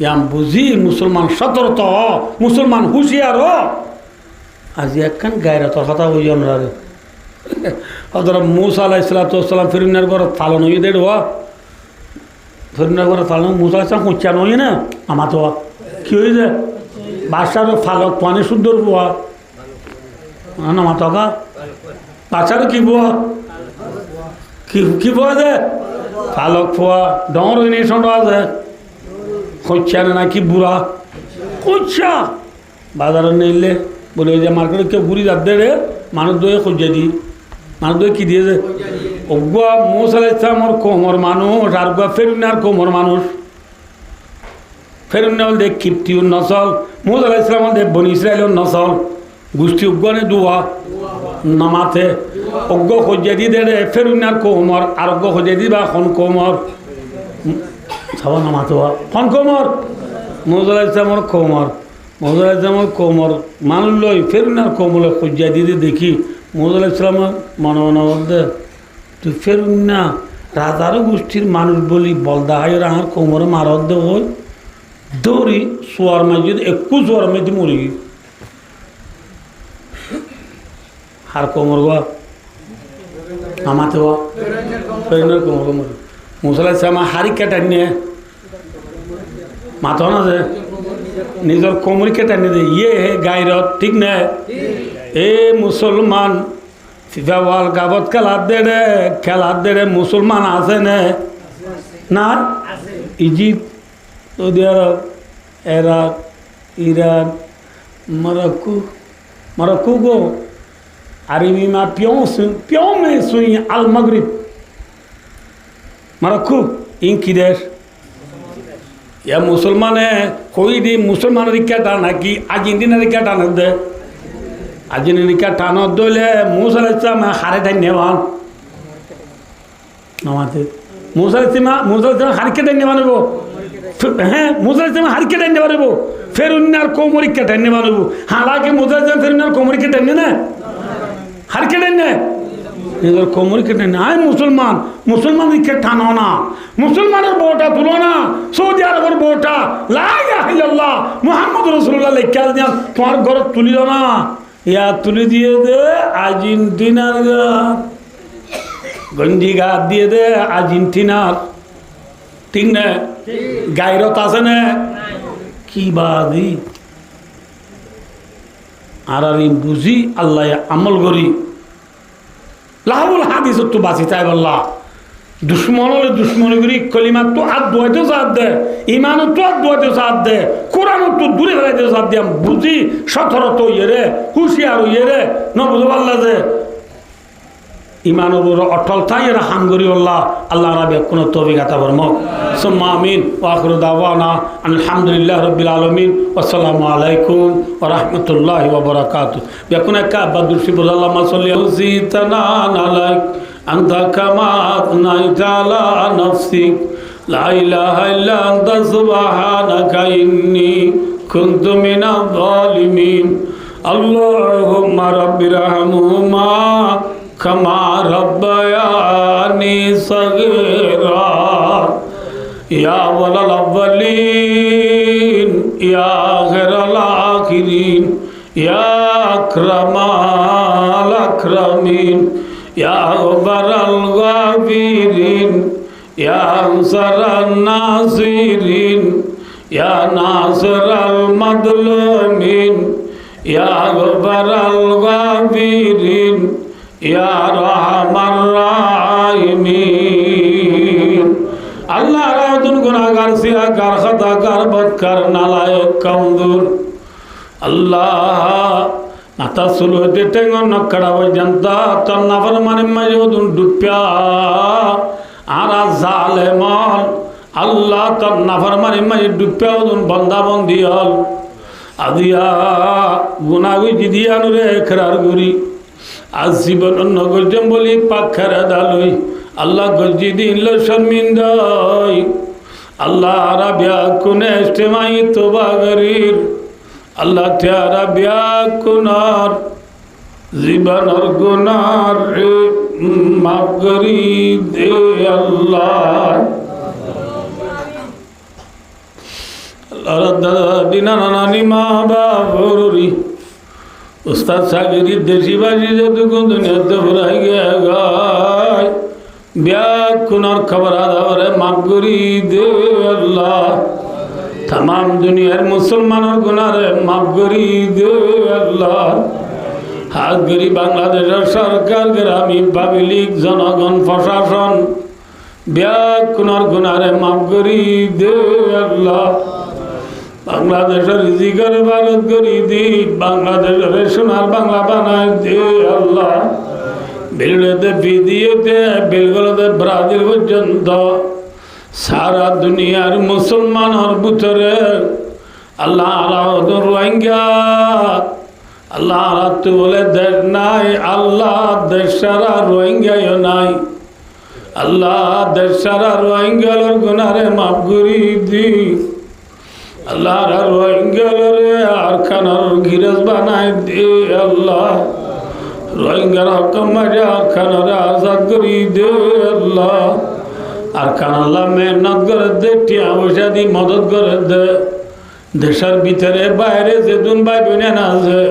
S1: ইয়াম বুঝি মুসলমান সতর্ক মুসলমান হুঁশিয়ার আজি একখান গায়রাতর কথা বুঝি আমরা হযরত মূসা আলাইহিস সালাম ফিরআউনের ঘর ফালন হয়ে দেড় ফিরআউনের ঘর ফালন মূসা আলাইহিস সালাম হুঁচা নয় না আমাতো কি হয়েছে বাদশার ফালক পানি সুন্দর বুয়া নামাতকা বাচ্চার কি বুয়া কি বুয়া যে ফালক ফুয়া ডর হয়ে নিয়ে সন্ড আছে খুঁজছে না নাকি বুড়া খুঁজছা বাজারে নিলে বলে যে মার্কেটে কেউ ঘুরি যাবে রে মানুষ দয়ে খুঁজে দি মানুষ দয়ে কি দিয়েছে ওগুয়া মূসা আলাইহিস সালামের কোমর মানুষ আর গুয়া ফিরআউনের কোমর মানুষ ফিরআউন দেখ কিপ্তিউর নসল মূসা আলাইহিস সালাম দেখ বনি ইসরাইলের নসল গোষ্ঠী উগ্গনে দুয়া নামাতে অজ্ঞ খুঁজে দি দে রে ফিরআউনের কোমর আর অজ্ঞ খুঁজে দিবা খন কোমর সবাই নামাতে খন কোমর মূসা আলাইহিস সালামের কোমর মূসা আলাইহিস সালামের কোমর মানুষ লই ফিরআউনের কোমরে খুঁজে দিতে দেখি মূসা আলাইহিস সালামের মনে মনে তুই ফিরআউন না রাজারও গোষ্ঠীর মানুষ বলি বলদা হাই আমার কোমরে মারত দে ওই দৌড়ি শোয়ার মাঝে 21 শোয়ার মাঝে মরি আর কোমর গা নামাতে ফিরআউনের কোমর মরি মূসা আলাইহিস সালাম হাড়ি কেটে নিয়ে মাথা না যে নিজের কোমর কেটে নিয়ে ইয়ে গায়রত ঠিক না এ মুসলমান ফিফা ওয়ার্ল্ড কাপত খেলার দেড়ে মুসলমান আছে না ইজিপ্ট সৌদি আরব ইরাক ইরান মরক্কো গো আরবি মা পিও মে সুই আল মগরিব মরক্কো ইনকি দেশ ইয়া মুসলমানে কই দি মুসলমানের কেটা নাকি আর্জেন্টিনার কেটা না দে আজিনিকা টানত দইলে মুসা আলাইহিস সালাম হারে টাই নেওয়ান আমাদের মুসা আলাইহিস সালাম হারকে টাই নেওয়া নেব হ্যাঁ মুসা আলাইহিস সালাম হারকে টাই নেওয়া নেব ফেরুন্নার কোমরিকে টাই নেওয়া নেব হালাকে মুসা আলাইহিস সালাম ফেরুন্নার কোমরিকে টাই না হারকে টাই না নিজের কোমরিকে টাই না আয় মুসলমানকে টানো না মুসলমানের বউটা তুলো না সৌদি আরবের বউটা লা ইলাহা ইল্লাল্লাহ মুহাম্মদ রাসূলুল্লাহ লেখা দিয়া তোমার ঘর তুলিল না ইয়া তুলি দিয়ে দে আর্জেন্টিনার গঞ্জি গাছ দিয়ে দে আর্জেন্টিনার ঠিক না গায়রত আছে না কি বাদি আর বুঝি আল্লাহ আমল করি লাহুল হাদিস তো বাঁচি চাই বললা দুশ্মন হলে দুশ্মনী করি কলিমার তো আর দোয়াইতে সাথ দে ইমানও তো আর দোয়াইতে সাথ দে কোরআনও তো দূরে ফেলাইতে সাথ দিয়াম বুঝি সতর্ক ইয়ে রে হুঁশিয়ার ইয়ে রে ন বুঝতে পারলা যে ইমানের উপর অটল থাই এরা হামগরি আল্লাহ আল্লাহ রাবে কোনো তৌফিক আতা ফরমাও সুম্মা আমিন ওয়া আখিরু দাওয়ানা আলহামদুলিল্লাহি রাব্বিল আলামিন আসসালামু আলাইকুম ওয়া রাহমাতুল্লাহি ওয়া বারাকাতুহু বেকুনা কা বাদুরশি আল্লাহুম্মা সাল্লি ওয়াসিতানা আলাইক আনতা কামা আথনাইতা আলা নাফসিক লা ইলাহা ইল্লা আনতা সুবহানাকা ইন্নী কুনতু মিনাজ জালিমিন আল্লাহুম্মা রাব্বিরহামহুমা কামা রাব্বায়ানি সগীরা ইয়া ওয়ালাল আউয়ালিন ইয়া আখিরাল আখিরিন ইয়া আকরামাল আকরামিন ইয়া গফারাল গাফিরিন ইয়া আনসারান নাসিরিন ইয়া নাসিরাল মাদলুমিন ইয়া গফারাল গাফিরিন ইয়া রাহমান রাহিমিন আল্লাহ রাদুন গুনাহগার সিয়াকার খাতাকার বদকার নালায়েক কামদুর আল্লাহ মাতা সুলু হতে টেঙ্গন নকড়া পর্যন্ত তোর নাফরমানি মাঝুদুন ডুপ্যা আর জালেমন আল্লাহ তোর নাফরমানি মাঝে ডুপ্যা উদুন বন্দাবন্দি হল আদিয়া গুনাগুই জিদিয়ানু রে খেরার গুরি আজ জীবন অন্য গর্জম বলি পাখারা দালই আল্লাহ গর্জি দিল শর্মিন্দাই আল্লাহ রাবিয়া কুনে ইস্তেমাই তোবা গরির আল্লাহ তেরা বিয়া কুনার জীবনের গুনার মাফ করি দে আল্লাহ আল্লাহ দাদা দিনা নানি মা বাবরি উস্তাদ সাগরি দেশি বাজি যতক্ষণ দুনিয়াতে ভরাই গায় ব্যাগ কুনার খবর আদারে মাফ করি দে আল্লাহ तमाम दुनियार मुसलमानों गुनारे माफ करी दे अल्लाह हाथ गरी बांग्लादेश सरकार ग्रामी पाब्लिक जनगण प्रशासन ब्याग कुनार गुनारे माफ करी दे अल्लाह बांग्लादेश रिजिकर भारत करी दी बांग्लादेश सोनार बांग्ला बनाए दे अल्लाह बिलते विदियते बिलगलते ब्राजिल पर्यंत सारा दुनियार मुसलमान और बुतरे अल्लाह रोहिंग्या अल्लाह तू बोले देश नाई अल्लाह देश सारा रोहिंग्या यो नाई अल्लाह देश सारा रोहिंग्या लोर गुनारे माफ करी दी अल्लाह रोहिंग्या लोरे आरखान और गिरस बनाए दे अल्लाह रोहिंग्या हकम मजा आरखान और आजाद करी दे अल्लाह आरखान अल्लाह मेहनत करे दे टिया पयसा दी मदद करे दे देशर भीतरे बाहरे जे दुन भाई बहने ना जे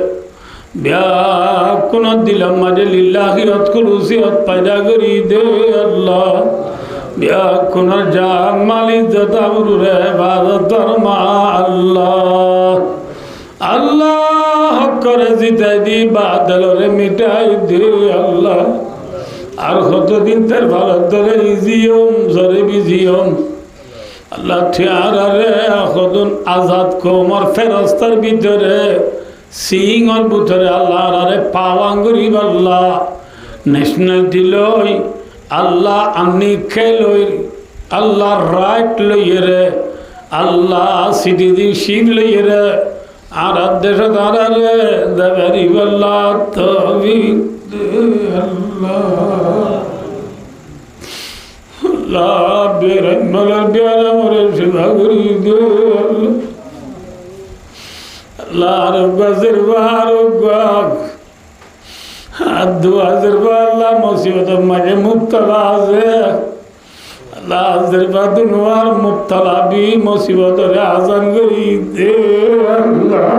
S1: ब्याकुन दिलम माजे लिल्लाहि खुलूसियत पैदा करी दे अल्लाह ब्याकुन जान माली जताबुर रे इबादत फरमा अल्लाह अल्लाह करे जिते दी बादल रे मिटाई दे अल्लाह আর কতদিন তার ভালো ধরে ইজিয়ম জরে বিজিয়ম আল্লাহ ঠিয়ারে কতদিন আজাদ কোমর ফেরস্তার ভিতরে সিংর ভিতরে আল্লাহ আরে পাওয়াঙ্গুরি আল্লাহ ন্যাশনালিটি লই আল্লাহ আনি খেলই আল্লাহ রাইট লইরে আল্লাহ সিটিজেনশিপ লইরে আর দেশ ধারারে দেবেরি বল্লা তৌফিক দে আল্লাহ আল্লাহ বেরহমতের পেয়ারা মরে সেবা করি দে আল্লাহ আরোগ্য জিরবা আরোগ্য আর দুয়া জিরবা আল্লাহ মুসিবতের মাঝে মুবতলা আছে আল্লাহ জিরবা দুনিয়ার মুবতলা বি মুসিবতের আজান করি দে আল্লাহ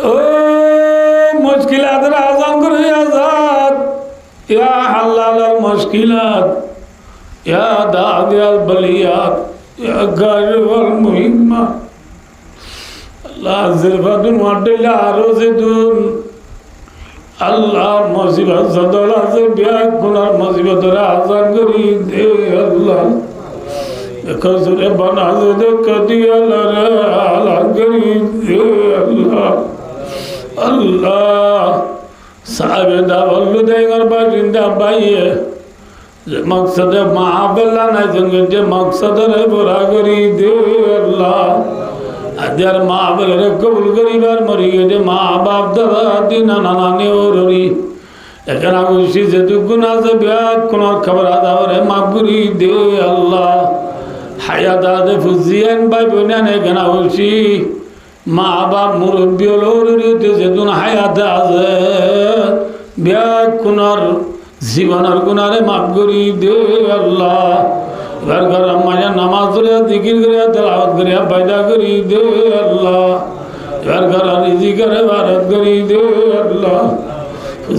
S1: ও মুশকিলাতের আজান করি আজাদ ইয়া হালালাল মুশকিলাত ইয়া দাদিয়াল বলিয়াত ইয়া গায়রুল মুহিম্মা আল্লাহ জিরবা দুনিয়ার দিলা রোজেদুন আল্লাহ মুসিবত সদল আছে বিয়াক গুনার মুসিবতের আজান করি দে আল্লাহ কসুরে বানাজে দে কদিয়ালরে আলা করি দে আল্লাহ আল্লাহ সাহেব দাওয়াল্লু দেঙ্গর বাজিন্দা বাইয়ে যে মকসদে মাহবিল্লা নাই সঙ্গে যে মকসদরে পুরা করি দে আল্লাহ আদার মাহবিলরে কবুল করিবার মরি গেছে মা বাপ দাদা দিনা নানানি ওরি এখানে খুশি যেহেতু গুণ আছে ব্যাগ কোন খবর আদারে মাগুরি দে আল্লাহ হায়াত আদে ফুজিয়ান ভাই বোনান এখানে খুশি মা বাপ মুরব্বী ওরি যেহেতু হায়াত আছে ব্যাগ কোনার জীবনের গুণারে মাফ করি দে আল্লাহ घर घर माया नमाज करिया जिकिर करिया तिलावत करिया पैदा करी दे अल्लाह घर घर रिजी करे भारत करी दे अल्लाह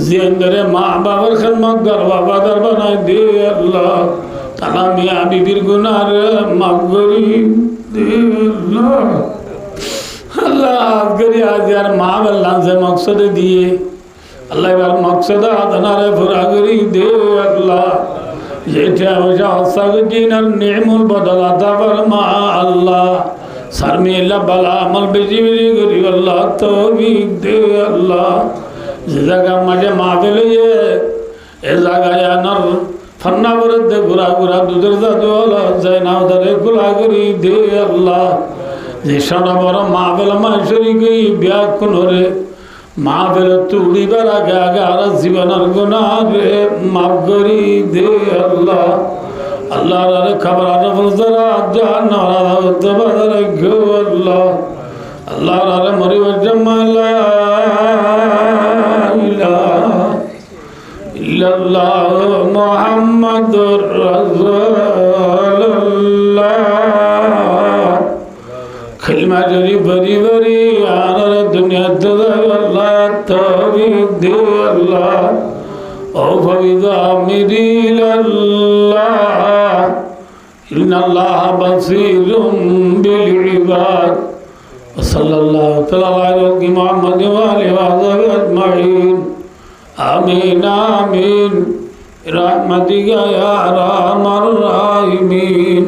S1: जियन करे माँ बाबर खिदमत कर बाबा दर बनाए दे अल्लाह ताला मियाँ बीबीर गुनाह माफ करी दे अल्लाह अल्लाह करिया यार माँ अल्लाह से मकसद दिए अल्लाह यार मकसद आदनारे पूरा करी दे अल्लाह যেটা ওটা সাগজিনার নিয়মুল বদলাতা ফরমা আল্লাহ শর্মিলা বালা আমল বেশি বেশি করি আল্লাহ তৌফিক দে আল্লাহ যে জায়গা মাঝে মাহফিল হয়ে এ জায়গায় আনার ফান্না বরদে ঘুরা ঘুরা দুধের জাদু আল্লাহ যায় না ওদের খোলা করি দে আল্লাহ যে সারা বড় মাহফিল মাইশরি গই ব্যাগ কোনরে মাহফিল তুড়িবার আগে আগে আর জীবনের গুনাহে মাফ করি দে আল্লাহ আল্লাহ রে খবর আর ফজরা জান্নাত রাতে বাজারে গো আল্লাহ আল্লাহ রে মরিব জামালা ইলাহা ইল্লাল্লাহ মুহাম্মাদুর রাসূলুল্লাহ खिलमा जरी बरी बरी आनर दुनिया अल्लाह तौफीक दे अल्लाह ओ फविदा मेरी अल्लाह इन्नल्लाह बसीरुम बिल इबाद सल्लल्लाहु तआला अलैहि मुहम्मद व आलिहि व सहाबिहि अजमाइन आमीन आमीन रहमतिका या अरहमर राहिमीन।